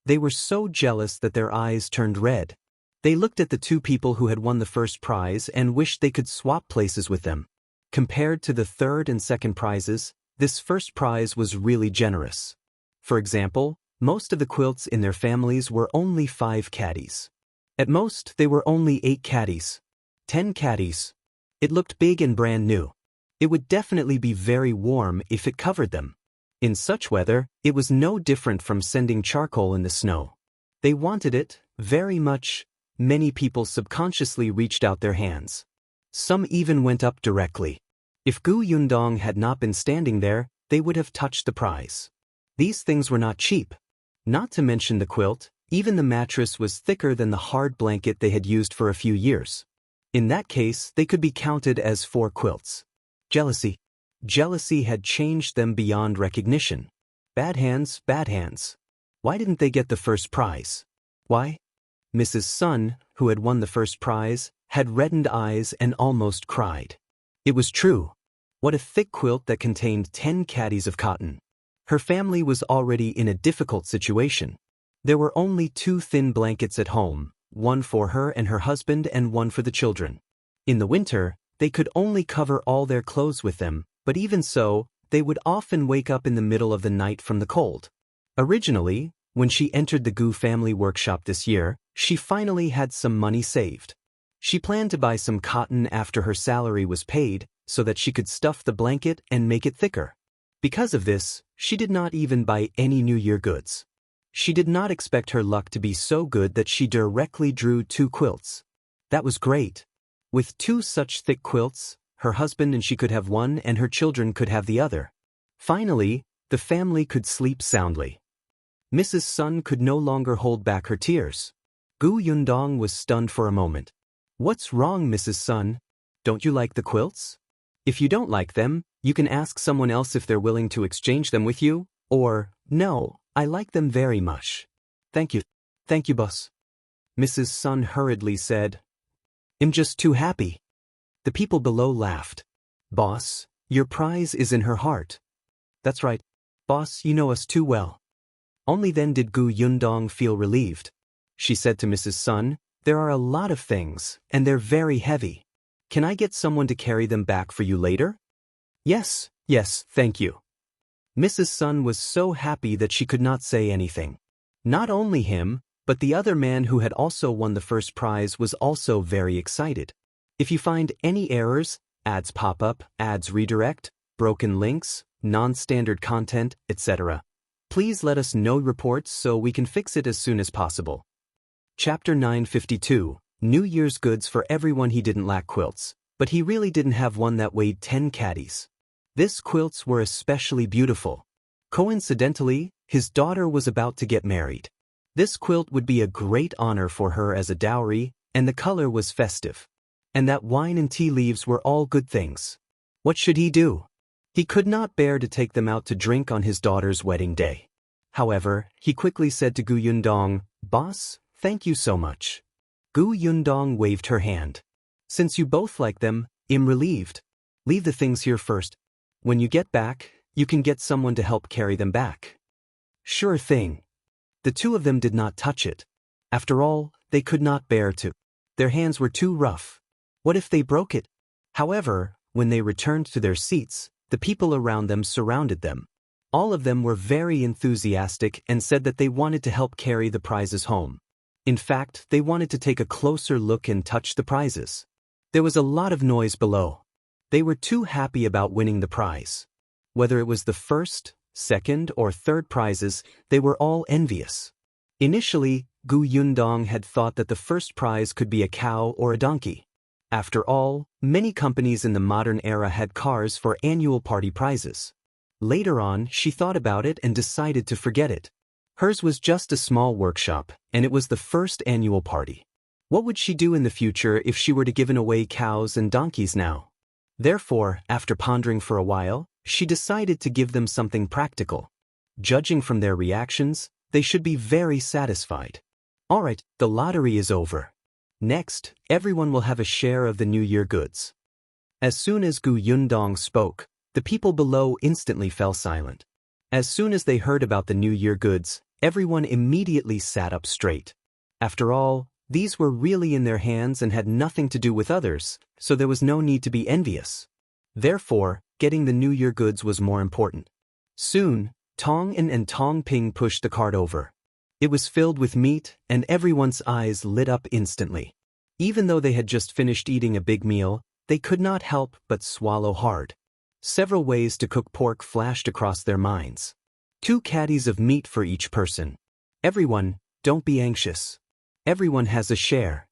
They were so jealous that their eyes turned red. They looked at the 2 people who had won the first prize and wished they could swap places with them. Compared to the third and second prizes, this first prize was really generous. For example, most of the quilts in their families were only 5 caddies. At most, they were only 8 caddies. 10 caddies. It looked big and brand new. It would definitely be very warm if it covered them. In such weather, it was no different from sending charcoal in the snow. They wanted it, very much. Many people subconsciously reached out their hands. Some even went up directly. If Gu Yundong had not been standing there, they would have touched the prize. These things were not cheap. Not to mention the quilt, even the mattress was thicker than the hard blanket they had used for a few years. In that case, they could be counted as 4 quilts. Jealousy. Jealousy had changed them beyond recognition. Bad hands, bad hands. Why didn't they get the first prize? Why? Mrs. Sun, who had won the first prize, had reddened eyes and almost cried. It was true. What a thick quilt that contained 10 caddies of cotton. Her family was already in a difficult situation. There were only 2 thin blankets at home, one for her and her husband and one for the children. In the winter, they could only cover all their clothes with them, but even so, they would often wake up in the middle of the night from the cold. Originally, when she entered the Gu family workshop this year, she finally had some money saved. She planned to buy some cotton after her salary was paid, so that she could stuff the blanket and make it thicker. Because of this, she did not even buy any New Year goods. She did not expect her luck to be so good that she directly drew 2 quilts. That was great. With 2 such thick quilts, her husband and she could have one and her children could have the other. Finally, the family could sleep soundly. Mrs. Sun could no longer hold back her tears. Gu Yundong was stunned for a moment. What's wrong, Mrs. Sun? Don't you like the quilts? If you don't like them, you can ask someone else if they're willing to exchange them with you, or, no, I like them very much. Thank you. Thank you, boss. Mrs. Sun hurriedly said. I'm just too happy. The people below laughed. Boss, your prize is in her heart. That's right. Boss, you know us too well. Only then did Gu Yundong feel relieved. She said to Mrs. Sun, there are a lot of things, and they're very heavy. Can I get someone to carry them back for you later? Yes, thank you. Mrs. Sun was so happy that she could not say anything. Not only him, but the other man who had also won the first prize was also very excited. If you find any errors, ads pop up, ads redirect, broken links, non-standard content, etc., please let us know reports so we can fix it as soon as possible. Chapter 952, New Year's goods for everyone. He didn't lack quilts, but he really didn't have one that weighed 10 caddies. These quilts were especially beautiful. Coincidentally, his daughter was about to get married. This quilt would be a great honor for her as a dowry, and the color was festive. And that wine and tea leaves were all good things. What should he do? He could not bear to take them out to drink on his daughter's wedding day. However, he quickly said to Gu Yundong, Boss, thank you so much. Gu Yundong waved her hand. Since you both like them, I'm relieved. Leave the things here first. When you get back, you can get someone to help carry them back. Sure thing. The 2 of them did not touch it. After all, they could not bear to. Their hands were too rough. What if they broke it? However, when they returned to their seats, the people around them surrounded them. All of them were very enthusiastic and said that they wanted to help carry the prizes home. In fact, they wanted to take a closer look and touch the prizes. There was a lot of noise below. They were too happy about winning the prize. Whether it was the first, second, or third prizes, they were all envious. Initially, Gu Yundong had thought that the first prize could be a cow or a donkey. After all, many companies in the modern era had cars for annual party prizes. Later on, she thought about it and decided to forget it. Hers was just a small workshop, and it was the first annual party. What would she do in the future if she were to give away cows and donkeys now? Therefore, after pondering for a while, she decided to give them something practical. Judging from their reactions, they should be very satisfied. All right, the lottery is over. Next, everyone will have a share of the New Year goods. As soon as Gu Yundong spoke, the people below instantly fell silent. As soon as they heard about the New Year goods, everyone immediately sat up straight. After all, these were really in their hands and had nothing to do with others, so there was no need to be envious. Therefore, getting the New Year goods was more important. Soon, Tong and Tong Ping pushed the cart over. It was filled with meat, and everyone's eyes lit up instantly. Even though they had just finished eating a big meal, they could not help but swallow hard. Several ways to cook pork flashed across their minds. 2 caddies of meat for each person. Everyone, don't be anxious. Everyone has a share.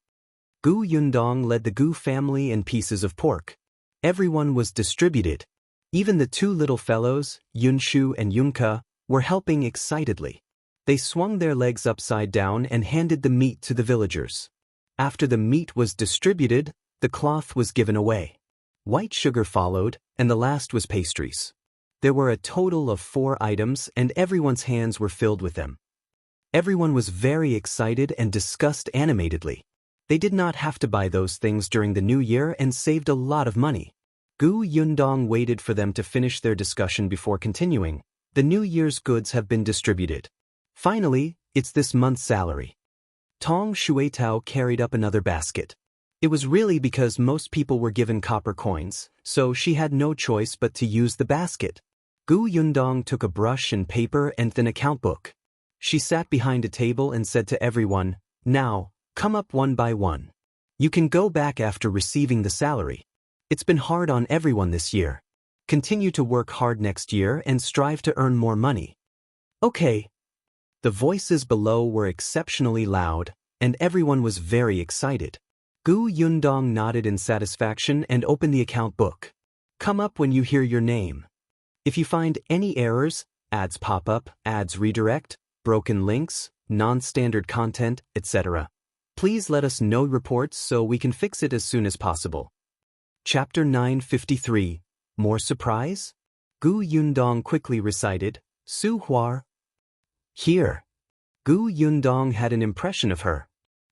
Gu Yundong led the Gu family and pieces of pork. Everyone was distributed. Even the 2 little fellows, Yunshu and Yunke, were helping excitedly. They swung their legs upside down and handed the meat to the villagers. After the meat was distributed, the cloth was given away. White sugar followed, and the last was pastries. There were a total of 4 items, and everyone's hands were filled with them. Everyone was very excited and discussed animatedly. They did not have to buy those things during the New Year and saved a lot of money. Gu Yundong waited for them to finish their discussion before continuing. The New Year's goods have been distributed. Finally, it's this month's salary. Tong Shuitao carried up another basket. It was really because most people were given copper coins, so she had no choice but to use the basket. Gu Yundong took a brush and paper and an account book. She sat behind a table and said to everyone, "Now, come up one by one. You can go back after receiving the salary. It's been hard on everyone this year. Continue to work hard next year and strive to earn more money." "Okay." The voices below were exceptionally loud, and everyone was very excited. Gu Yundong nodded in satisfaction and opened the account book. "Come up when you hear your name. If you find any errors, ads pop up, ads redirect, broken links, non-standard content, etc., please let us know reports so we can fix it as soon as possible." Chapter 953. More surprise? Gu Yundong quickly recited, "Su Huar." Here. Gu Yundong had an impression of her.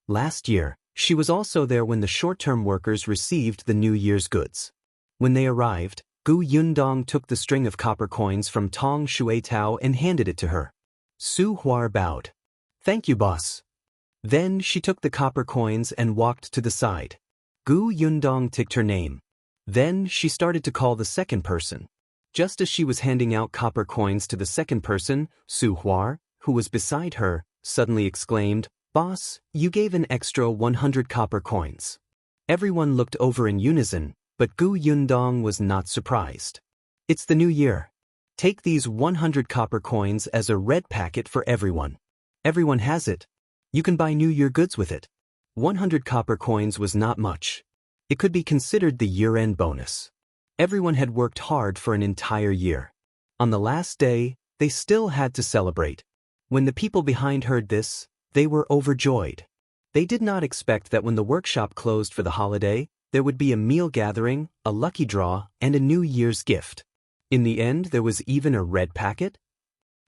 Last year, she was also there when the short-term workers received the New Year's goods. When they arrived, Gu Yundong took the string of copper coins from Tong Shuitao and handed it to her. Su Huar bowed. "Thank you, boss." Then she took the copper coins and walked to the side. Gu Yundong ticked her name. Then she started to call the second person. Just as she was handing out copper coins to the second person, Su Huar, who was beside her, suddenly exclaimed, "Boss, you gave an extra 100 copper coins." Everyone looked over in unison, but Gu Yundong was not surprised. "It's the new year. Take these 100 copper coins as a red packet for everyone. Everyone has it. You can buy New Year goods with it." 100 copper coins was not much. It could be considered the year-end bonus. Everyone had worked hard for an entire year. On the last day, they still had to celebrate. When the people behind heard this, they were overjoyed. They did not expect that when the workshop closed for the holiday, there would be a meal gathering, a lucky draw, and a New Year's gift. In the end, there was even a red packet.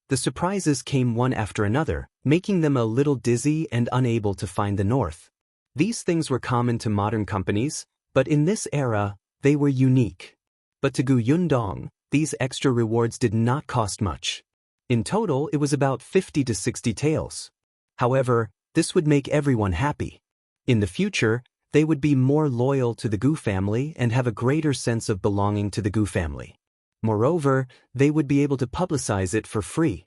The surprises came one after another, making them a little dizzy and unable to find the north. These things were common to modern companies, but in this era, they were unique. But to Gu Yundong, these extra rewards did not cost much. In total, it was about 50 to 60 taels. However, this would make everyone happy. In the future, they would be more loyal to the Gu family and have a greater sense of belonging to the Gu family. Moreover, they would be able to publicize it for free.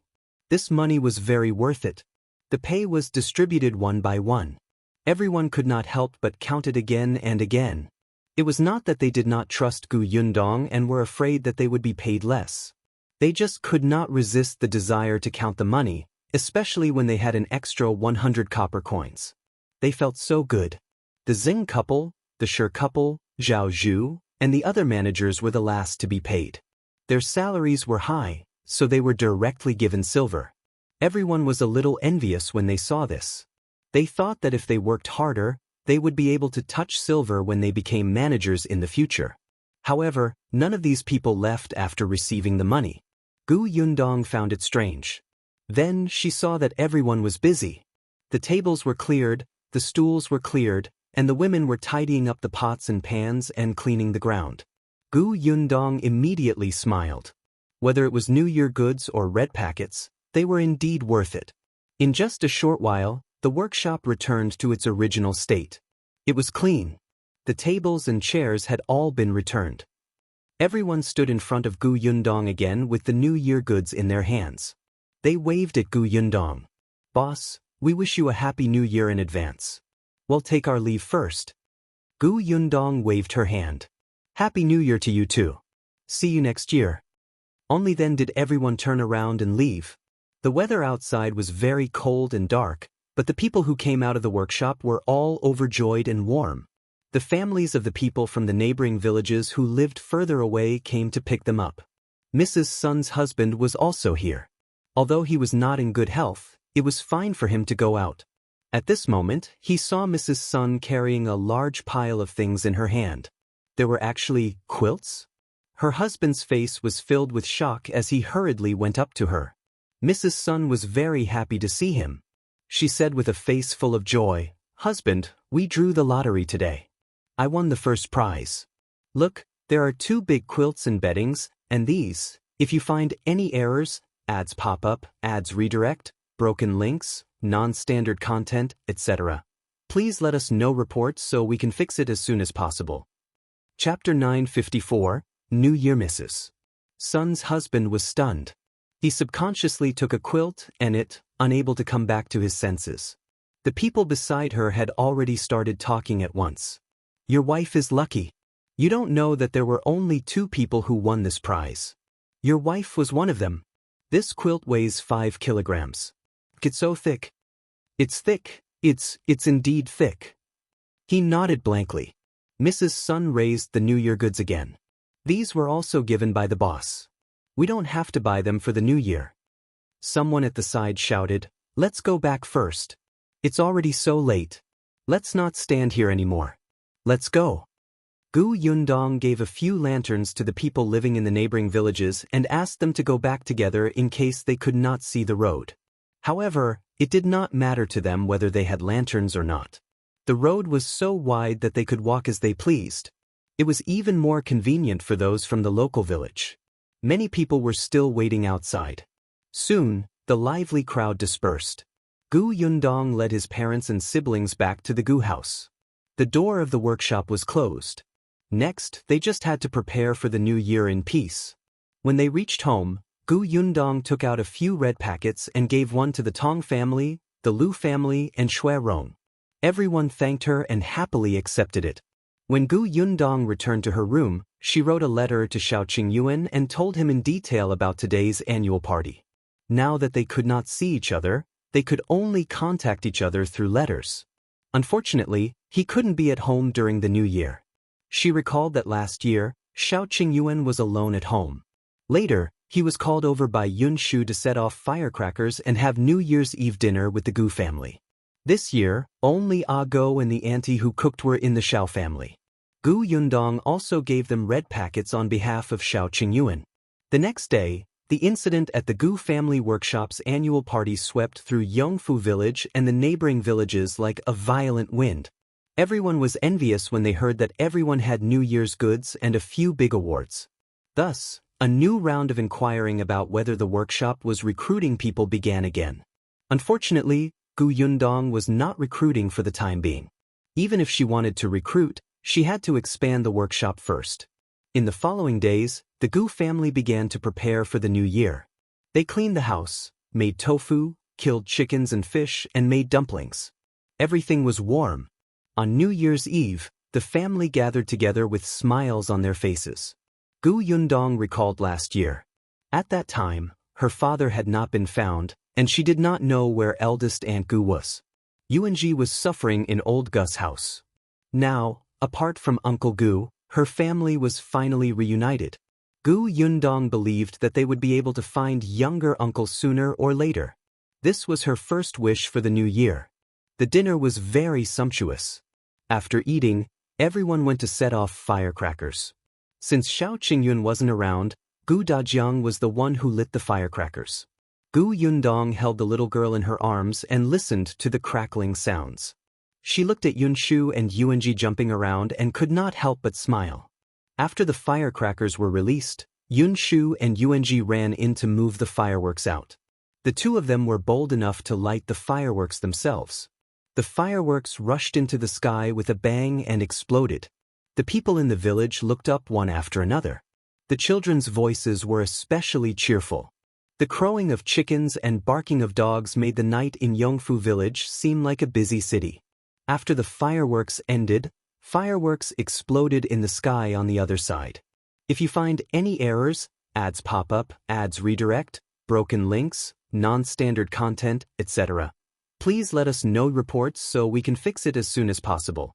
This money was very worth it. The pay was distributed one by one. Everyone could not help but count it again and again. It was not that they did not trust Gu Yundong and were afraid that they would be paid less. They just could not resist the desire to count the money, especially when they had an extra 100 copper coins. They felt so good. The Xing couple, the Shi couple, Zhao Zhu, and the other managers were the last to be paid. Their salaries were high, so they were directly given silver. Everyone was a little envious when they saw this. They thought that if they worked harder, they would be able to touch silver when they became managers in the future. However, none of these people left after receiving the money. Gu Yundong found it strange. Then she saw that everyone was busy. The tables were cleared, the stools were cleared, and the women were tidying up the pots and pans and cleaning the ground. Gu Yundong immediately smiled. Whether it was New Year goods or red packets, they were indeed worth it. In just a short while, the workshop returned to its original state. It was clean. The tables and chairs had all been returned. Everyone stood in front of Gu Yundong again with the New Year goods in their hands. They waved at Gu Yundong. "Boss, we wish you a happy New Year in advance. We'll take our leave first." Gu Yundong waved her hand. "Happy New Year to you too. See you next year." Only then did everyone turn around and leave. The weather outside was very cold and dark, but the people who came out of the workshop were all overjoyed and warm. The families of the people from the neighboring villages who lived further away came to pick them up. Mrs. Sun's husband was also here. Although he was not in good health, it was fine for him to go out. At this moment, he saw Mrs. Sun carrying a large pile of things in her hand. There were actually quilts? Her husband's face was filled with shock as he hurriedly went up to her. Mrs. Sun was very happy to see him. She said with a face full of joy, "Husband, we drew the lottery today. I won the first prize. Look, There are 2 big quilts and beddings, and these, if you find any errors, ads pop up, ads redirect, broken links, non-standard content, etc. Please let us know reports so we can fix it as soon as possible. Chapter 954, New Year Misses. Sun's husband was stunned. He subconsciously took a quilt and it, unable to come back to his senses. The people beside her had already started talking at once. Your wife is lucky. You don't know that there were only 2 people who won this prize. Your wife was one of them. This quilt weighs 5 kilograms. It's so thick. It's thick. It's indeed thick. He nodded blankly. Mrs. Sun raised the New Year goods again. These were also given by the boss. We don't have to buy them for the new year. Someone at the side shouted, let's go back first. It's already so late. Let's not stand here anymore. Let's go. Gu Yundong gave a few lanterns to the people living in the neighboring villages and asked them to go back together in case they could not see the road. However, it did not matter to them whether they had lanterns or not. The road was so wide that they could walk as they pleased. It was even more convenient for those from the local village. Many people were still waiting outside. Soon, the lively crowd dispersed. Gu Yundong led his parents and siblings back to the Gu house. The door of the workshop was closed. Next, they just had to prepare for the new year in peace. When they reached home, Gu Yundong took out a few red packets and gave one to the Tong family, the Lu family, and Shui Rong. Everyone thanked her and happily accepted it. When Gu Yundong returned to her room, she wrote a letter to Xiao Qingyuan and told him in detail about today's annual party. Now that they could not see each other, they could only contact each other through letters. Unfortunately, he couldn't be at home during the new year. She recalled that last year, Xiao Qingyuan was alone at home. Later, he was called over by Yun Shu to set off firecrackers and have New Year's Eve dinner with the Gu family. This year, only Ah Go and the auntie who cooked were in the Xiao family. Gu Yundong also gave them red packets on behalf of Xiao Qingyuan. The next day, the incident at the Gu family workshop's annual party swept through Yongfu village and the neighboring villages like a violent wind. Everyone was envious when they heard that everyone had New Year's goods and a few big awards. Thus, a new round of inquiring about whether the workshop was recruiting people began again. Unfortunately, Gu Yundong was not recruiting for the time being. Even if she wanted to recruit, she had to expand the workshop first. In the following days, the Gu family began to prepare for the new year. They cleaned the house, made tofu, killed chickens and fish, and made dumplings. Everything was warm. On New Year's Eve, the family gathered together with smiles on their faces. Gu Yundong recalled last year. At that time, her father had not been found, and she did not know where eldest Aunt Gu was. Yuanji was suffering in old Gus' house. Now, apart from Uncle Gu, her family was finally reunited. Gu Yundong believed that they would be able to find younger uncle sooner or later. This was her first wish for the new year. The dinner was very sumptuous. After eating, everyone went to set off firecrackers. Since Xiao Qingyuan wasn't around, Gu Dajiang was the one who lit the firecrackers. Gu Yundong held the little girl in her arms and listened to the crackling sounds. She looked at Yunshu and Yuanji jumping around and could not help but smile. After the firecrackers were released, Yunshu and Yuanji ran in to move the fireworks out. The two of them were bold enough to light the fireworks themselves. The fireworks rushed into the sky with a bang and exploded. The people in the village looked up one after another. The children's voices were especially cheerful. The crowing of chickens and barking of dogs made the night in Yongfu village seem like a busy city. After the fireworks ended, fireworks exploded in the sky on the other side. If you find any errors, ads pop up, ads redirect, broken links, non-standard content, etc., please let us know reports so we can fix it as soon as possible.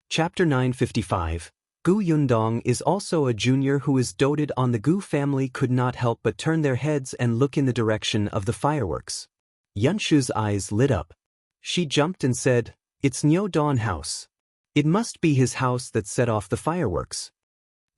Chapter 955. Gu Yundong is also a junior who is doted on. The Gu family could not help but turn their heads and look in the direction of the fireworks. Yunshu's eyes lit up. She jumped and said, "It's Niu Don house. It must be his house that set off the fireworks."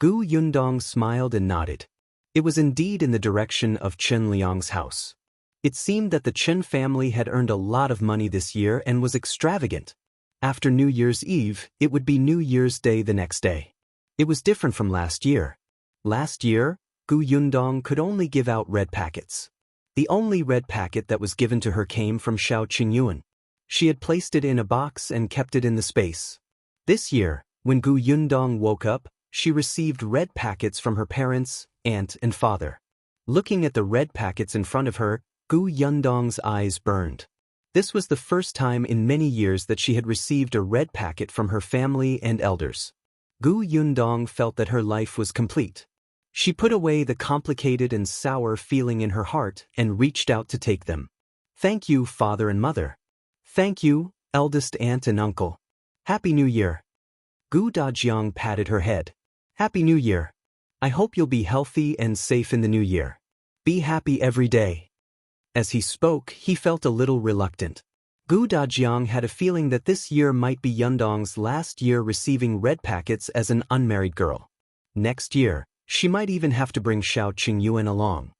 Gu Yundong smiled and nodded. It was indeed in the direction of Chen Liang's house. It seemed that the Chen family had earned a lot of money this year and was extravagant. After New Year's Eve, it would be New Year's Day the next day. It was different from last year. Last year, Gu Yundong could only give out red packets. The only red packet that was given to her came from Xiao Qingyuan. She had placed it in a box and kept it in the space. This year, when Gu Yundong woke up, she received red packets from her parents, aunt and father. Looking at the red packets in front of her, Gu Yundong's eyes burned. This was the first time in many years that she had received a red packet from her family and elders. Gu Yundong felt that her life was complete. She put away the complicated and sour feeling in her heart and reached out to take them. Thank you, father and mother. Thank you, eldest aunt and uncle. Happy New Year. Gu Dajiang patted her head. Happy New Year. I hope you'll be healthy and safe in the new year. Be happy every day. As he spoke, he felt a little reluctant. Gu Dajiang had a feeling that this year might be Yundong's last year receiving red packets as an unmarried girl. Next year, she might even have to bring Xiao Qingyuan along.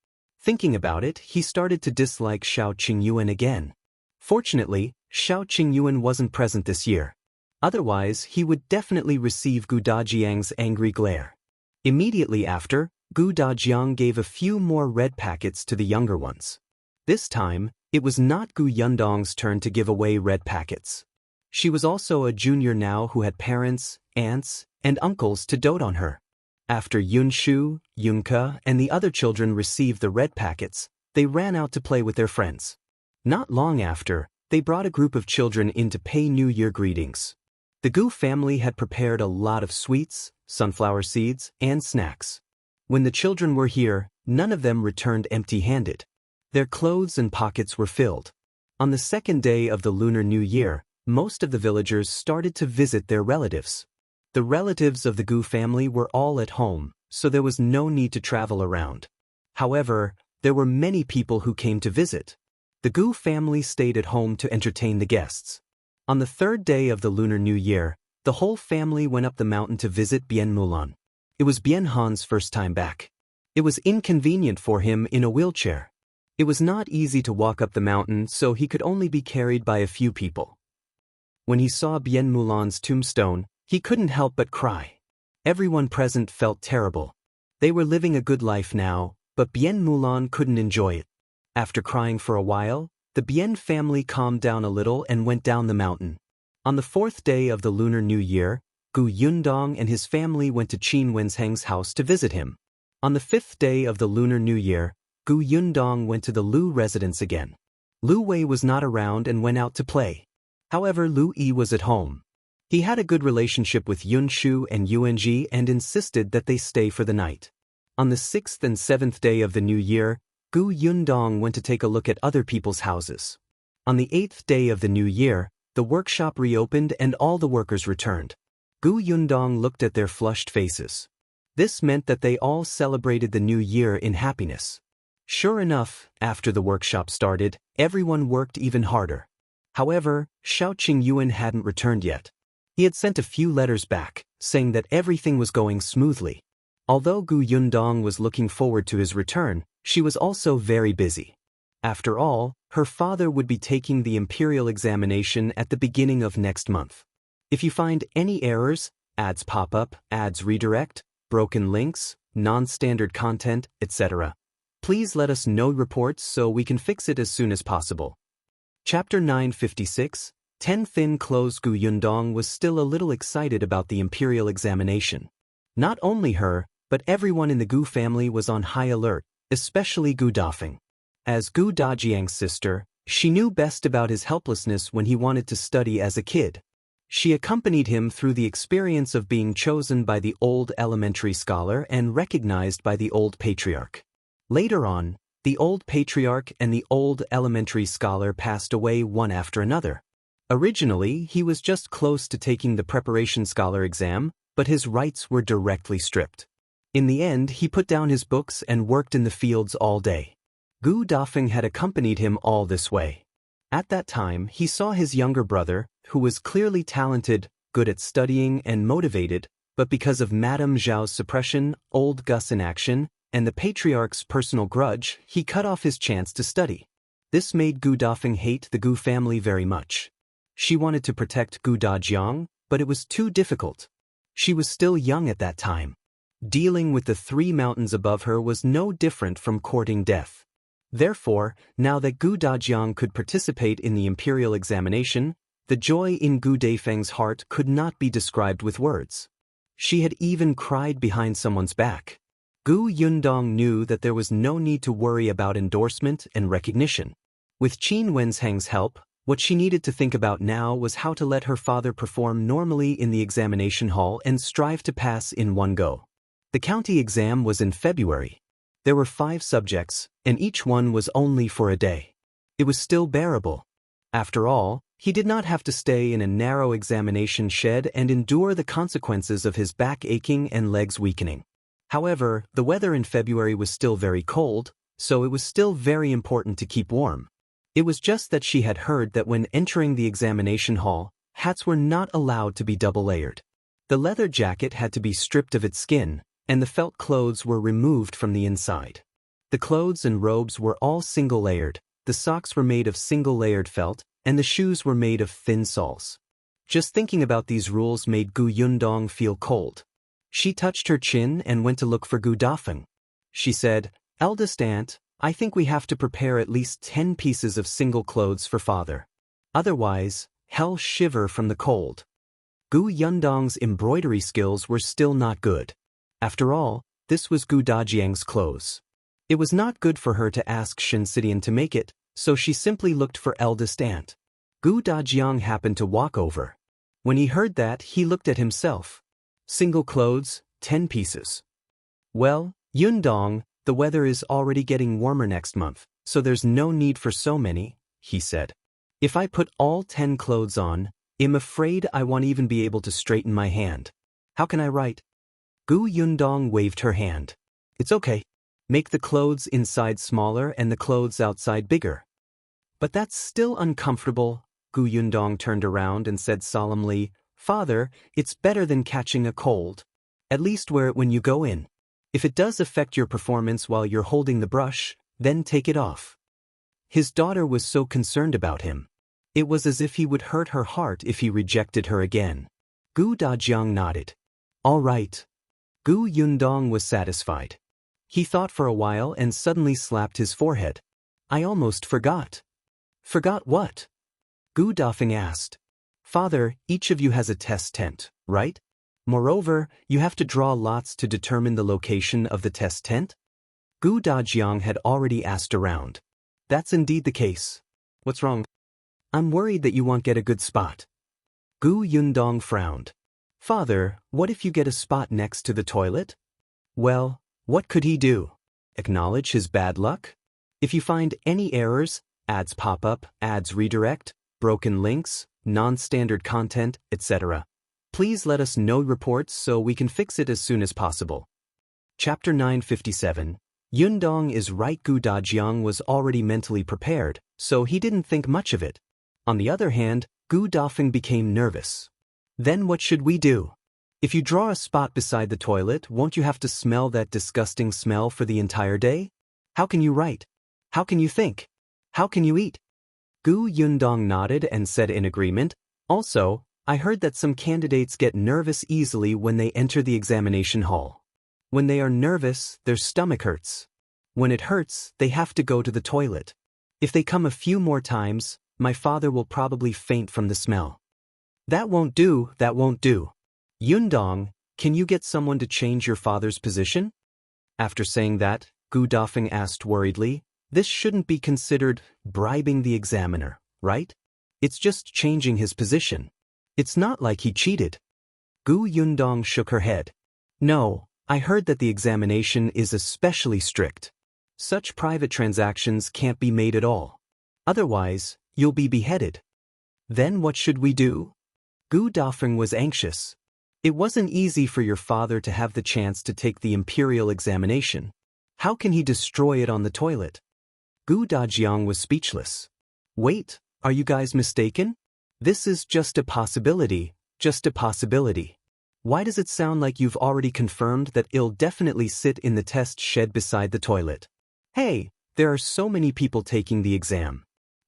Thinking about it, he started to dislike Xiao Qingyuan again. Fortunately, Xiao Qingyuan wasn't present this year. Otherwise, he would definitely receive Gu Dajiang's angry glare. Immediately after, Gu Dajiang gave a few more red packets to the younger ones. This time, it was not Gu Yundong's turn to give away red packets. She was also a junior now who had parents, aunts, and uncles to dote on her. After Yunshu, Yunke, and the other children received the red packets, they ran out to play with their friends. Not long after, they brought a group of children in to pay New Year greetings. The Gu family had prepared a lot of sweets, sunflower seeds, and snacks. When the children were here, none of them returned empty-handed. Their clothes and pockets were filled. On the second day of the Lunar New Year, most of the villagers started to visit their relatives. The relatives of the Gu family were all at home, so there was no need to travel around. However, there were many people who came to visit. The Gu family stayed at home to entertain the guests. On the third day of the Lunar New Year, the whole family went up the mountain to visit Bien Mulan. It was Bien Han's first time back. It was inconvenient for him in a wheelchair. It was not easy to walk up the mountain, so he could only be carried by a few people. When he saw Bien Mulan's tombstone, he couldn't help but cry. Everyone present felt terrible. They were living a good life now, but Bien Mulan couldn't enjoy it. After crying for a while, the Bien family calmed down a little and went down the mountain. On the fourth day of the Lunar New Year, Gu Yundong and his family went to Qin Wenzheng's house to visit him. On the fifth day of the Lunar New Year, Gu Yundong went to the Lu residence again. Lu Wei was not around and went out to play. However, Lu Yi was at home. He had a good relationship with Yunshu and Yuanji and insisted that they stay for the night. On the sixth and seventh day of the new year, Gu Yundong went to take a look at other people's houses. On the eighth day of the new year, the workshop reopened and all the workers returned. Gu Yundong looked at their flushed faces. This meant that they all celebrated the new year in happiness. Sure enough, after the workshop started, everyone worked even harder. However, Xiao Qingyuan hadn't returned yet. He had sent a few letters back, saying that everything was going smoothly. Although Gu Yundong was looking forward to his return, she was also very busy. After all, her father would be taking the imperial examination at the beginning of next month. If you find any errors, ads pop up, ads redirect, broken links, non-standard content, etc., please let us know reports so we can fix it as soon as possible. Chapter 956, 10 Thin Clothes. Gu Yundong was still a little excited about the imperial examination. Not only her, but everyone in the Gu family was on high alert, especially Gu Dafeng. As Gu Dajiang's sister, she knew best about his helplessness when he wanted to study as a kid. She accompanied him through the experience of being chosen by the old elementary scholar and recognized by the old patriarch. Later on, the old patriarch and the old elementary scholar passed away one after another. Originally, he was just close to taking the preparation scholar exam, but his rights were directly stripped. In the end, he put down his books and worked in the fields all day. Gu Dafeng had accompanied him all this way. At that time, he saw his younger brother, who was clearly talented, good at studying and motivated, but because of Madame Zhao's suppression, old Gus in action, and the patriarch's personal grudge, he cut off his chance to study. This made Gu Dafeng hate the Gu family very much. She wanted to protect Gu Dajiang, but it was too difficult. She was still young at that time. Dealing with the 3 mountains above her was no different from courting death. Therefore, now that Gu Dajiang could participate in the imperial examination, the joy in Gu Daifeng's heart could not be described with words. She had even cried behind someone's back. Gu Yundong knew that there was no need to worry about endorsement and recognition. With Qin Wenzheng's help, what she needed to think about now was how to let her father perform normally in the examination hall and strive to pass in one go. The county exam was in February. There were 5 subjects, and each one was only for a day. It was still bearable. After all, he did not have to stay in a narrow examination shed and endure the consequences of his back aching and legs weakening. However, the weather in February was still very cold, so it was still very important to keep warm. It was just that she had heard that when entering the examination hall, hats were not allowed to be double-layered. The leather jacket had to be stripped of its skin, and the felt clothes were removed from the inside. The clothes and robes were all single-layered, the socks were made of single-layered felt, and the shoes were made of thin soles. Just thinking about these rules made Gu Yundong feel cold. She touched her chin and went to look for Gu Dafeng. She said, "Eldest aunt, I think we have to prepare at least 10 pieces of single clothes for father. Otherwise, he'll shiver from the cold." Gu Yundong's embroidery skills were still not good. After all, this was Gu Dajiang's clothes. It was not good for her to ask Shen Sidian to make it, so she simply looked for eldest aunt. Gu Dajiang happened to walk over. When he heard that, he looked at himself. Single clothes, 10 pieces. "Well, Yundong, the weather is already getting warmer next month, so there's no need for so many," he said. "If I put all 10 clothes on, I'm afraid I won't even be able to straighten my hand. How can I write?" Gu Yundong waved her hand. "It's okay. Make the clothes inside smaller and the clothes outside bigger." "But that's still uncomfortable." Gu Yundong turned around and said solemnly, "Father, it's better than catching a cold. At least wear it when you go in. If it does affect your performance while you're holding the brush, then take it off." His daughter was so concerned about him. It was as if he would hurt her heart if he rejected her again. Gu Dajiang nodded. "All right." Gu Yundong was satisfied. He thought for a while and suddenly slapped his forehead. "I almost forgot." "Forgot what?" Gu Dafeng asked. "Father, each of you has a test tent, right? Moreover, you have to draw lots to determine the location of the test tent?" Gu Dajiang had already asked around. "That's indeed the case. What's wrong?" "I'm worried that you won't get a good spot." Gu Yundong frowned. "Father, what if you get a spot next to the toilet?" Well, what could he do? Acknowledge his bad luck? If you find any errors, ads pop up, ads redirect, broken links, non-standard content, etc., please let us know reports so we can fix it as soon as possible. Chapter 957. Yundong is right. Gu Dajiang was already mentally prepared, so he didn't think much of it. On the other hand, Gu Dafeng became nervous. "Then what should we do? If you draw a spot beside the toilet, won't you have to smell that disgusting smell for the entire day? How can you write? How can you think? How can you eat?" Gu Yundong nodded and said in agreement, "Also, I heard that some candidates get nervous easily when they enter the examination hall. When they are nervous, their stomach hurts. When it hurts, they have to go to the toilet. If they come a few more times, my father will probably faint from the smell." "That won't do, that won't do. Yundong, can you get someone to change your father's position?" After saying that, Gu Dafeng asked worriedly, "This shouldn't be considered bribing the examiner, right? It's just changing his position. It's not like he cheated." Gu Yundong shook her head. "No, I heard that the examination is especially strict. Such private transactions can't be made at all. Otherwise, you'll be beheaded." "Then what should we do?" Gu Dafeng was anxious. It wasn't easy for your father to have the chance to take the imperial examination. How can he destroy it on the toilet? Gu Dajiang was speechless. "Wait, are you guys mistaken? This is just a possibility, just a possibility. Why does it sound like you've already confirmed that he'll definitely sit in the test shed beside the toilet? Hey, there are so many people taking the exam.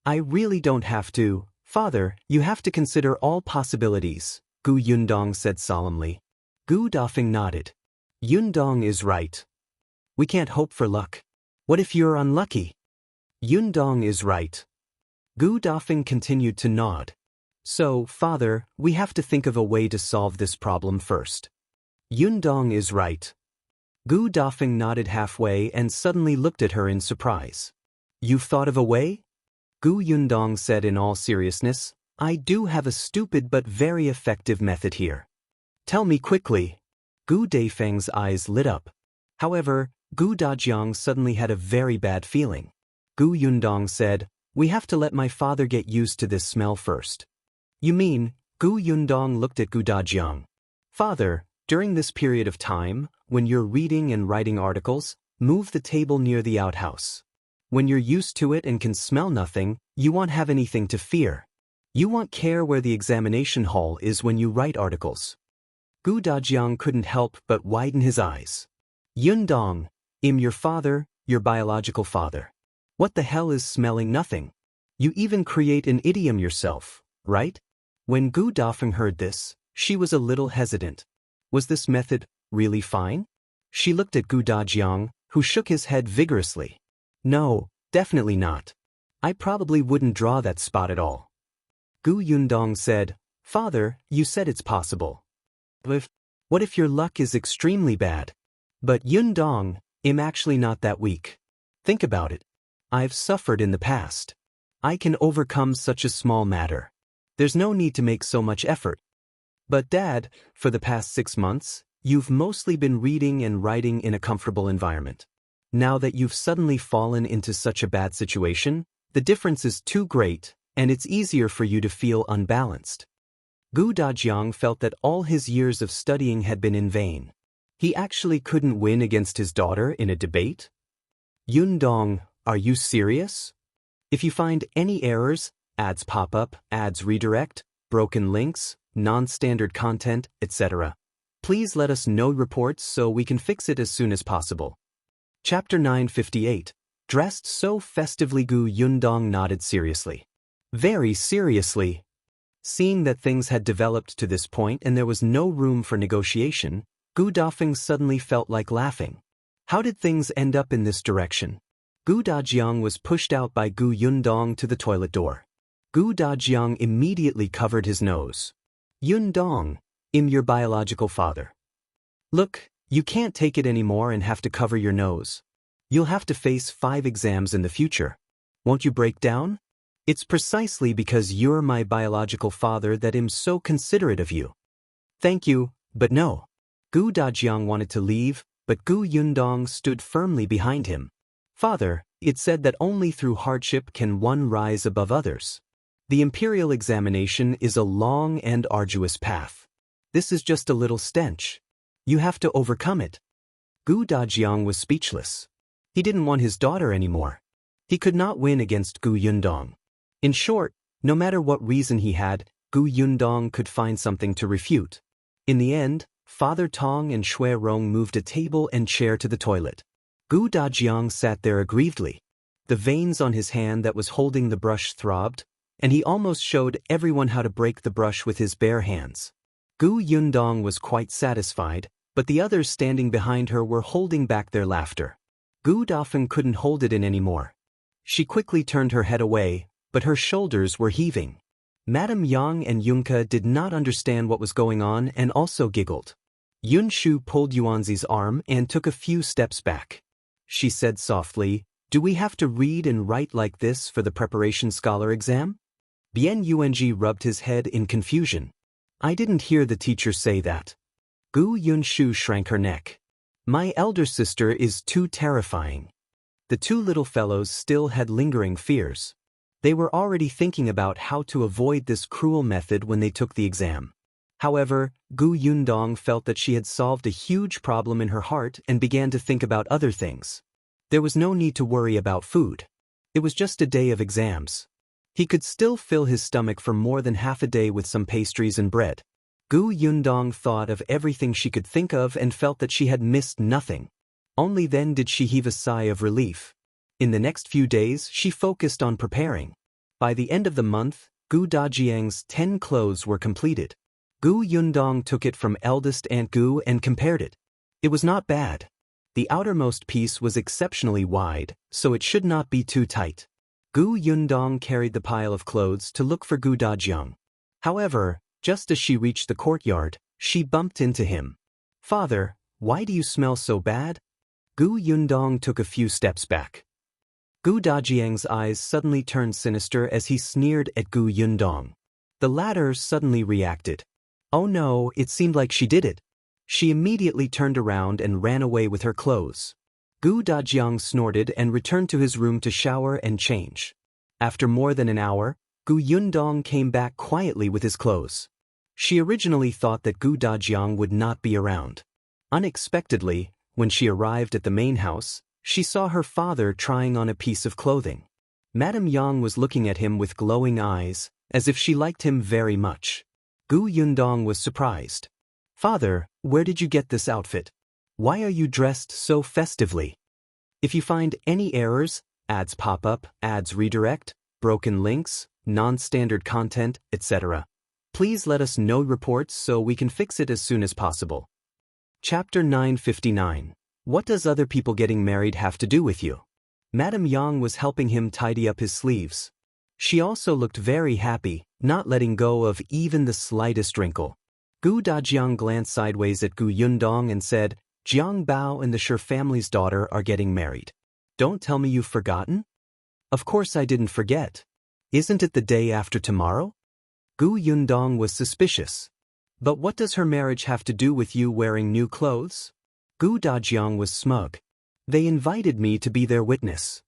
I really don't have to." "Father, you have to consider all possibilities," Gu Yundong said solemnly. Gu Dafeng nodded. Yundong is right. We can't hope for luck. What if you're unlucky? Yundong is right. Gu Dafeng continued to nod. So, father, we have to think of a way to solve this problem first. Yundong is right. Gu Dafeng nodded halfway and suddenly looked at her in surprise. You've thought of a way? Gu Yundong said in all seriousness, I do have a stupid but very effective method here. Tell me quickly. Gu Dafeng's eyes lit up. However, Gu Dajiang suddenly had a very bad feeling. Gu Yundong said, we have to let my father get used to this smell first. You mean? Gu Yundong looked at Gu Dajiang. Father, during this period of time, when you're reading and writing articles, move the table near the outhouse. When you're used to it and can smell nothing, you won't have anything to fear. You won't care where the examination hall is when you write articles. Gu Dajiang couldn't help but widen his eyes. Yundong, your father, your biological father. What the hell is smelling nothing? You even create an idiom yourself, right? When Gu Dafeng heard this, she was a little hesitant. Was this method really fine? She looked at Gu Dajiang, who shook his head vigorously. No, definitely not. I probably wouldn't draw that spot at all. Gu Yundong said, Father, you said it's possible. What if your luck is extremely bad? But Yundong, I'm actually not that weak. Think about it. I've suffered in the past. I can overcome such a small matter. There's no need to make so much effort. But Dad, for the past 6 months, you've mostly been reading and writing in a comfortable environment. Now that you've suddenly fallen into such a bad situation, the difference is too great, and it's easier for you to feel unbalanced. Gu Dajiang felt that all his years of studying had been in vain. He actually couldn't win against his daughter in a debate? Yundong, are you serious? If you find any errors, ads pop up, ads redirect, broken links, non-standard content, etc., please let us know reports so we can fix it as soon as possible. Chapter 958. Dressed so festively. Gu Yundong nodded seriously. Very seriously. Seeing that things had developed to this point and there was no room for negotiation, Gu Dafeng suddenly felt like laughing. How did things end up in this direction? Gu Dajiang was pushed out by Gu Yundong to the toilet door. Gu Dajiang immediately covered his nose. Yundong, your biological father. Look, you can't take it anymore and have to cover your nose. You'll have to face 5 exams in the future. Won't you break down? It's precisely because you're my biological father that I'm so considerate of you. Thank you, but no. Gu Dajiang wanted to leave, but Gu Yundong stood firmly behind him. Father, it's said that only through hardship can one rise above others. The imperial examination is a long and arduous path. This is just a little stench. You have to overcome it. Gu Dajiang was speechless. He didn't want his daughter anymore. He could not win against Gu Yundong. In short, no matter what reason he had, Gu Yundong could find something to refute. In the end, Father Tong and Shui Rong moved a table and chair to the toilet. Gu Dajiang sat there aggrievedly. The veins on his hand that was holding the brush throbbed, and he almost showed everyone how to break the brush with his bare hands. Gu Yundong was quite satisfied, but the others standing behind her were holding back their laughter. Gu Dafeng couldn't hold it in anymore. She quickly turned her head away, but her shoulders were heaving. Madame Yang and Yunke did not understand what was going on and also giggled. Yun Shu pulled Yuanzi's arm and took a few steps back. She said softly, Do we have to read and write like this for the preparation scholar exam? Bien Yuanji rubbed his head in confusion. I didn't hear the teacher say that. Gu Yunshu shrank her neck. My elder sister is too terrifying. The 2 little fellows still had lingering fears. They were already thinking about how to avoid this cruel method when they took the exam. However, Gu Yundong felt that she had solved a huge problem in her heart and began to think about other things. There was no need to worry about food. It was just a day of exams. He could still fill his stomach for more than half a day with some pastries and bread. Gu Yundong thought of everything she could think of and felt that she had missed nothing. Only then did she heave a sigh of relief. In the next few days, she focused on preparing. By the end of the month, Gu Dajiang's 10 clothes were completed. Gu Yundong took it from eldest Aunt Gu and compared it. It was not bad. The outermost piece was exceptionally wide, so it should not be too tight. Gu Yundong carried the pile of clothes to look for Gu Dajiang. However, just as she reached the courtyard, she bumped into him. "Father, why do you smell so bad?" Gu Yundong took a few steps back. Gu Dajiang's eyes suddenly turned sinister as he sneered at Gu Yundong. The latter suddenly reacted. Oh no, it seemed like she did it. She immediately turned around and ran away with her clothes. Gu Dajiang snorted and returned to his room to shower and change. After more than an hour, Gu Yundong came back quietly with his clothes. She originally thought that Gu Dajiang would not be around. Unexpectedly, when she arrived at the main house, she saw her father trying on a piece of clothing. Madame Yang was looking at him with glowing eyes, as if she liked him very much. Gu Yundong was surprised. "Father, where did you get this outfit? Why are you dressed so festively? If you find any errors, ads pop up, ads redirect, broken links, non-standard content, etc., please let us know reports so we can fix it as soon as possible." Chapter 959. What does other people getting married have to do with you? Madame Yang was helping him tidy up his sleeves. She also looked very happy, not letting go of even the slightest wrinkle. Gu Dajiang glanced sideways at Gu Yundong and said, "Jiang Bao and the She family's daughter are getting married. Don't tell me you've forgotten?" "Of course I didn't forget. Isn't it the day after tomorrow?" Gu Yundong was suspicious. "But what does her marriage have to do with you wearing new clothes?" Gu Dajiang was smug. "They invited me to be their witness."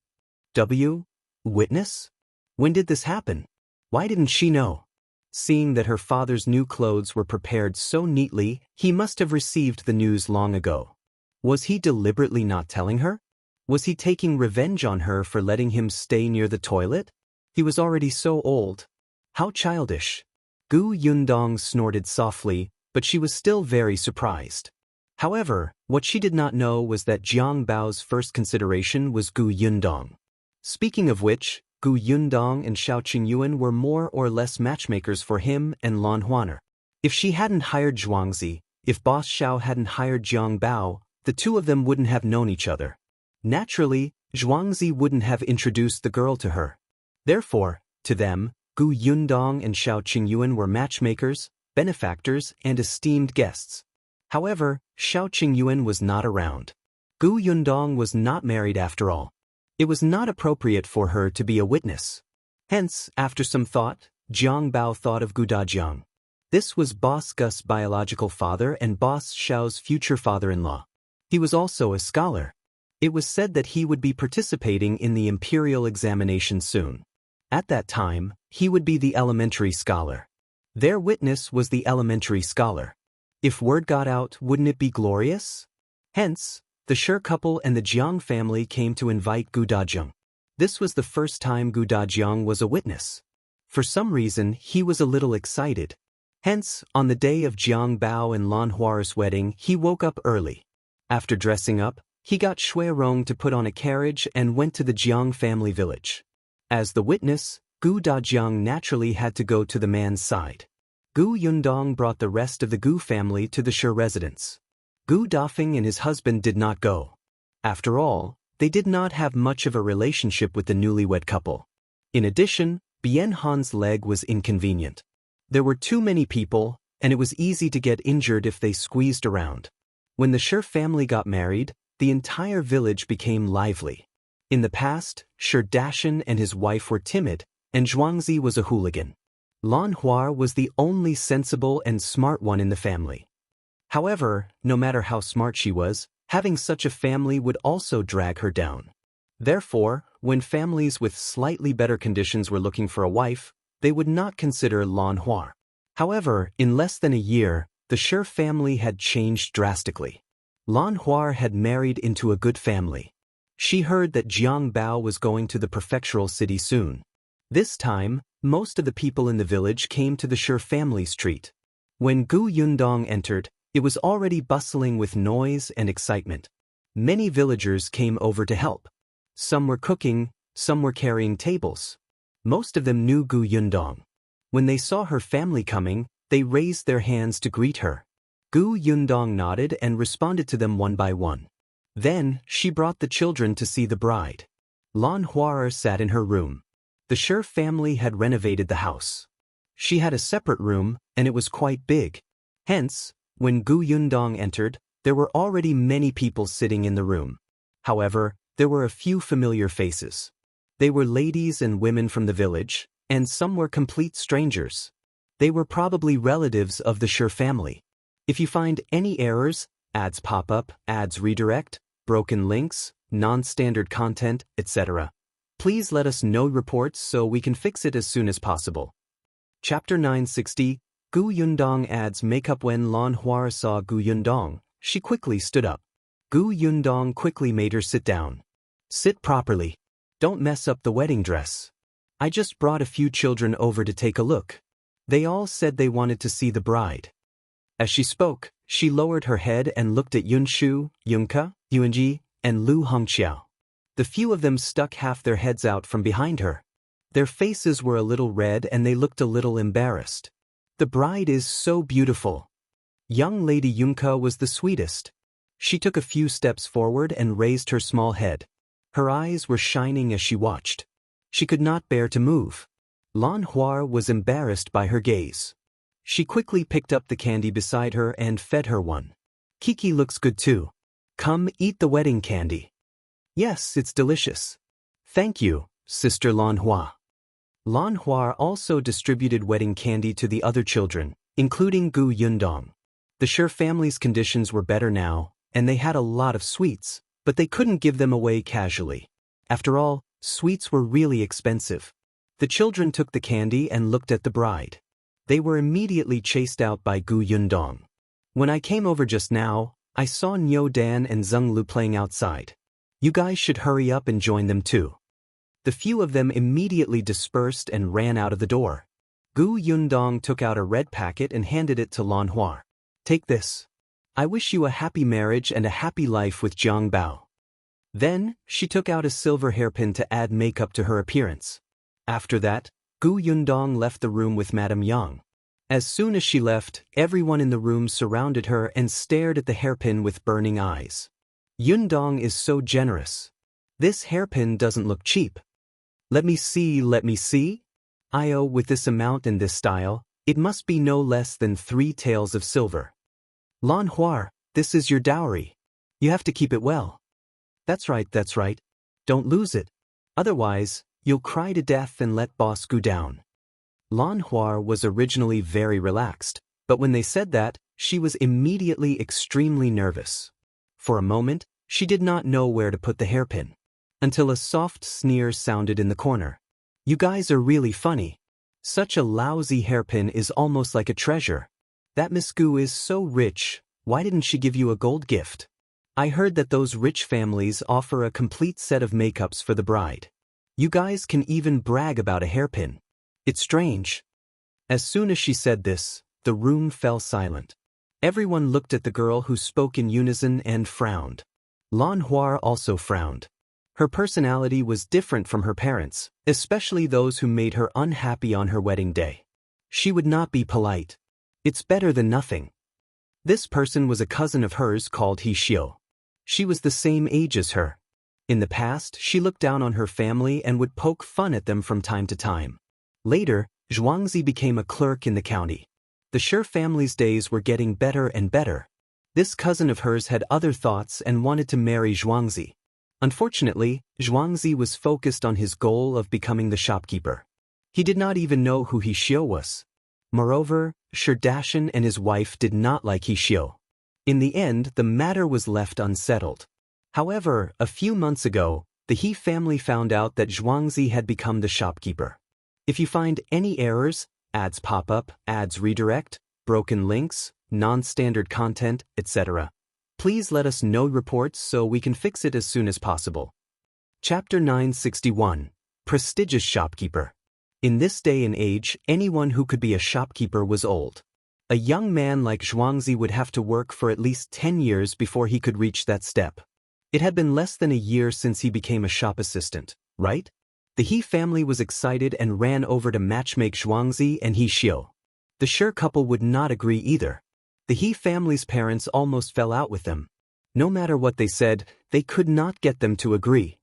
Witness? When did this happen? Why didn't she know? Seeing that her father's new clothes were prepared so neatly, he must have received the news long ago. Was he deliberately not telling her? Was he taking revenge on her for letting him stay near the toilet? He was already so old. How childish. Gu Yundong snorted softly, but she was still very surprised. However, what she did not know was that Jiang Bao's first consideration was Gu Yundong. Speaking of which, Gu Yundong and Xiao Qingyuan were more or less matchmakers for him and Lan Huaner. If she hadn't hired Zhuangzi, if Boss Xiao hadn't hired Jiang Bao, the two of them wouldn't have known each other. Naturally, Zhuangzi wouldn't have introduced the girl to her. Therefore, to them, Gu Yundong and Xiao Qingyuan were matchmakers, benefactors, and esteemed guests. However, Xiao Qingyuan was not around. Gu Yundong was not married after all. It was not appropriate for her to be a witness. Hence, after some thought, Jiang Bao thought of Gu Dajiang. This was Boss Gus's biological father and Boss Xiao's future father-in-law. He was also a scholar. It was said that he would be participating in the imperial examination soon. At that time, he would be the elementary scholar. Their witness was the elementary scholar. If word got out, wouldn't it be glorious? Hence, the She couple and the Jiang family came to invite Gu Dajiang. This was the first time Gu Dajiang was a witness. For some reason, he was a little excited. Hence, on the day of Jiang Bao and Lan Hua's wedding, he woke up early. After dressing up, he got Shui Rong to put on a carriage and went to the Jiang family village. As the witness, Gu Dajiang naturally had to go to the man's side. Gu Yundong brought the rest of the Gu family to the She residence. Gu Dafeng and his husband did not go. After all, they did not have much of a relationship with the newlywed couple. In addition, Bian Han's leg was inconvenient. There were too many people, and it was easy to get injured if they squeezed around. When the She family got married, the entire village became lively. In the past, Shi Dashan and his wife were timid, and Zhuangzi was a hooligan. Lan Hua was the only sensible and smart one in the family. However, no matter how smart she was, having such a family would also drag her down. Therefore, when families with slightly better conditions were looking for a wife, they would not consider Lan Hua. However, in less than a year, the She family had changed drastically. Lan Hua had married into a good family. She heard that Jiang Bao was going to the prefectural city soon. This time, most of the people in the village came to the She family's treat. When Gu Yundong entered, it was already bustling with noise and excitement. Many villagers came over to help. Some were cooking, some were carrying tables. Most of them knew Gu Yundong. When they saw her family coming, They raised their hands to greet her. Gu Yundong nodded and responded to them one by one. Then, she brought the children to see the bride. Lan Huar sat in her room. The She family had renovated the house. She had a separate room, and it was quite big. Hence, when Gu Yundong entered, there were already many people sitting in the room. However, there were a few familiar faces. They were ladies and women from the village, and some were complete strangers. They were probably relatives of the She family. If you find any errors, ads pop up, ads redirect, broken links, non-standard content, etc., please let us know reports so we can fix it as soon as possible. Chapter 960, Gu Yundong adds makeup. When Lan Huar saw Gu Yundong, she quickly stood up. Gu Yundong quickly made her sit down. Sit properly. Don't mess up the wedding dress. I just brought a few children over to take a look. They all said they wanted to see the bride. As she spoke, she lowered her head and looked at Yunshu, Yunke, Yuanji, and Lu Hongqiao. The few of them stuck half their heads out from behind her. Their faces were a little red and they looked a little embarrassed. The bride is so beautiful. Young Lady Yunke was the sweetest. She took a few steps forward and raised her small head. Her eyes were shining as she watched. She could not bear to move. Lan Huar was embarrassed by her gaze. She quickly picked up the candy beside her and fed her one. Kiki looks good too. Come eat the wedding candy. Yes, it's delicious. Thank you, Sister Lan Hua. Lan Hua also distributed wedding candy to the other children, including Gu Yundong. The She family's conditions were better now, and they had a lot of sweets, but they couldn't give them away casually. After all, sweets were really expensive. The children took the candy and looked at the bride. They were immediately chased out by Gu Yundong. When I came over just now, I saw Niu Dan and Zheng Lu playing outside. You guys should hurry up and join them too. The few of them immediately dispersed and ran out of the door. Gu Yundong took out a red packet and handed it to Lan Hua. Take this. I wish you a happy marriage and a happy life with Jiang Bao. Then, she took out a silver hairpin to add makeup to her appearance. After that, Gu Yundong left the room with Madame Yang. As soon as she left, everyone in the room surrounded her and stared at the hairpin with burning eyes. Yundong is so generous. This hairpin doesn't look cheap. Let me see. With this amount and this style, it must be no less than 3 taels of silver. Lan Huar, this is your dowry. You have to keep it well. That's right. Don't lose it. Otherwise, you'll cry to death and let boss Gu down. Lan Huar was originally very relaxed, but when they said that, she was immediately extremely nervous. For a moment, she did not know where to put the hairpin. Until a soft sneer sounded in the corner. You guys are really funny. Such a lousy hairpin is almost like a treasure. That Miss Gu is so rich, why didn't she give you a gold gift? I heard that those rich families offer a complete set of makeups for the bride. You guys can even brag about a hairpin. It's strange. As soon as she said this, the room fell silent. Everyone looked at the girl who spoke in unison and frowned. Lan Hua also frowned. Her personality was different from her parents, especially those who made her unhappy on her wedding day. She would not be polite. It's better than nothing. This person was a cousin of hers called He Xiu. She was the same age as her. In the past, she looked down on her family and would poke fun at them from time to time. Later, Zhuangzi became a clerk in the county. The She family's days were getting better and better. This cousin of hers had other thoughts and wanted to marry Zhuangzi. Unfortunately, Zhuangzi was focused on his goal of becoming the shopkeeper. He did not even know who He Xiu was. Moreover, Shi Dashan and his wife did not like He Xiu. In the end, the matter was left unsettled. However, a few months ago, the He family found out that Zhuangzi had become the shopkeeper. If you find any errors, ads pop up, ads redirect, broken links, non-standard content, etc., please let us know reports so we can fix it as soon as possible. Chapter 961, Prestigious Shopkeeper. In this day and age, anyone who could be a shopkeeper was old. A young man like Zhuangzi would have to work for at least 10 years before he could reach that step. It had been less than a year since he became a shop assistant, right? The He family was excited and ran over to matchmake Zhuangzi and He Xiu. The Sher couple would not agree either. The He family's parents almost fell out with them. No matter what they said, they could not get them to agree.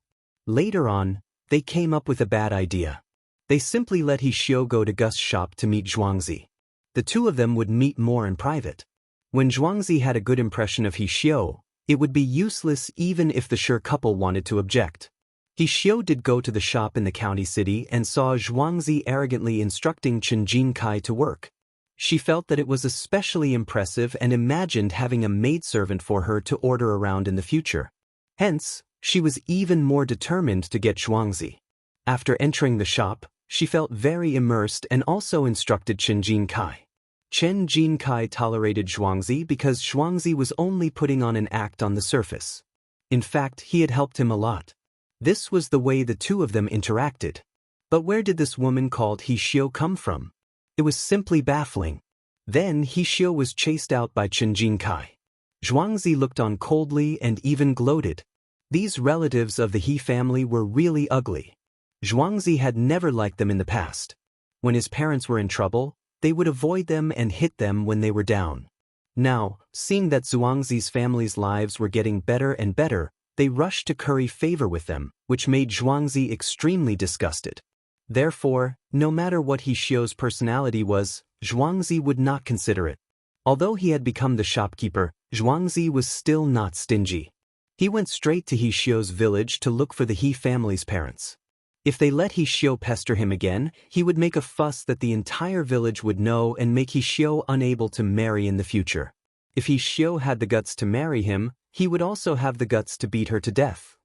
Later on, they came up with a bad idea. They simply let He Xiu go to Gus's shop to meet Zhuangzi. The two of them would meet more in private. When Zhuangzi had a good impression of He Xiu, it would be useless even if the Sher couple wanted to object. He Xiu did go to the shop in the county city and saw Zhuangzi arrogantly instructing Chen Jinkai to work. She felt that it was especially impressive and imagined having a maidservant for her to order around in the future. Hence, she was even more determined to get Zhuangzi. After entering the shop, she felt very immersed and also instructed Chen Jinkai. Chen Jinkai tolerated Zhuangzi because Zhuangzi was only putting on an act on the surface. In fact, he had helped him a lot. This was the way the two of them interacted. But where did this woman called He Xiu come from? It was simply baffling. Then He Xiu was chased out by Chen Jinkai. Zhuangzi looked on coldly and even gloated. These relatives of the He family were really ugly. Zhuangzi had never liked them in the past. When his parents were in trouble, they would avoid them and hit them when they were down. Now, seeing that Zhuangzi's family's lives were getting better and better, they rushed to curry favor with them, which made Zhuangzi extremely disgusted. Therefore, no matter what He Xiu's personality was, Zhuangzi would not consider it. Although he had become the shopkeeper, Zhuangzi was still not stingy. He went straight to He Xiu's village to look for the He family's parents. If they let He Xiu pester him again, he would make a fuss that the entire village would know and make He Xiu unable to marry in the future. If He Xiu had the guts to marry him, he would also have the guts to beat her to death.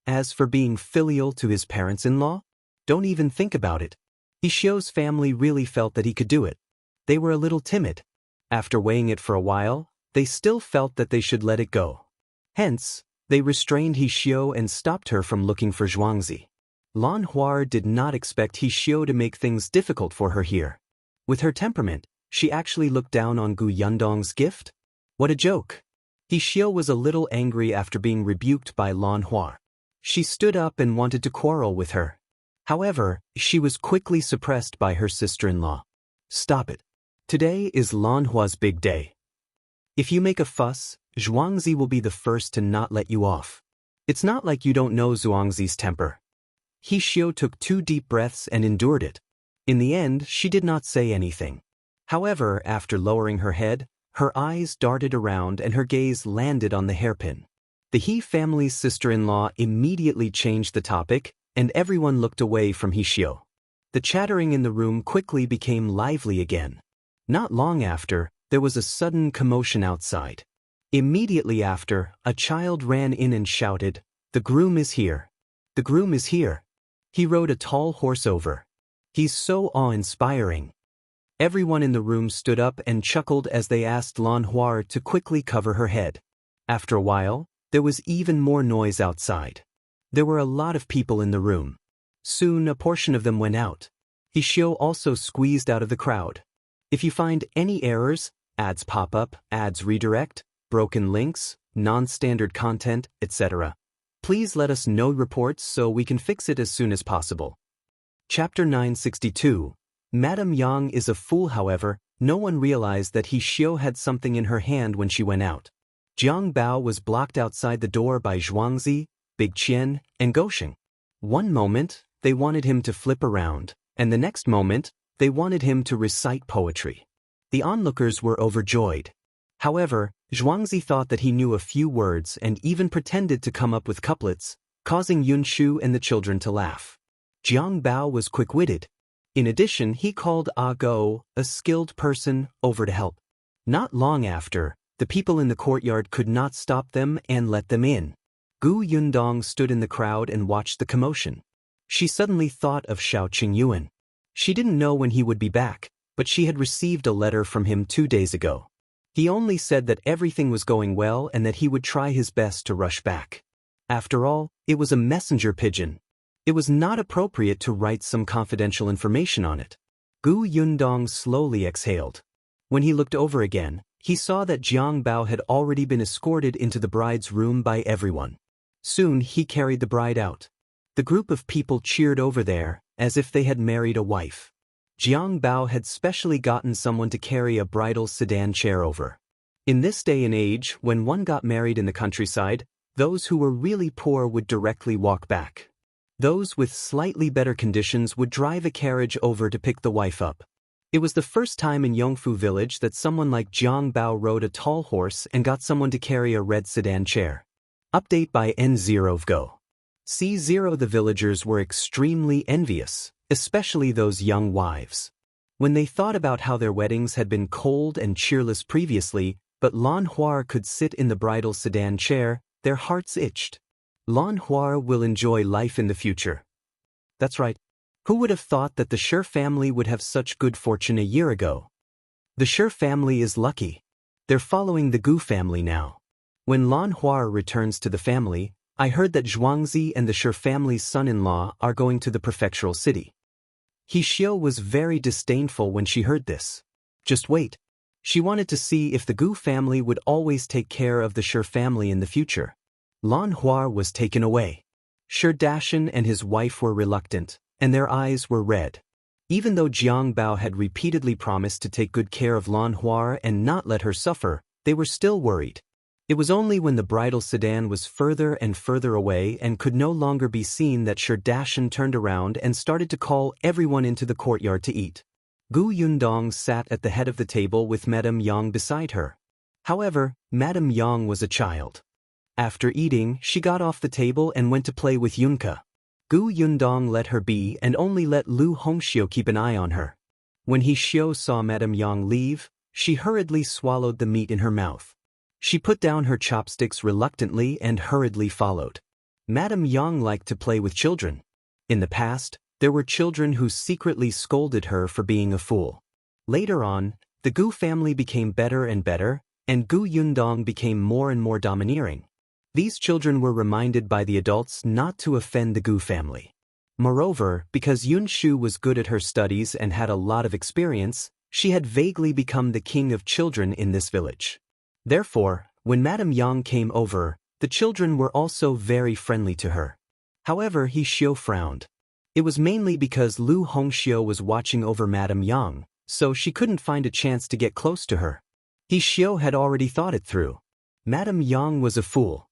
As for being filial to his parents-in-law, don't even think about it. He Xiu's family really felt that he could do it. They were a little timid. After weighing it for a while, they still felt that they should let it go. Hence, they restrained He Xiu and stopped her from looking for Zhuangzi. Lan Hua did not expect He Xiu to make things difficult for her here. With her temperament, she actually looked down on Gu Yundong's gift? What a joke! He Xiu was a little angry after being rebuked by Lan Hua. She stood up and wanted to quarrel with her. However, she was quickly suppressed by her sister-in-law. Stop it. Today is Lan Hua's big day. If you make a fuss, Zhuangzi will be the first to not let you off. It's not like you don't know Zhuangzi's temper. He Xiu took 2 deep breaths and endured it. In the end, she did not say anything. However, after lowering her head, her eyes darted around and her gaze landed on the hairpin. The He family's sister-in-law immediately changed the topic, and everyone looked away from He Xiu. The chattering in the room quickly became lively again. Not long after, there was a sudden commotion outside. Immediately after, a child ran in and shouted, "The groom is here! The groom is here!" He rode a tall horse over. He's so awe-inspiring. Everyone in the room stood up and chuckled as they asked Lan Hua to quickly cover her head. After a while, there was even more noise outside. There were a lot of people in the room. Soon a portion of them went out. He Xiu also squeezed out of the crowd. If you find any errors, ads pop up, ads redirect, broken links, non-standard content, etc., please let us know reports so we can fix it as soon as possible. Chapter 962. Madame Yang is a fool. However, no one realized that He Xiu had something in her hand when she went out. Jiang Bao was blocked outside the door by Zhuangzi, Big Qian, and Gosheng. One moment, they wanted him to flip around, and the next moment, they wanted him to recite poetry. The onlookers were overjoyed. However, Zhuangzi thought that he knew a few words and even pretended to come up with couplets, causing Yunshu and the children to laugh. Jiang Bao was quick-witted. In addition, he called Ah Go, a skilled person, over to help. Not long after, the people in the courtyard could not stop them and let them in. Gu Yundong stood in the crowd and watched the commotion. She suddenly thought of Xiao Qingyuan. She didn't know when he would be back, but she had received a letter from him 2 days ago. He only said that everything was going well and that he would try his best to rush back. After all, it was a messenger pigeon. It was not appropriate to write some confidential information on it. Gu Yundong slowly exhaled. When he looked over again, he saw that Jiang Bao had already been escorted into the bride's room by everyone. Soon he carried the bride out. The group of people cheered over there, as if they had married a wife. Jiang Bao had specially gotten someone to carry a bridal sedan chair over. In this day and age, when one got married in the countryside, those who were really poor would directly walk back. Those with slightly better conditions would drive a carriage over to pick the wife up. It was the first time in Yongfu village that someone like Jiang Bao rode a tall horse and got someone to carry a red sedan chair. Update by N0 Go. C0 The villagers were extremely envious, especially those young wives. When they thought about how their weddings had been cold and cheerless previously, but Lan Huar could sit in the bridal sedan chair, their hearts itched. Lan Huar will enjoy life in the future. That's right. Who would have thought that the She family would have such good fortune a year ago? The She family is lucky. They're following the Gu family now. When Lan Huar returns to the family, I heard that Zhuangzi and the She family's son-in-law are going to the prefectural city. He Xiao was very disdainful when she heard this. Just wait. She wanted to see if the Gu family would always take care of the She family in the future. Lan Huar was taken away. Shi Dashan and his wife were reluctant, and their eyes were red. Even though Jiang Bao had repeatedly promised to take good care of Lan Huar and not let her suffer, they were still worried. It was only when the bridal sedan was further and further away and could no longer be seen that Shi Dashan turned around and started to call everyone into the courtyard to eat. Gu Yundong sat at the head of the table with Madame Yang beside her. However, Madame Yang was a child. After eating, she got off the table and went to play with Yunka. Gu Yundong let her be and only let Lu Hongxiu keep an eye on her. When He Xiao saw Madame Yang leave, she hurriedly swallowed the meat in her mouth. She put down her chopsticks reluctantly and hurriedly followed. Madame Yang liked to play with children. In the past, there were children who secretly scolded her for being a fool. Later on, the Gu family became better and better, and Gu Yundong became more and more domineering. These children were reminded by the adults not to offend the Gu family. Moreover, because Yun Shu was good at her studies and had a lot of experience, she had vaguely become the king of children in this village. Therefore, when Madame Yang came over, the children were also very friendly to her. However, He Xiao frowned. It was mainly because Lu Hongxiu was watching over Madame Yang, so she couldn't find a chance to get close to her. He Xiao had already thought it through. Madame Yang was a fool.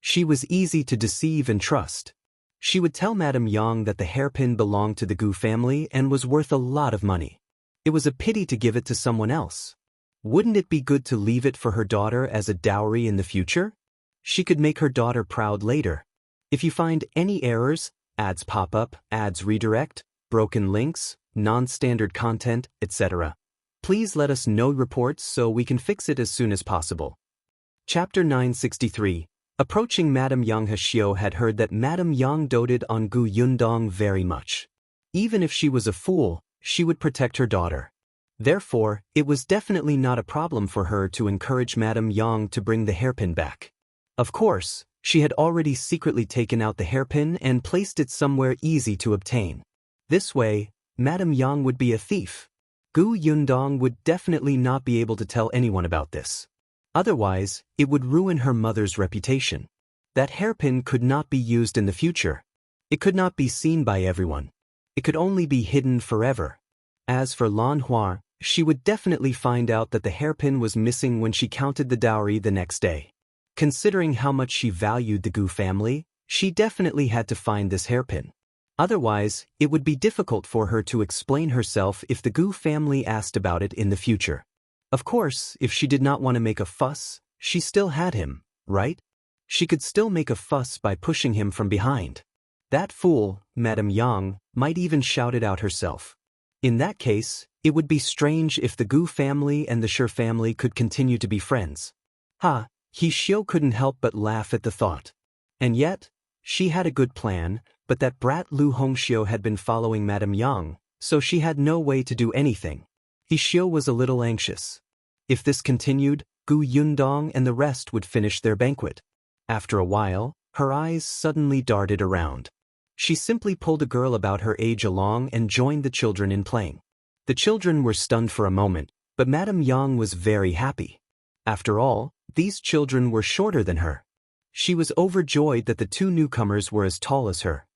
She was easy to deceive and trust. She would tell Madame Yang that the hairpin belonged to the Gu family and was worth a lot of money. It was a pity to give it to someone else. Wouldn't it be good to leave it for her daughter as a dowry in the future? She could make her daughter proud later. If you find any errors, ads pop up, ads redirect, broken links, non-standard content, etc., please let us know reports so we can fix it as soon as possible. Chapter 963. Approaching Madame Yang. He Xiao had heard that Madame Yang doted on Gu Yundong very much. Even if she was a fool, she would protect her daughter. Therefore, it was definitely not a problem for her to encourage Madame Yang to bring the hairpin back. Of course, she had already secretly taken out the hairpin and placed it somewhere easy to obtain. This way, Madame Yang would be a thief. Gu Yundong would definitely not be able to tell anyone about this. Otherwise, it would ruin her mother's reputation. That hairpin could not be used in the future. It could not be seen by everyone. It could only be hidden forever. As for Lan Huar, she would definitely find out that the hairpin was missing when she counted the dowry the next day. Considering how much she valued the Gu family, she definitely had to find this hairpin. Otherwise, it would be difficult for her to explain herself if the Gu family asked about it in the future. Of course, if she did not want to make a fuss, she still had him, right? She could still make a fuss by pushing him from behind. That fool, Madame Yang, might even shout it out herself. In that case, it would be strange if the Gu family and the Shi family could continue to be friends. He Xiao couldn't help but laugh at the thought. And yet, she had a good plan, but that brat Lu Hongxiu had been following Madame Yang, so she had no way to do anything. He Xiao was a little anxious. If this continued, Gu Yundong and the rest would finish their banquet. After a while, her eyes suddenly darted around. She simply pulled a girl about her age along and joined the children in playing. The children were stunned for a moment, but Madame Yang was very happy. After all, these children were shorter than her. She was overjoyed that the two newcomers were as tall as her.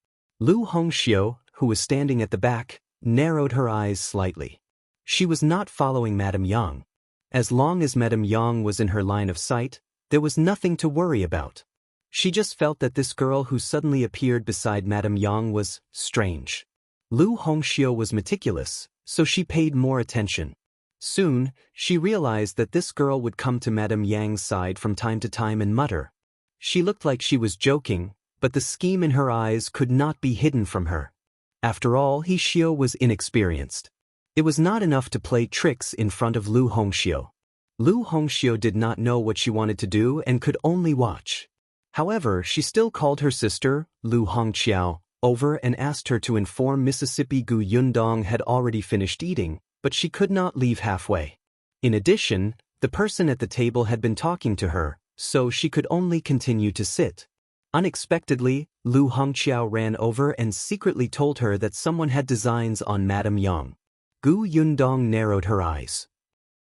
Lu Hongxiu, who was standing at the back, narrowed her eyes slightly. She was not following Madame Yang. As long as Madame Yang was in her line of sight, there was nothing to worry about. She just felt that this girl who suddenly appeared beside Madame Yang was strange. Lu Hongxiu was meticulous, so she paid more attention. Soon, she realized that this girl would come to Madame Yang's side from time to time and mutter. She looked like she was joking, but the scheme in her eyes could not be hidden from her. After all, He Xiu was inexperienced. It was not enough to play tricks in front of Lu Hongxiu. Lu Hongxiu did not know what she wanted to do and could only watch. However, she still called her sister, Lu Hongqiao, over and asked her to inform Mississippi Gu Yundong had already finished eating, but she could not leave halfway. In addition, the person at the table had been talking to her, so she could only continue to sit. Unexpectedly, Lu Hongqiao ran over and secretly told her that someone had designs on Madame Yang. Gu Yundong narrowed her eyes.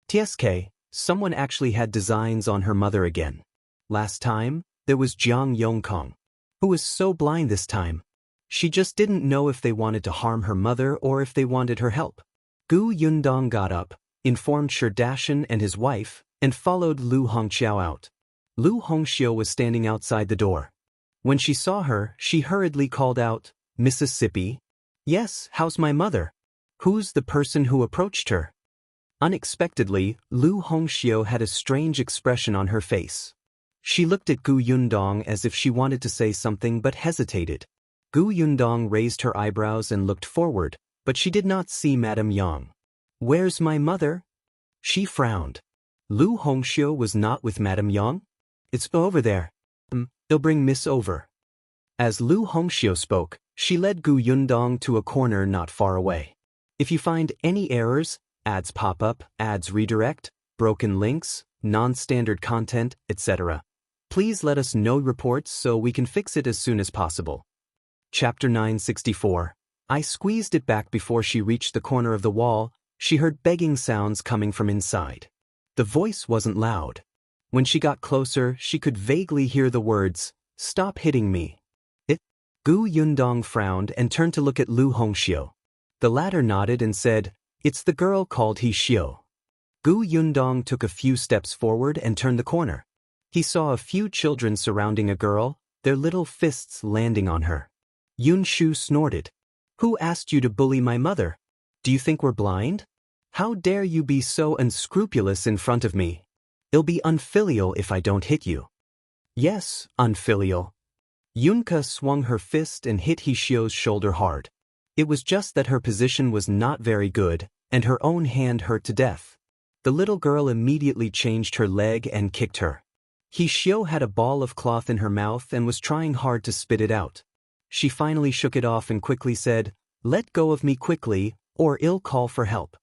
TSK, someone actually had designs on her mother again. Last time, there was Jiang Yongkong, who was so blind this time. She just didn't know if they wanted to harm her mother or if they wanted her help. Gu Yundong got up, informed Sherdashan and his wife, and followed Lu Hongqiao out. Lu Hongxiu was standing outside the door. When she saw her, she hurriedly called out, "Mississippi?" "Yes, how's my mother?" "Who's the person who approached her?" Unexpectedly, Lu Hongxiu had a strange expression on her face. She looked at Gu Yundong as if she wanted to say something but hesitated. Gu Yundong raised her eyebrows and looked forward, but she did not see Madame Yang. "Where's my mother?" She frowned. Lu Hongxiu was not with Madame Yang? "It's over there. They'll bring Miss over." As Lu Hongxiu spoke, she led Gu Yundong to a corner not far away. "If you find any errors, ads pop up, ads redirect, broken links, non-standard content, etc., please let us know reports so we can fix it as soon as possible." Chapter 964. I squeezed it back before she reached the corner of the wall. She heard begging sounds coming from inside. The voice wasn't loud. When she got closer, she could vaguely hear the words, "Stop hitting me." Gu Yundong frowned and turned to look at Lu Hongxiu. The latter nodded and said, "It's the girl called He Xiu." Gu Yundong took a few steps forward and turned the corner. He saw a few children surrounding a girl, their little fists landing on her. Yun Shu snorted. "Who asked you to bully my mother? Do you think we're blind? How dare you be so unscrupulous in front of me? It'll be unfilial if I don't hit you." "Yes, unfilial." Yunka swung her fist and hit He Xiu's shoulder hard. It was just that her position was not very good, and her own hand hurt to death. The little girl immediately changed her leg and kicked her. He Xiu had a ball of cloth in her mouth and was trying hard to spit it out. She finally shook it off and quickly said, "Let go of me quickly, or I'll call for help."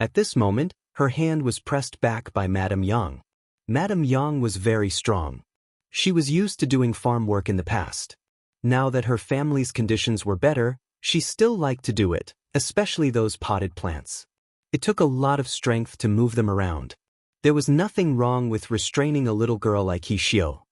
At this moment, her hand was pressed back by Madame Yang. Madame Yang was very strong. She was used to doing farm work in the past. Now that her family's conditions were better, she still liked to do it, especially those potted plants. It took a lot of strength to move them around. There was nothing wrong with restraining a little girl like He Xiu.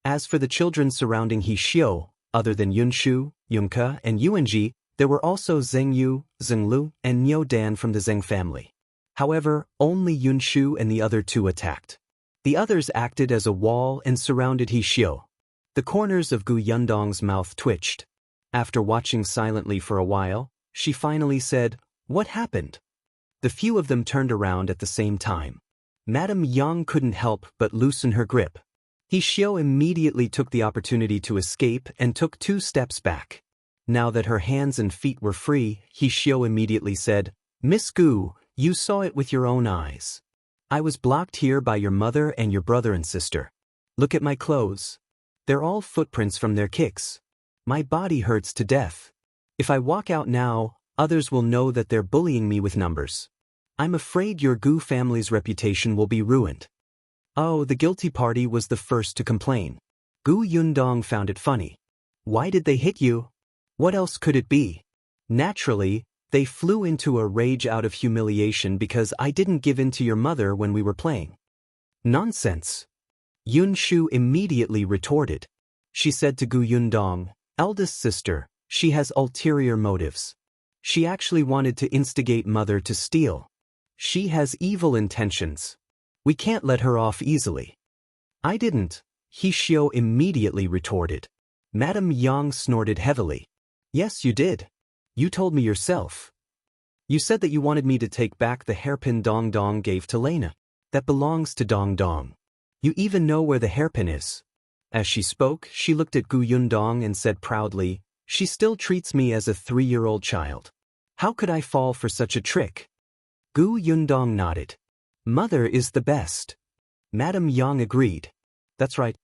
As for the children surrounding He Xiu, other than Yunshu, Yunke, and Yuanji, there were also Zhengyu, Zhenglu, and Niu Dan from the Zheng family. However, only Yunshu and the other two attacked. The others acted as a wall and surrounded He Xiu. The corners of Gu Yundong's mouth twitched. After watching silently for a while, she finally said, "What happened?" The few of them turned around at the same time. Madame Yang couldn't help but loosen her grip. He Xiu immediately took the opportunity to escape and took 2 steps back. Now that her hands and feet were free, He Xiu immediately said, "Miss Gu, you saw it with your own eyes. I was blocked here by your mother and your brother and sister. Look at my clothes. They're all footprints from their kicks. My body hurts to death. If I walk out now, others will know that they're bullying me with numbers. I'm afraid your Gu family's reputation will be ruined." Oh, the guilty party was the first to complain. Gu Yundong found it funny. "Why did they hit you? What else could it be? Naturally, they flew into a rage out of humiliation because I didn't give in to your mother when we were playing." "Nonsense." Yun Shu immediately retorted. She said to Gu Yundong, "Eldest sister, she has ulterior motives. She actually wanted to instigate Mother to steal. She has evil intentions. We can't let her off easily. I didn't, He Xiao immediately retorted. Madame Yang snorted heavily. Yes, you did. You told me yourself. You said that you wanted me to take back the hairpin Dong Dong gave to Lena. That belongs to Dong Dong. You even know where the hairpin is. As she spoke, she looked at Gu Yundong and said proudly, she still treats me as a 3-year-old child. How could I fall for such a trick? Gu Yundong nodded. Mother is the best. Madame Yang agreed. That's right.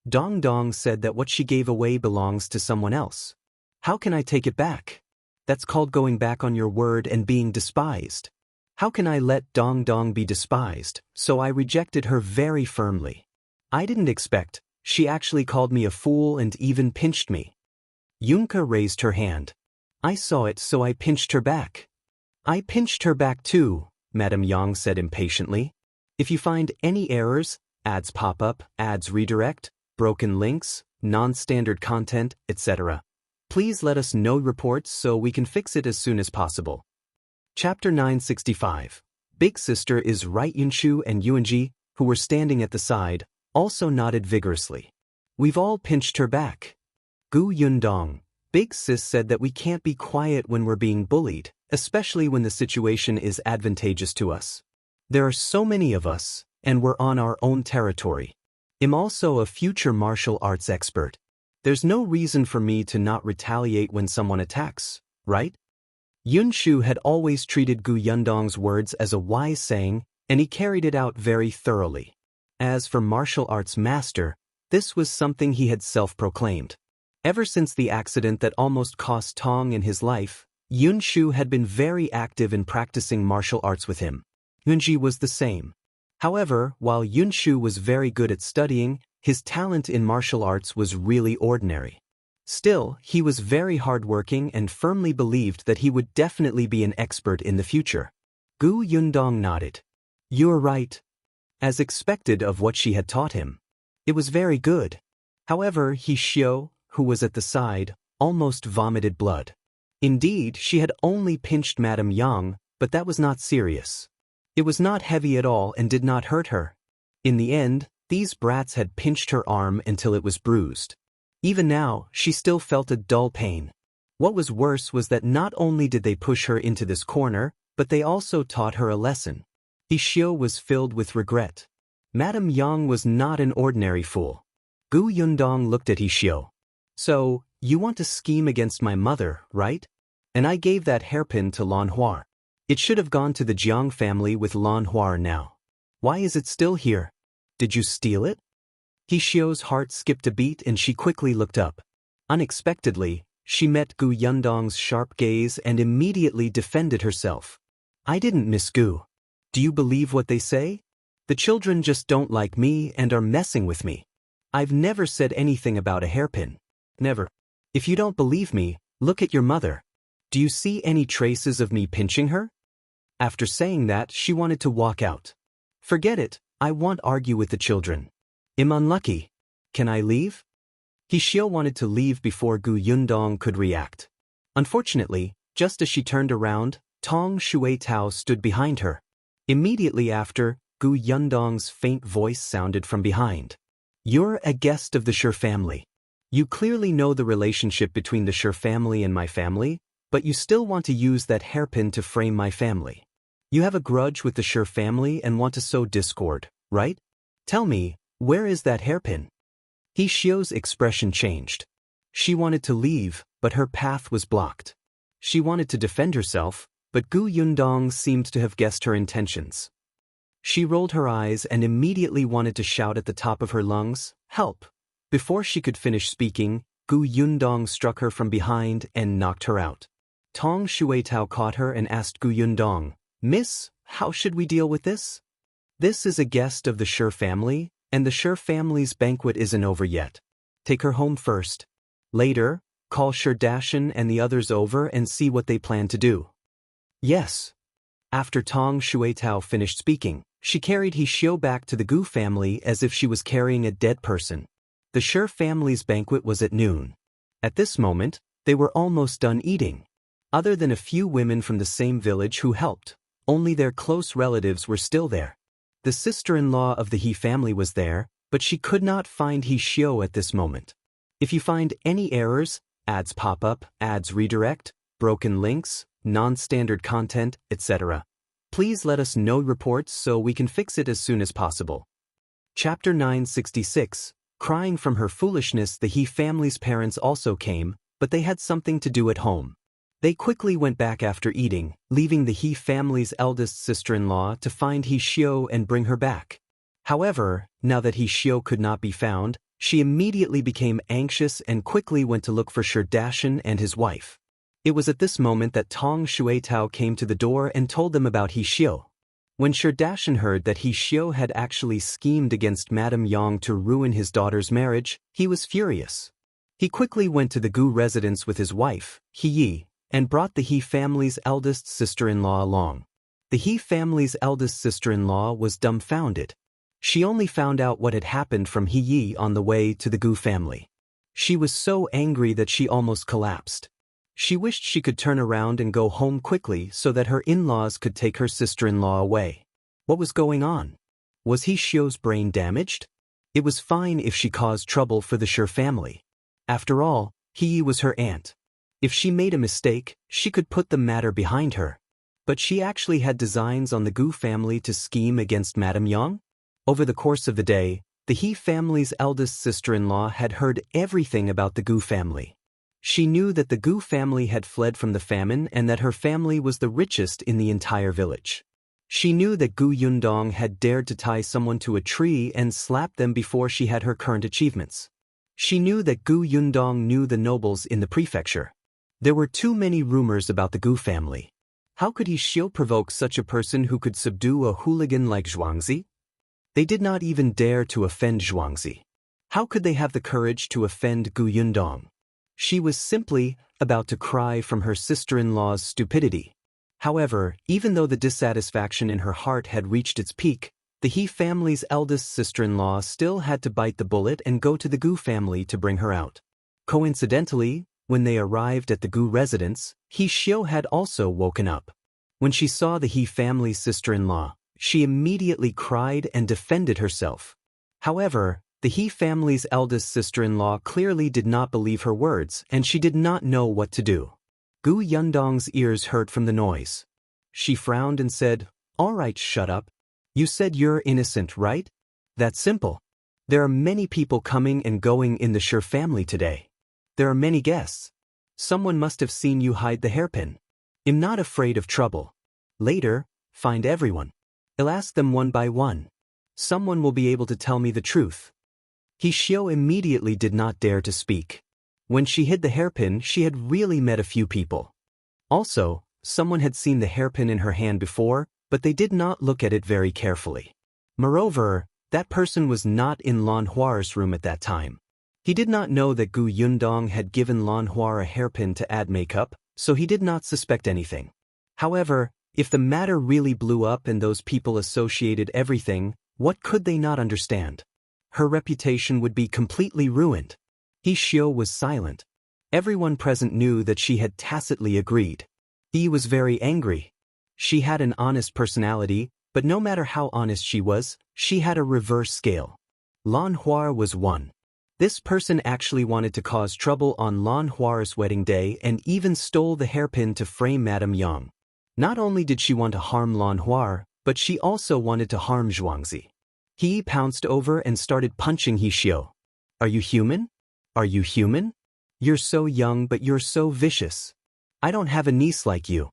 Dong Dong said that what she gave away belongs to someone else. How can I take it back? That's called going back on your word and being despised. How can I let Dong Dong be despised? So I rejected her very firmly. I didn't expect. She actually called me a fool and even pinched me. Yunka raised her hand. I saw it, so I pinched her back. I pinched her back too, Madame Yang said impatiently. If you find any errors, ads pop up, ads redirect, broken links, non-standard content, etc., please let us know reports so we can fix it as soon as possible. Chapter 965. Big Sister is right. Yunshu and Yuanji, who were standing at the side, also nodded vigorously. We've all pinched her back. Gu Yundong. Big Sis said that we can't be quiet when we're being bullied, especially when the situation is advantageous to us. There are so many of us, and we're on our own territory. I'm also a future martial arts expert. There's no reason for me to not retaliate when someone attacks, right? Yunshu had always treated Gu Yundong's words as a wise saying, and he carried it out very thoroughly. As for martial arts master, this was something he had self-proclaimed. Ever since the accident that almost cost Tong in his life, Yunshu had been very active in practicing martial arts with him. Yunji was the same. However, while Yunshu was very good at studying, his talent in martial arts was really ordinary. Still, he was very hardworking and firmly believed that he would definitely be an expert in the future. Gu Yundong nodded. You're right. As expected of what she had taught him. It was very good. However, He Xiao, who was at the side, almost vomited blood. Indeed, she had only pinched Madame Yang, but that was not serious. It was not heavy at all and did not hurt her. In the end, these brats had pinched her arm until it was bruised. Even now, she still felt a dull pain. What was worse was that not only did they push her into this corner, but they also taught her a lesson. He Xiao was filled with regret. Madame Yang was not an ordinary fool. Gu Yundong looked at He Xiao. So, you want to scheme against my mother, right? And I gave that hairpin to Lan Hua. It should have gone to the Jiang family with Lan Hua now. Why is it still here? Did you steal it? He Xiao's heart skipped a beat and she quickly looked up. Unexpectedly, she met Gu Yundong's sharp gaze and immediately defended herself. I didn't, Miss Gu. Do you believe what they say? The children just don't like me and are messing with me. I've never said anything about a hairpin. Never. If you don't believe me, look at your mother. Do you see any traces of me pinching her? After saying that, she wanted to walk out. Forget it, I won't argue with the children. I'm unlucky. Can I leave? He Xiao wanted to leave before Gu Yundong could react. Unfortunately, just as she turned around, Tong Shuitao stood behind her. Immediately after, Gu Yundong's faint voice sounded from behind. You're a guest of the Sher family. You clearly know the relationship between the Sher family and my family, but you still want to use that hairpin to frame my family. You have a grudge with the Sher family and want to sow discord, right? Tell me, where is that hairpin? He Xiao's expression changed. She wanted to leave, but her path was blocked. She wanted to defend herself, but Gu Yundong seemed to have guessed her intentions. She rolled her eyes and immediately wanted to shout at the top of her lungs, help! Before she could finish speaking, Gu Yundong struck her from behind and knocked her out. Tong Shuitao caught her and asked Gu Yundong, Miss, how should we deal with this? This is a guest of the Sher family, and the Sher family's banquet isn't over yet. Take her home first. Later, call Sher Dashan and the others over and see what they plan to do. Yes. After Tong Shuitao finished speaking, she carried He Xiao back to the Gu family as if she was carrying a dead person. The Sher family's banquet was at noon. At this moment, they were almost done eating. Other than a few women from the same village who helped, only their close relatives were still there. The sister-in-law of the He family was there, but she could not find He Xiao at this moment. If you find any errors, ads pop up, ads redirect, broken links, non-standard content, etc., please let us know reports so we can fix it as soon as possible. Chapter 966. Crying from Her Foolishness. The He family's parents also came, but they had something to do at home. They quickly went back after eating, leaving the He family's eldest sister-in-law to find He Xiao and bring her back. However, now that He Xiao could not be found, she immediately became anxious and quickly went to look for Sherdashan and his wife. It was at this moment that Tong Shuitao came to the door and told them about He Xiao. When Sherdashan heard that He Xiao had actually schemed against Madame Yang to ruin his daughter's marriage, he was furious. He quickly went to the Gu residence with his wife, He Yi, and brought the He family's eldest sister-in-law along. The He family's eldest sister-in-law was dumbfounded. She only found out what had happened from He Yi on the way to the Gu family. She was so angry that she almost collapsed. She wished she could turn around and go home quickly so that her in-laws could take her sister-in-law away. What was going on? Was He Xiao's brain damaged? It was fine if she caused trouble for the Shi family. After all, He Yi was her aunt. If she made a mistake, she could put the matter behind her. But she actually had designs on the Gu family to scheme against Madame Yang? Over the course of the day, the He family's eldest sister-in-law had heard everything about the Gu family. She knew that the Gu family had fled from the famine and that her family was the richest in the entire village. She knew that Gu Yundong had dared to tie someone to a tree and slap them before she had her current achievements. She knew that Gu Yundong knew the nobles in the prefecture. There were too many rumors about the Gu family. How could He Xiao provoke such a person who could subdue a hooligan like Zhuangzi? They did not even dare to offend Zhuangzi. How could they have the courage to offend Gu Yundong? She was simply about to cry from her sister-in-law's stupidity. However, even though the dissatisfaction in her heart had reached its peak, the He family's eldest sister-in-law still had to bite the bullet and go to the Gu family to bring her out. Coincidentally, when they arrived at the Gu residence, He Xiao had also woken up. When she saw the He family's sister-in-law, she immediately cried and defended herself. However, the He family's eldest sister-in-law clearly did not believe her words and she did not know what to do. Gu Yundong's ears hurt from the noise. She frowned and said, "All right, shut up. You said you're innocent, right? That's simple. There are many people coming and going in the Shi family today. There are many guests. Someone must have seen you hide the hairpin. I'm not afraid of trouble. Later, find everyone. I'll ask them one by one. Someone will be able to tell me the truth." He Xiao immediately did not dare to speak. When she hid the hairpin, she had really met a few people. Also, someone had seen the hairpin in her hand before, but they did not look at it very carefully. Moreover, that person was not in Lan Hua's room at that time. He did not know that Gu Yundong had given Lan Hua a hairpin to add makeup, so he did not suspect anything. However, if the matter really blew up and those people associated everything, what could they not understand? Her reputation would be completely ruined. He Xiao was silent. Everyone present knew that she had tacitly agreed. He was very angry. She had an honest personality, but no matter how honest she had a reverse scale. Lan Hua was one. This person actually wanted to cause trouble on Lan Hua's wedding day and even stole the hairpin to frame Madame Yang. Not only did she want to harm Lan Hua, but she also wanted to harm Zhuangzi. He pounced over and started punching He Xiao. "Are you human? Are you human? You're so young but you're so vicious. I don't have a niece like you."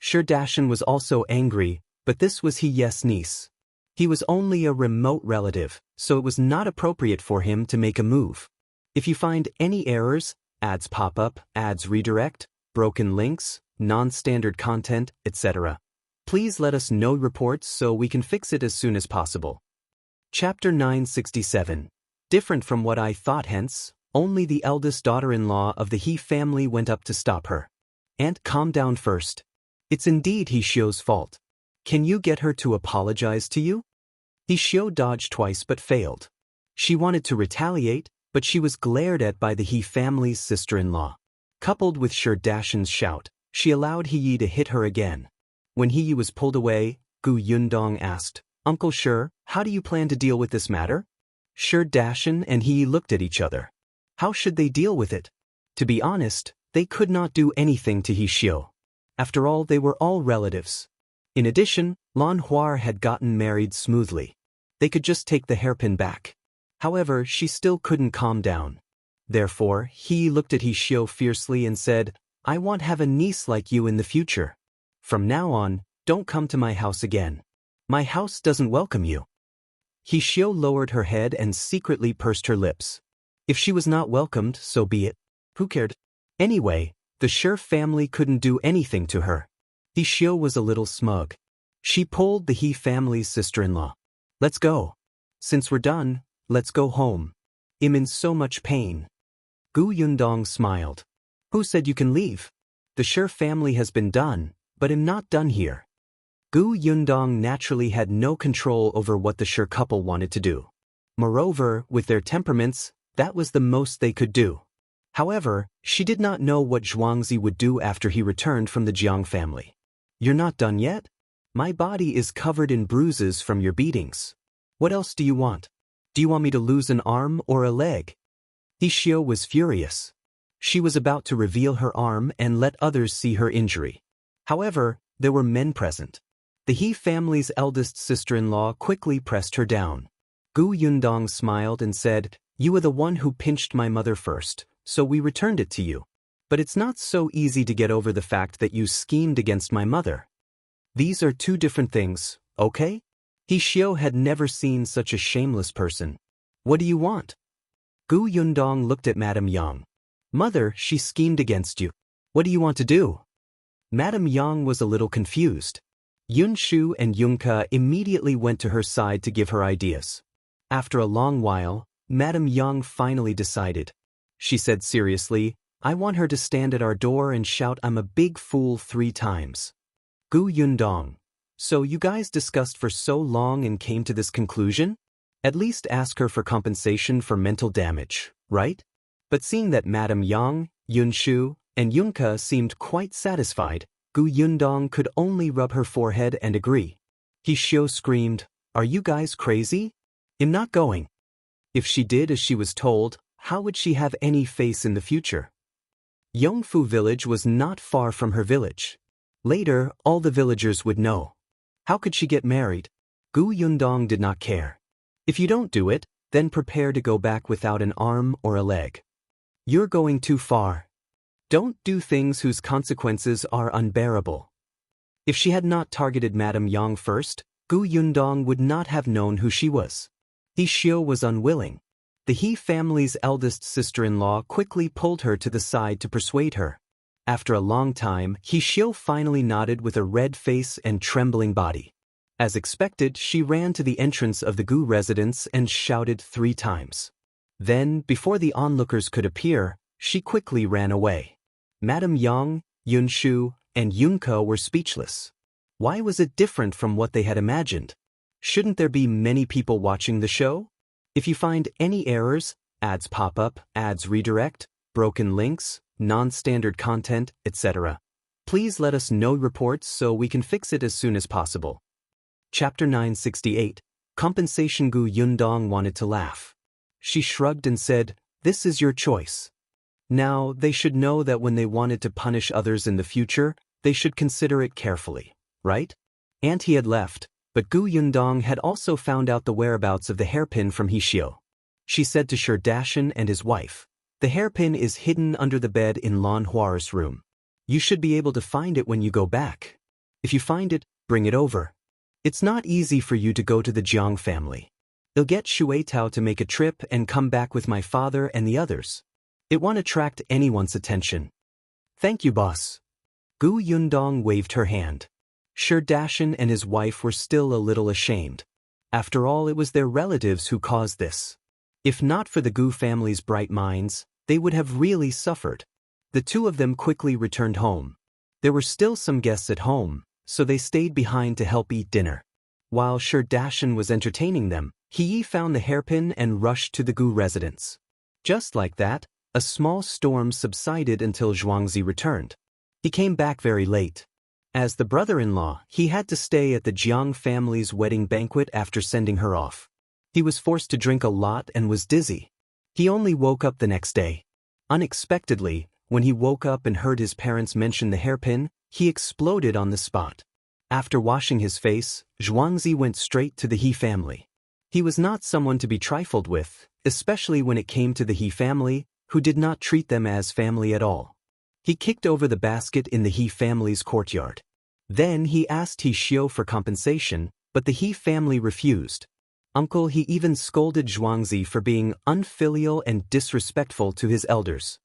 Sherdashan was also angry, but this was He Yes' niece. He was only a remote relative, so it was not appropriate for him to make a move. If you find any errors, ads pop up, ads redirect, broken links, non-standard content, etc., please let us know reports so we can fix it as soon as possible. Chapter 967. Different from what I thought. Hence, only the eldest daughter-in-law of the He family went up to stop her. "Aunt, calm down first. It's indeed He Xiao's fault. Can you get her to apologize to you?" He Xiao dodged twice but failed. She wanted to retaliate, but she was glared at by the He family's sister-in-law. Coupled with Sherdashan's shout, She allowed He to hit her again. When He was pulled away, Gu Yundong asked, "Uncle Shi, how do you plan to deal with this matter?" Shi and He looked at each other. How should they deal with it? To be honest, they could not do anything to He Xiu. After all, they were all relatives. In addition, Lan Huar had gotten married smoothly. They could just take the hairpin back. However, she still couldn't calm down. Therefore, He looked at He Xiu fiercely and said, "I want to have a niece like you in the future. From now on, don't come to my house again. My house doesn't welcome you." He Xiu lowered her head and secretly pursed her lips. If she was not welcomed, so be it. Who cared? Anyway, the Shi family couldn't do anything to her. He Xiu was a little smug. She pulled the He family's sister-in-law. "Let's go. Since we're done, let's go home. I'm in so much pain." Gu Yundong smiled. "Who said you can leave? The Shi family has been done, but I'm not done here." Gu Yundong naturally had no control over what the Shi couple wanted to do. Moreover, with their temperaments, that was the most they could do. However, she did not know what Zhuangzi would do after he returned from the Jiang family. "You're not done yet? My body is covered in bruises from your beatings. What else do you want? Do you want me to lose an arm or a leg?" He Xiu was furious. She was about to reveal her arm and let others see her injury. However, there were men present. The He family's eldest sister-in-law quickly pressed her down. Gu Yundong smiled and said, "You were the one who pinched my mother first, so we returned it to you. But it's not so easy to get over the fact that you schemed against my mother. These are two different things, okay?" He Xiu had never seen such a shameless person. "What do you want?" Gu Yundong looked at Madame Yang. "Mother, she schemed against you. What do you want to do?" Madame Yang was a little confused. Yunshu and Yunke immediately went to her side to give her ideas. After a long while, Madame Yang finally decided. She said seriously, "I want her to stand at our door and shout 'I'm a big fool' 3 times. Gu Yundong, so you guys discussed for so long and came to this conclusion? At least ask her for compensation for mental damage, right?" But seeing that Madame Yang, Yunshu, and Yunke seemed quite satisfied, Gu Yundong could only rub her forehead and agree. He Xiu screamed, "Are you guys crazy? I'm not going." If she did as she was told, how would she have any face in the future? Yongfu village was not far from her village. Later, all the villagers would know. How could she get married? Gu Yundong did not care. If you don't do it, then prepare to go back without an arm or a leg. You're going too far. Don't do things whose consequences are unbearable. If she had not targeted Madame Yang first, Gu Yundong would not have known who she was. He Xiu was unwilling. The He family's eldest sister-in-law quickly pulled her to the side to persuade her. After a long time, He Xiu finally nodded with a red face and trembling body. As expected, she ran to the entrance of the Gu residence and shouted 3 times. Then, before the onlookers could appear, she quickly ran away. Madame Yang, Yunshu, and Yunke were speechless. Why was it different from what they had imagined? Shouldn't there be many people watching the show? If you find any errors, ads pop up, ads redirect, broken links, non-standard content, etc., please let us know reports so we can fix it as soon as possible. Chapter 968. Compensation. Gu Yundong wanted to laugh. She shrugged and said, "This is your choice. Now, they should know that when they wanted to punish others in the future, they should consider it carefully, right?" And he had left, but Gu Yundong had also found out the whereabouts of the hairpin from He Xiu. She said to Shi and his wife, "The hairpin is hidden under the bed in Lan Huar's room. You should be able to find it when you go back. If you find it, bring it over. It's not easy for you to go to the Jiang family. They'll get Shui Tao to make a trip and come back with my father and the others. It won't attract anyone's attention." "Thank you, boss." Gu Yundong waved her hand. Shi and his wife were still a little ashamed. After all, it was their relatives who caused this. If not for the Gu family's bright minds, they would have really suffered. The two of them quickly returned home. There were still some guests at home, so they stayed behind to help eat dinner. While Shi was entertaining them, He found the hairpin and rushed to the Gu residence. Just like that, a small storm subsided until Zhuangzi returned. He came back very late. As the brother-in-law, he had to stay at the Jiang family's wedding banquet after sending her off. He was forced to drink a lot and was dizzy. He only woke up the next day. Unexpectedly, when he woke up and heard his parents mention the hairpin, he exploded on the spot. After washing his face, Zhuangzi went straight to the He family. He was not someone to be trifled with, especially when it came to the He family, who did not treat them as family at all. He kicked over the basket in the He family's courtyard. Then he asked He Xiu for compensation, but the He family refused. Uncle He even scolded Zhuangzi for being unfilial and disrespectful to his elders.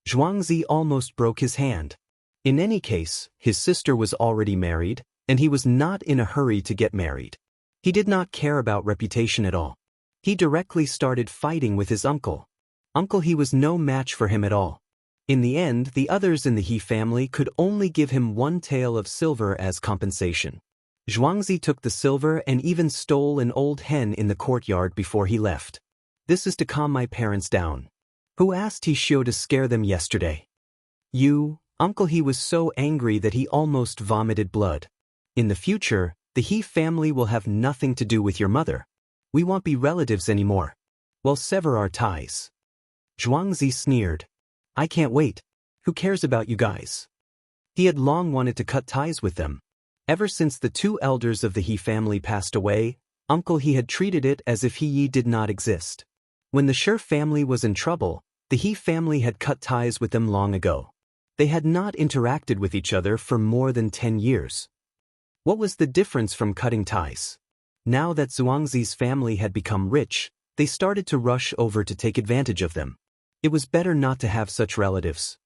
Zhuangzi almost broke his hand. In any case, his sister was already married, and he was not in a hurry to get married. He did not care about reputation at all. He directly started fighting with his uncle. Uncle He was no match for him at all. In the end, the others in the He family could only give him 1 tael of silver as compensation. Zhuangzi took the silver and even stole an old hen in the courtyard before he left. This is to calm my parents down. Who asked He Xiu to scare them yesterday? You, Uncle He was so angry that he almost vomited blood. In the future, the He family will have nothing to do with your mother. We won't be relatives anymore. We'll sever our ties. Zhuangzi sneered. I can't wait. Who cares about you guys? He had long wanted to cut ties with them. Ever since the 2 elders of the He family passed away, Uncle He had treated it as if He did not exist. When the Shi family was in trouble, the He family had cut ties with them long ago. They had not interacted with each other for more than 10 years. What was the difference from cutting ties? Now that Zhuangzi's family had become rich, they started to rush over to take advantage of them. It was better not to have such relatives.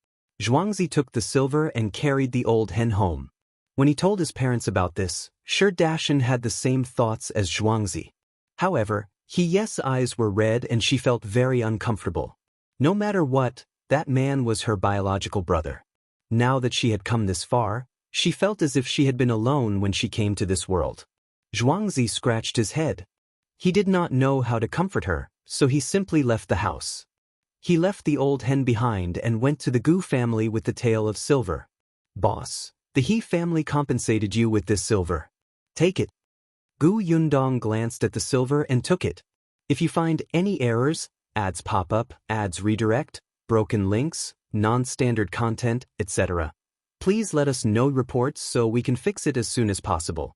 Zhuangzi took the silver and carried the old hen home. When he told his parents about this, Shi Dashan had the same thoughts as Zhuangzi. However, He's eyes were red and she felt very uncomfortable. No matter what, that man was her biological brother. Now that she had come this far, she felt as if she had been alone when she came to this world. Zhuangzi scratched his head. He did not know how to comfort her, so he simply left the house. He left the old hen behind and went to the Gu family with the tael of silver. Boss, the He family compensated you with this silver. Take it. Gu Yundong glanced at the silver and took it. If you find any errors, ads pop up, ads redirect, broken links, non-standard content, etc., please let us know reports so we can fix it as soon as possible.